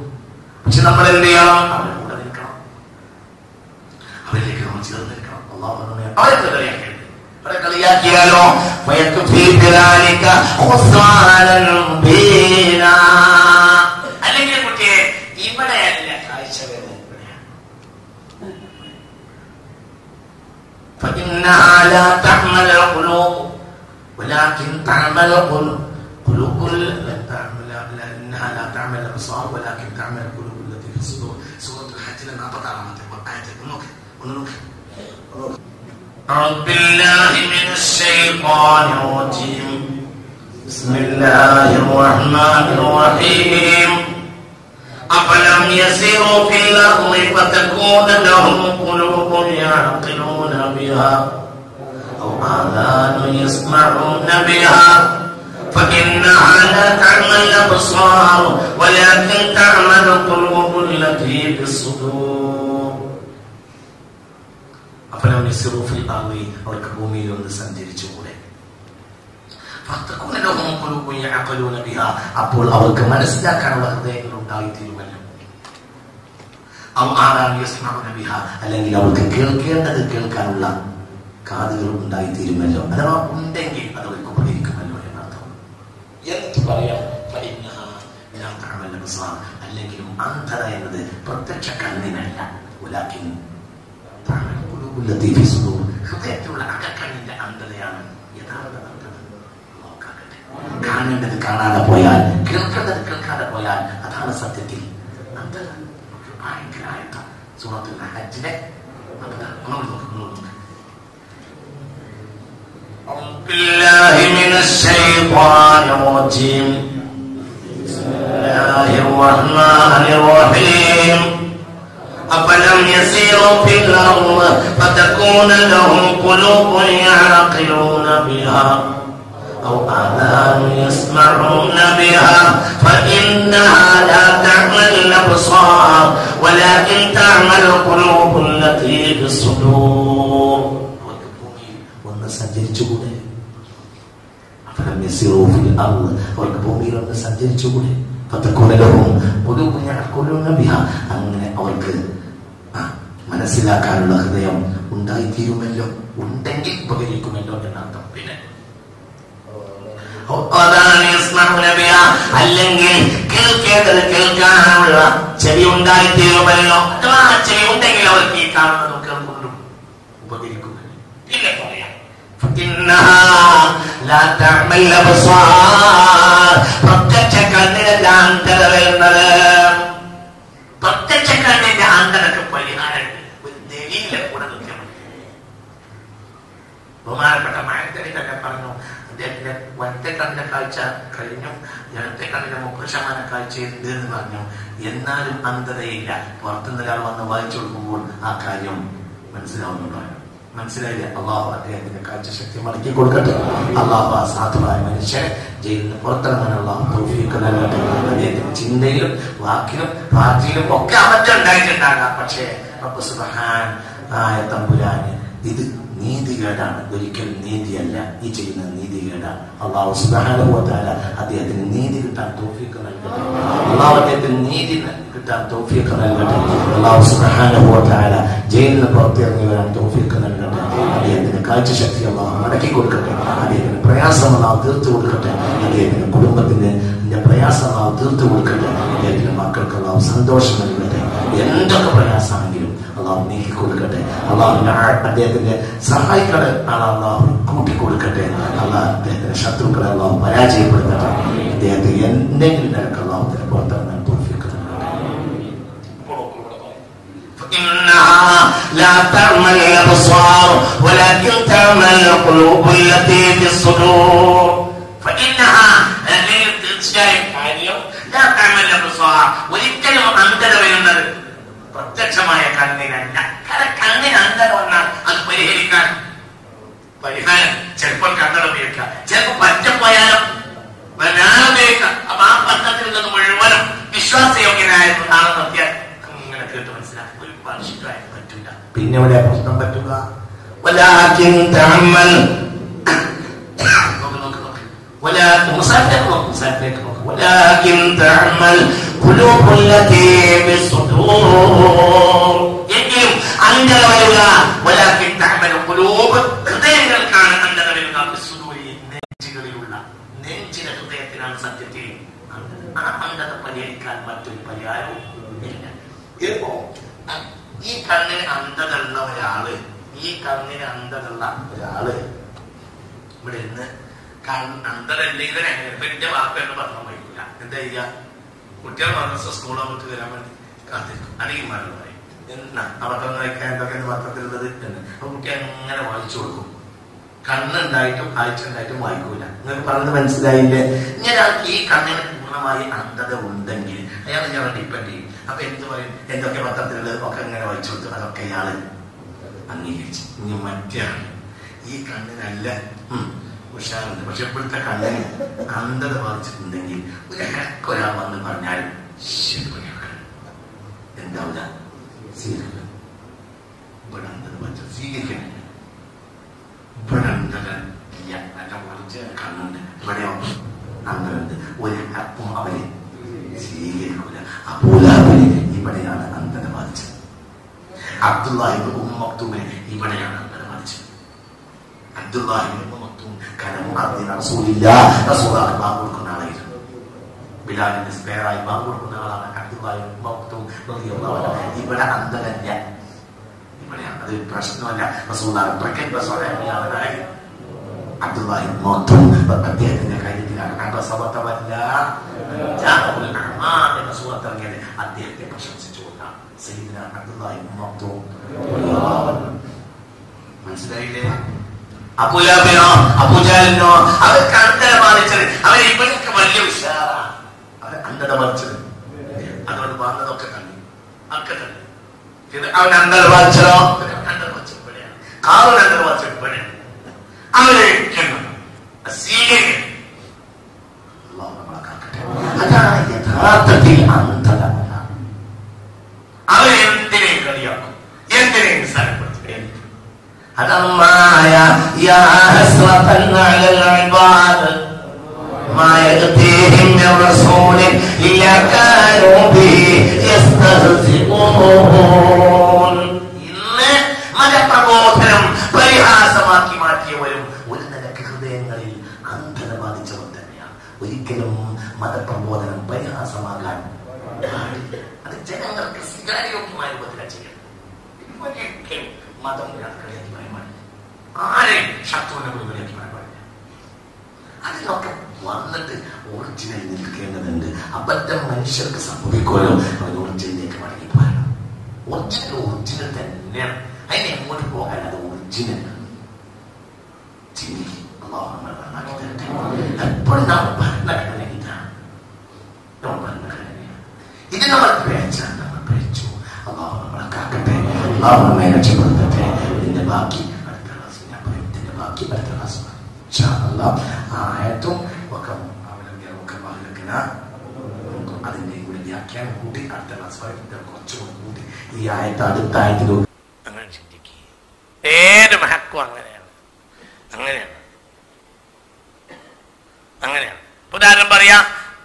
പക്ഷെ നമ്മൾ എന്ത് ചെയ്യണം? അവരുടെ കൂടെ നിൽക്കണം. അവരിലേക്ക് നമ്മൾ ചേർന്ന് നിൽക്കണം. അല്ലാഹു അവരെ കളിയാക്കരുത്. അവരെ കളിയാക്കിയാലോ അല്ലെങ്കിൽ കുട്ടിയെ ഇവിടെയല്ല കാഴ്ച വരുന്നത്. فإنها لا تعمل القلوب ولكن تعمل قلوب إنها لا تعمل الأبصار ولكن تعمل القلوب التي في الصدور. سورة الحج لنا قطع أعوذ بالله من الشيطان الرجيم. بسم الله الرحمن الرحيم. أفلم يسيروا في الأرض فتكون لهم قلوب يعقلون بها أو آذان يسمعون بها فإنها لا تعمى الأبصار ولكن تعمى القلوب التي في الصدور. أفلم يسيروا في الأرض അവർക്ക് ഭൂമിയിൽ ഒന്ന് സഞ്ചരിച്ചുകൂടെ? فتكون لهم قلوب يعقلون بها അപ്പോൾ അവർക്ക് മനസ്സിലാക്കാനുള്ള ഹൃദയങ്ങൾ ഉണ്ടായിത്തീരുമല്ലോ. أو آذان يسمعون بها അല്ലെങ്കിൽ അവർക്ക് കേൾക്കേണ്ടത് കേൾക്കാനുള്ള കാതുകൾ ഉണ്ടായിത്തീരുമല്ലോ. അഥവാ ഉണ്ടെങ്കിൽ അത് അവർക്ക് ഉപകരിക്കുമല്ലോ എന്നർത്ഥം. എന്നിട്ട് പറയാം അല്ലെങ്കിലും അന്ധത എന്നത് പ്രത്യക്ഷ കണ്ണിനല്ല, ഹൃദയത്തിലുള്ള അകക്കണ്ണിന്റെ അന്ധതയാണ് യഥാർത്ഥ അന്ധത. കാണേണ്ടത് കാണാതെ പോയാൽ, കേൾക്കേണ്ടത് കേൾക്കാതെ പോയാൽ അതാണ് സത്യത്തിൽ അന്ധത. ഭയങ്കരമായിട്ട സൂറത്തുൽ ഹജ്ജിലെ أعوذ بالله من الشيطان الرجيم. بسم الله الرحمن الرحيم. أفلم يسيروا في الأرض فتكون لهم قلوب يعقلون بها أو آذان يسمعون بها فإنها لا تعمى الأبصار ولكن تعمى القلوب التي في الصدور. ഒന്ന് സഞ്ചരിച്ചുകൂടെ? أفلم يسيروا في الأرض അവർക്ക് ഭൂമിയിൽ ഒന്ന് സഞ്ചരിച്ചുകൂടെ? فتكون لهم قلوب يعقلون بها അങ്ങനെ അവർക്ക് മനസ്സിലാക്കാനുള്ള ഹൃദയം ഉണ്ടായിത്തീരുമല്ലോ, ഉണ്ടെങ്കിൽ ഉപകരിക്കുമല്ലോ എന്നർത്ഥം. പിന്നെ അല്ലെങ്കിൽ കേൾക്കാനുള്ള ചെവി ഉണ്ടായിത്തീരുമല്ലോ, അഥവാ ചെവി ഉണ്ടെങ്കിൽ അവർക്ക് ഈ കാണുന്നതും കേൾക്കുന്നതും ഉപകരിക്കുമല്ലോ. പിന്നെ പറയാം പ്രത്യക്ഷ കണ്ണിനല്ല അന്ധത വരുന്നത്. പ്രത്യക്ഷ കണ്ണിന്റെ അന്ധതക്ക് പരിഹാരമുണ്ട്. ഒരു ദലീല കൂടെ നിൽക്കണം. ബഹുമാനപ്പെട്ട മായത്തടി തന്നെ പറഞ്ഞു, അദ്ദേഹത്തിന്റെ വലത്തെ കണ്ണിന്റെ കാഴ്ച കഴിഞ്ഞു, ഇടത്തെ കണ്ണിന്റെ 30% കാഴ്ച ഉണ്ട് എന്ന് പറഞ്ഞു. എന്നാലും അന്ധതയില്ല. പുറത്തുനിന്ന് ഒരാൾ വന്ന് വായിച്ചു കൊടുക്കുമ്പോൾ ആ കാര്യം മനസ്സിലാവുന്നുണ്ടാണ്. മനസ്സിലായില്ല? അള്ളാഹു അദ്ദേഹത്തിന്റെ കാഴ്ചശക്തി മടക്കി കൊടുക്കട്ടെ. അള്ളാഹു ആ സാധുവായ മനുഷ്യനെ ജയിലിൽ നിന്ന് പുറത്തിറങ്ങാനുള്ള തൗഫീഖ് നൽകട്ടെ. അദ്ദേഹത്തിന്റെ ചിന്തയിലും വാക്കിലും പ്രാർത്ഥനയിലും ഒക്കെ അബദ്ധം ഉണ്ടായിട്ടുണ്ടാകാം. പക്ഷേ റബ്ബ് സുബ്ഹാൻ ആയ തമ്പുരാന് ഇത് നീതികേടാണ്, ഒരിക്കൽ നീതിയല്ല. ഈ ചെയ്യുന്ന നീതികേടാണ്. അള്ളാഹു സുബ്ഹാനഹു വ തആല അദ്ദേഹത്തിന് നീതി കിട്ടാൻ തൗഫീഖ് നൽകട്ടെ. അള്ളാഹു അദ്ദേഹത്തിന് നീതി കിട്ടാൻ തൗഫീഖ് നൽകട്ടെ. അള്ളാഹു സുബ്ഹാനഹു വ തആല ജയിലിൽ നിന്ന് പുറത്തിറങ്ങി വരാൻ തൗഫീഖ് നൽകട്ടെ. അദ്ദേഹത്തിന് കാഴ്ചശക്തി അള്ളാഹു മടക്കി കൊടുക്കട്ടെ. അദ്ദേഹത്തിന് പ്രയാസം അള്ളാഹു തീർത്തു കൊടുക്കട്ടെ. അദ്ദേഹത്തിന്റെ കുടുംബത്തിന്റെ പ്രയാസം അള്ളാഹു തീർത്തു കൊടുക്കട്ടെ. അദ്ദേഹത്തിന്റെ മക്കൾക്ക് അള്ളാഹു സന്തോഷം നൽകട്ടെ. എന്തൊക്കെ പ്രയാസമാണെങ്കിലും അള്ളാഹു നീക്കി കൊടുക്കട്ടെ. അള്ളാഹു അദ്ദേഹത്തിന്റെ സഹായികളെ അള്ളാഹു കൂട്ടിക്കൊടുക്കട്ടെ. അള്ളാഹു അദ്ദേഹത്തിന്റെ ശത്രുക്കളെ അള്ളാഹു പരാജയപ്പെടുത്തട്ടെ. അദ്ദേഹത്തെ എന്തെങ്കിലും നിരക്ക് അള്ളാഹു പുറത്തിറങ്ങാൻ തൗഫീഖ് നൽകട്ടെ. إنها لا تعمى الأبصار ولكن تعمى القلوب التي في الصدور فإنها لا تعمى الأبصار ഒരിക്കലും അന്ധത വരുന്നത് പ്രത്യക്ഷമായ കണ്ണിനല്ല. കാരണം കണ്ണിന് അന്ധത വന്നാൽ അത് പരിഹരിക്കാൻ പരിഹാരം ചിലപ്പോൾ കണ്ണട ഉപയോഗിക്കാം, ചിലപ്പോൾ പറ്റപ്പോയാലും ഉപയോഗിക്കാം. അപ്പൊ ആ പത്രത്തിൽ നിന്ന് മുഴുവനും വിശ്വാസയോഗ്യനായ ആളെ നിർത്തിയാൽ അങ്ങനെ കേട്ട് മനസ്സിലാക്കും. ഒരു ഭാഷയായി പറ്റൂല. പിന്നെ ഇവിടെ പ്രശ്നം പറ്റുക എങ്കിലും അന്ധത വരിക. ഹൃദയങ്ങൾക്കാണ് അന്ധത വരിക. നെഞ്ചുകളിലുള്ള നെഞ്ചിലെ ഹൃദയത്തിനാണ് സത്യത്തിൽ അന്ധത പരിഹരിക്കാൻ മറ്റൊരു പരിഹാരവും ഇല്ല. ഇപ്പോ ഈ കണ്ണിന് അന്ധത ഉള്ള ഒരാള് ഇവിടെ നിന്ന് അന്ധത ഇല്ലെങ്കിലെ എന്റെ വാപ്പയാണ് പറഞ്ഞു വയ്ക്കില്ല. എന്താ ചെയ്യുക? കുട്ടികൾ മദ്രസ സ്കൂളോ വിട്ട് വരാൻ വേണ്ടി കാത്തിരിക്കും. അല്ലെങ്കിൽ മരണം പറയും എന്നാ അബദ്ധം വായിക്കാൻ എന്തൊക്കെയാണ് പത്രത്തിലുള്ളത് എന്ന്. അപ്പൊ കുട്ടി അങ്ങനെ വായിച്ചു കൊടുക്കും. കണ്ണുണ്ടായിട്ടും കാഴ്ച ഉണ്ടായിട്ടും വായിക്കൂല. നിങ്ങൾക്ക് പറഞ്ഞത് മനസ്സിലായില്ലേ? ഇങ്ങനെ ഈ കണ്ണിന് പൂർണ്ണമായി അന്ധത ഉണ്ടെങ്കിൽ അയാൾ ഞങ്ങൾ ഡിപ്പെൻഡ് ചെയ്യും. അപ്പൊ എന്ത് പറയും? എന്തൊക്കെ പത്രത്തിലുള്ളത് ഒക്കെ ഇങ്ങനെ വായിച്ചു കൊടുത്തു. അതൊക്കെ അയാള് അംഗീകരിച്ചു. ഇനി മറ്റാണ് ഈ കണ്ണിനല്ല ഉഷാറുണ്ട്. പക്ഷെ ഇപ്പോഴത്തെ കണ്ണിന് അന്ധത ബാധിച്ചിട്ടുണ്ടെങ്കിൽ ഒരാൾ വന്ന് പറഞ്ഞാലും എന്താവില്ല സ്വീകരിക്കണം. ഇവിടെ അന്ധത ബാധിച്ച സ്വീകരിക്കണം. ഇവിടെ അന്ധത ഇല്ല, നല്ല കുറച്ച് കണ്ണുണ്ട്. ഇവിടെയോ അന്ധതുണ്ട്. ഒരു അപ്പും അവരെ സ്വീകരിക്കൂല. അബൂലഹബിന് ഇവിടെയാണ് അന്ധത ബാധിച്ചത്. അബ്ദുല്ലാഹിബ്നു ഉമ്മ മക്തൂമിന് ഇവിടെയാണ് അന്ധത ബാധിച്ചത്. അബ്ദുല്ലാഹിബ്നു ഉമ്മ മക്തൂം റസൂലുള്ളാഹി ബാങ്ക് കൊടുക്കുന്ന ആളായിരുന്നു. ബിലാലിന്റെ സ്പെയറായി ബാങ്ക് കൊടുക്കുന്ന ആളാണ് അബ്ദുല്ലാഹിബ്നു ഉമ്മ മക്തൂം റളിയല്ലാഹു അൻഹു. ഇവിടെ അന്ധതല്ല, ഇവിടെയാണ്. അത് പ്രശ്നമല്ല. റസൂലുള്ളാഹി പ്രകൽപ സ്വഹാബിയായ അബ്ദുല്ലാഹിബ്നു ഉമ്മ മക്തൂം അദ്ദേഹത്തിന്റെ കാര്യത്തിലാണ് എന്ന സൂറത്ത് ഇറങ്ങിയത്. അദ്ദേഹത്തെ പ്രശംസിച്ചുകൊണ്ടാണ് സയ്യിദുനാ അബ്ദുല്ലാഹിബ്നു ഉമ്മ മക്തൂം. മനസ്സിലായില്ലേ? അബൂലഹബിനോ അബൂജഹലിനോ അവർക്ക് അന്ധത ബാധിച്ചത്. അവർ ഇവരൊക്കെ വലിയ ഉഷാറാണ്. അവർ അന്ധത ബാധിച്ചത്. അതുകൊണ്ട് വന്നതൊക്കെ തന്നെ ഒക്കെ തന്നെ അവൻ അന്തർവാച്ചോ കാവൻ അന്തർവാച്ചപ്പെടുകയാണ്. അവരെ അതാണ് യഥാർത്ഥത്തിൽ അന്ധത. അവരെന്തിനേയും കളിയാക്കും, എന്തിനേയും നിസ്സാരപ്പെടുത്തുകയാണ്. അതമ്മായ ഇന്ന് മതപ്രബോധനം പരിഹാസമാക്കി മാറ്റിയവരും ഒരു നിലക്ക് ഹൃദയങ്ങളിൽ അന്ധത ബാധിച്ചവർ തന്നെയാണ്. ഒരിക്കലും മതപ്രബോധനം പരിഹാസമാകാൻ പാടില്ല. അത് ജനങ്ങൾക്ക് സ്വീകാര്യോഗ്യമായ രൂപത്തിലാണ് ചെയ്യണം. ഒരിക്കലും മതം കളിയാക്കി പറയാൻ പാടില്ല, ആരെയും ശത്രുവിനെ കളിയാക്കി പറയാൻ പാടില്ല. അതിനൊക്കെ വന്നിട്ട് ഒറിജിനൽ നിൽക്കേണ്ടതുണ്ട്. അബദ്ധം മനുഷ്യർക്ക് സംഭവിക്കുമല്ലോ, അവർ ഒറിജിനിലേക്ക് മടങ്ങി പോകണം. ഒറിജിനൽ തന്നെയാണ്, അതിനെ എങ്ങോട്ട് പോകാൻ അത് ഒറിജിനൽ ചിന്തിക്കും. എപ്പോഴും നാം ഭരണഘടന ഇതാണ്, ഭരണഘടനയാണ്. ഇത് നമ്മൾ പേച്ചാൽ നമ്മൾ പേച്ചു. അള്ളാഹു നമ്മളെ കാക്കട്ടെ, അള്ളാഹു നമ്മെ രക്ഷപ്പെടുത്തട്ടെ. ഇതിന്റെ ബാക്കി അടുത്ത ക്ലാസ് ഞാൻ പറയും. ഇതിന്റെ ബാക്കി അടുത്ത ക്ലാസ് ആയത്തും ഒക്കെ അതിന്റെ കൂടി വ്യാഖ്യാനം കൂട്ടി അടുത്ത ക്ലാസ് കുറച്ചുകൂടി കൂട്ടി ഈ ആയത്ത് അടുത്ത ആയത്തിലൂടെ അങ്ങനെ ചിന്തിക്കുക. ഏത് മഹത്വം അങ്ങനെയാണ്, അങ്ങനെയാണ്, അങ്ങനെയാണ്. ഉദാഹരണം പറയാ,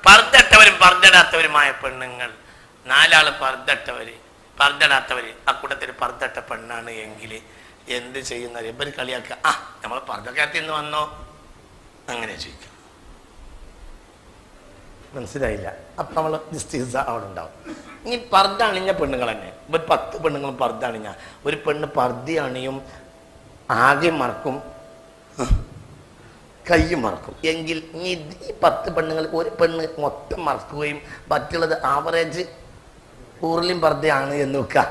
പർദ്ദട്ടവരും പർദ്ദടാത്തവരുമായ പെണ്ണുങ്ങൾ, നാലാള് പർദ്ദടാത്തവര് അക്കൂട്ടത്തിൽ പർദ്ദട്ട പെണ്ണാണ് എങ്കിൽ എന്ത് ചെയ്യുന്ന ഇവർ കളിയാക്കുക. നമ്മൾ പർദ്ദക്കാരത്തിൽ നിന്ന് വന്നോ, അങ്ങനെ ചോദിക്കാം. മനസ്സിലായില്ല? അപ്പൊ നമ്മൾ നിശ്ചയിച്ച അവിടെ ഉണ്ടാവും. ഇനി പർദ്ദ അണിഞ്ഞ പെണ്ണുങ്ങൾ തന്നെ, ഒരു 10 പെണ്ണുങ്ങളും പർദ്ദ അണിഞ്ഞ, ഒരു പെണ്ണ് പർദ്ദ അണിയും ആകെ മറക്കും, കയ്യും മറക്കും എങ്കിൽ ഈ 10 പെണ്ണുങ്ങൾ ഒരു പെണ്ണ് മൊത്തം മറക്കുകയും മറ്റുള്ളത് ആവറേജ് ഊർലിയും പർദ്ദയാണ് എന്ന് വെക്കുക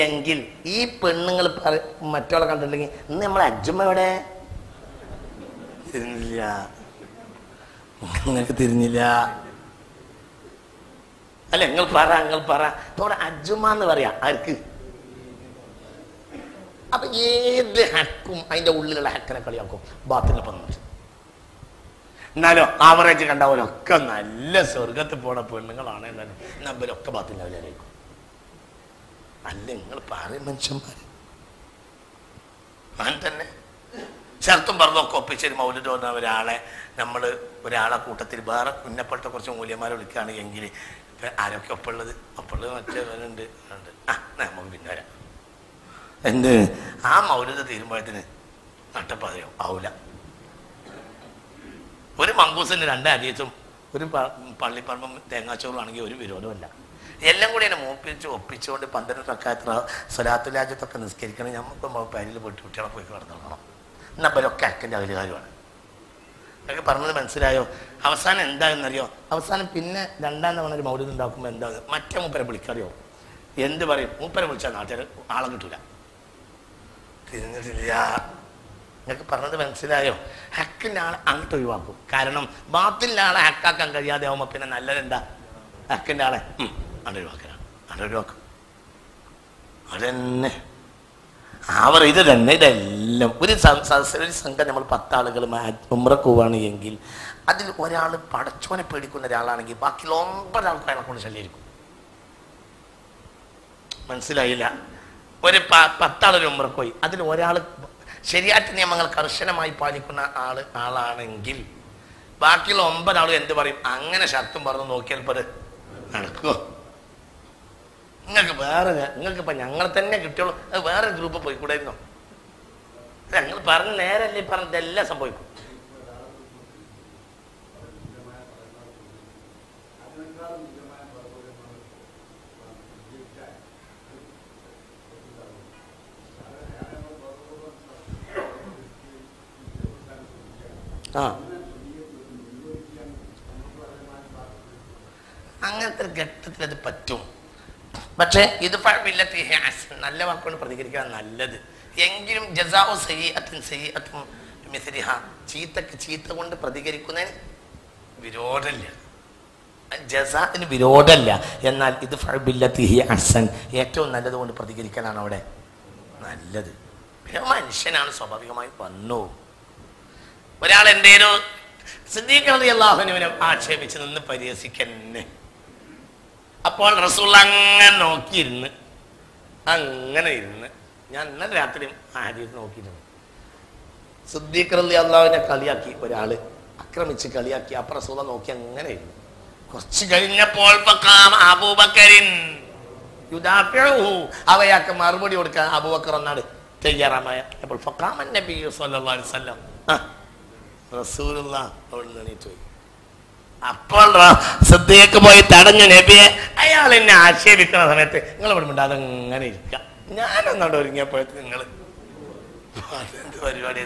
എങ്കിൽ ഈ പെണ്ണുങ്ങൾ മറ്റോളെ കണ്ടിട്ടുണ്ടെങ്കിൽ ഇന്ന് നമ്മളെ അജ്ജുമ്മ എവിടെ തിരിഞ്ഞില്ല, നിങ്ങൾക്ക് തിരിഞ്ഞില്ല അല്ല, നിങ്ങൾ പറ ഇവിടെ അജ്ജുമ്മ എന്ന് പറയാ ആർക്ക്? അപ്പൊ ഏത് ഹക്കും അതിന്റെ ഉള്ളിലുള്ള ഹക്കിനെ കളിയാക്കും ബാത്തിനെ പറഞ്ഞു. എന്നാലും ആവറേജ് കണ്ടവരൊക്കെ നല്ല സ്വർഗത്തിൽ പോണ പെണ്ണുങ്ങളാണ് എന്നാലും നമ്പരൊക്കെ ബാത്തിൽ അവരായിരിക്കും. അല്ല, നിങ്ങൾ പറയും മനുഷ്യന്മാര് ഞാൻ തന്നെ ചേർത്തും പറഞ്ഞൊക്കെ ഒപ്പിച്ചൊരു മൗലിദ് തോന്നുന്ന ഒരാളെ കൂട്ടത്തിൽ വേറെ ഉന്നപ്പെട്ട കുറച്ച് മൂല്യന്മാരെ വിളിക്കുകയാണ് എങ്കിൽ ആരൊക്കെ ഒപ്പുള്ളത് മറ്റേവരുണ്ട്. നമുക്ക് പിന്നെ വരാം. എന്ത് ആ മൗലിദ് തീരുമ്പോഴത്തിന് നട്ടപ്പതയോ ആവൂല. ഒരു മങ്കൂസിന് 2 അരിയത്തും ഒരു പള്ളിപ്പറമ്പും തേങ്ങാച്ചോറും ആണെങ്കിൽ ഒരു വിരോധമല്ല. എല്ലാം കൂടി എന്നെ മൂപ്പിച്ച് ഒപ്പിച്ചുകൊണ്ട് 12 റക്അത്ത് സ്വലാത്തുൽ-ഹാജത്തൊക്കെ നിസ്കരിക്കണം. നമുക്ക് പരിയിൽ പോയിട്ട് കുട്ടികളെ പോയി കിടന്നിടണം. എന്നപ്പോഴൊക്കെ അക്കൻ്റെ അകലുകാരുമാണ്. അതൊക്കെ പറഞ്ഞത് മനസ്സിലായോ? അവസാനം എന്താണെന്നറിയോ? അവസാനം പിന്നെ 2ാം തവണ ഒരു മൗലിദ് ഉണ്ടാക്കുമ്പോൾ എന്താ മറ്റേ മൂപ്പരെ വിളിക്കറിയോ? എന്ത് പറയും? മൂപ്പരെ വിളിച്ചാൽ നാട്ടുകാർ ആളെ കിട്ടൂല. തിരിഞ്ഞിട്ടില്ല. നിങ്ങൾക്ക് പറഞ്ഞത് മനസ്സിലായോ? ഹക്കിൻ്റെ ആളെ അങ്ങോട്ട് ഒഴിവാക്കും. കാരണം ബാത്തിൻ്റെ ആളെ ഹക്കാക്കാൻ കഴിയാതെ ആവുമ്പോൾ പിന്നെ നല്ലതെന്താ? ഹക്കിൻ്റെ ആളെ ഒഴിവാക്കും. അതന്നെ ഇത് തന്നെ. ഇതെല്ലാം ഒരു സംഘം നമ്മൾ 10 ആളുകൾ ഉംറക്ക് പോവുകയാണ് എങ്കിൽ അതിൽ ഒരാൾ പടച്ചോനെ പേടിക്കുന്ന ഒരാളാണെങ്കിൽ ബാക്കി 9 ആൾക്കും അയാളെ കൊണ്ട് ശല്യമായിരിക്കും. മനസ്സിലായില്ല? ഒരു 10 ആളൊരു ഉംറക്ക് പോയി, അതിൽ ഒരാൾ ശരിയാറ്റ് നിയമങ്ങൾ കർശനമായി പാലിക്കുന്ന ആളാണെങ്കിൽ ബാക്കിയുള്ള 9 ആളും എന്ത് പറയും? അങ്ങനെ ശർത്തും പറഞ്ഞു നോക്കിയാൽ ഇപ്പോൾ നടക്കുമോ? നിങ്ങൾക്കിപ്പോൾ ഞങ്ങൾ തന്നെ കിട്ടിയുള്ളൂ. അത് വേറെ ഗ്രൂപ്പ് പോയിക്കൂടായിരുന്നോ? ഞങ്ങൾ പറഞ്ഞ് നേരല്ലേ പറഞ്ഞതെല്ലാം സംഭവിക്കും. അങ്ങനത്തെ ഘട്ടത്തിൽ അത് പറ്റും. പക്ഷേ ഇത് നല്ല വാക്കുകൊണ്ട് പ്രതികരിക്കാൻ നല്ലത്. എങ്കിലും ജസാഉ സയ്യിഅത്തിൻ സയ്യിഅത്തുൻ മിസ്ലിഹ, ചീത്തക്ക് ചീത്ത കൊണ്ട് പ്രതികരിക്കുന്നതിന് വിരോധമില്ല. ജസാന് വിരോധമല്ല. എന്നാൽ ഇത് ഫഅബില്ലത്തിഹി അഹ്സൻ, ഏറ്റവും നല്ലതുകൊണ്ട് പ്രതികരിക്കലാണ് അവിടെ നല്ലത്. പിന്നെ മനുഷ്യനാണ്, സ്വാഭാവികമായി വന്നു. ഒരാൾ എന്തേലും സിദ്ദീഖ് റളിയല്ലാഹു അൻഹുവിനെ ആക്ഷേപിച്ച് നിന്ന് പരിഹസിക്കന്നെ. അപ്പോൾ റസൂൽ അങ്ങനെ നോക്കിയിരുന്ന് അങ്ങനെ ഇരുന്ന്, ഞാൻ ഇന്നലെ രാത്രി ഹദീസ് നോക്കിയിരുന്നു. സിദ്ദീഖ് റളിയല്ലാഹുവിനെ കളിയാക്കി ഒരാള് ആക്രമിച്ച് കളിയാക്കി. അപ്പോൾ റസൂൽ നോക്കി അങ്ങനെ ഇരുന്നു. കുറച്ച് കഴിഞ്ഞപ്പോൾ അബൂബക്കറിൻ യുദാഫിഉഹു, അവയാൾക്ക് മറുപടി കൊടുക്കാൻ അബൂബക്കർ എന്നാണ് തയ്യാറാമായ. അപ്പോൾ ഫഖാമൻ നബി സല്ലല്ലാഹു അലൈഹി വസല്ലം, റസൂലുള്ളാഹി അവിടുന്ന് എണീറ്റ് പോയി. അപ്പോൾ സിദ്ദീഖ് പോയി തടഞ്ഞു നബിയെ. അയാൾ എന്നെ ആക്ഷേപിക്കുന്ന സമയത്ത് നിങ്ങൾ ഇവിടെ മിണ്ടാതെ അങ്ങനെ ഇരിക്കുക, ഞാനൊന്നവിടെ ഒരുങ്ങിയപ്പോഴത്തെ നിങ്ങൾ അതെന്ത് പരിപാടി.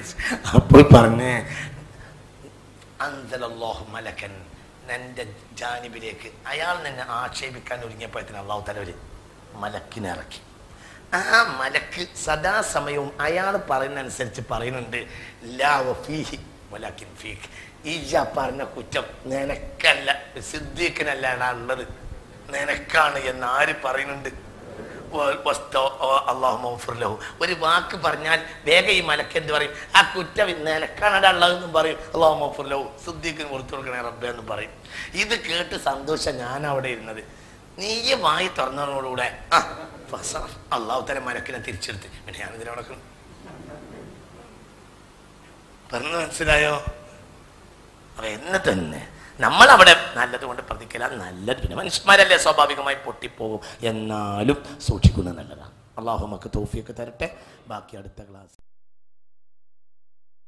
അപ്പോൾ പറഞ്ഞേ അൻസലല്ലാഹു മലക്കൻ, എൻ്റെ ജാനിബിലേക്ക് അയാൾ നിന്നെ ആക്ഷേപിക്കാൻ ഒരുങ്ങിയപ്പോഴത്തേന് അള്ളാഹു തആല ഒരു മലക്കിനെ ഇറക്കി. ആ മലക്ക് സദാസമയവും അയാൾ പറയുന്നതനുസരിച്ച് പറയുന്നുണ്ട്, ലാ വഫീഹി വലാകിൻ ഫീക്, ഈ പറഞ്ഞ കുറ്റം നിനക്കല്ല, സിദ്ദീഖിനല്ല ഉള്ളത്, നിനക്കാണ് എന്ന് ആര് പറയുന്നുണ്ട്. ഒരു വാക്ക് പറഞ്ഞാൽ വേഗം ഈ മലക്ക് എന്ത് പറയും, ആ കുറ്റം നിനക്കാണ് ഉള്ളതെന്നും പറയും. അല്ലാഹു മഗ്ഫിർ ലഹു, സിദ്ദീഖിന് പുറത്തു കൊടുക്കണേ റബ്ബേ എന്നും പറയും. ഇത് കേട്ട് സന്തോഷം ഞാൻ അവിടെ ഇരുന്നത്. നീ വായി തുറന്നതോടുകൂടെ അള്ളാഹു തആല മലക്കിനെ തിരിച്ചെടുത്ത്. പിന്നെ ഞാനിതിനെ നടക്കണം പറഞ്ഞു, മനസ്സിലായോ? എന്ന് തന്നെ നമ്മളവിടെ നല്ലത് കൊണ്ട് പ്രതിക്കല നല്ലത്. പിന്നെ മനുഷ്യന്മാരല്ലേ, സ്വാഭാവികമായി പൊട്ടിപ്പോകും. എന്നാലും സൂക്ഷിക്കുന്നത് നല്ലതാണ്. അള്ളാഹു നമുക്ക് തൗഫീഖ് തരട്ടെ. ബാക്കി അടുത്ത ക്ലാസ്.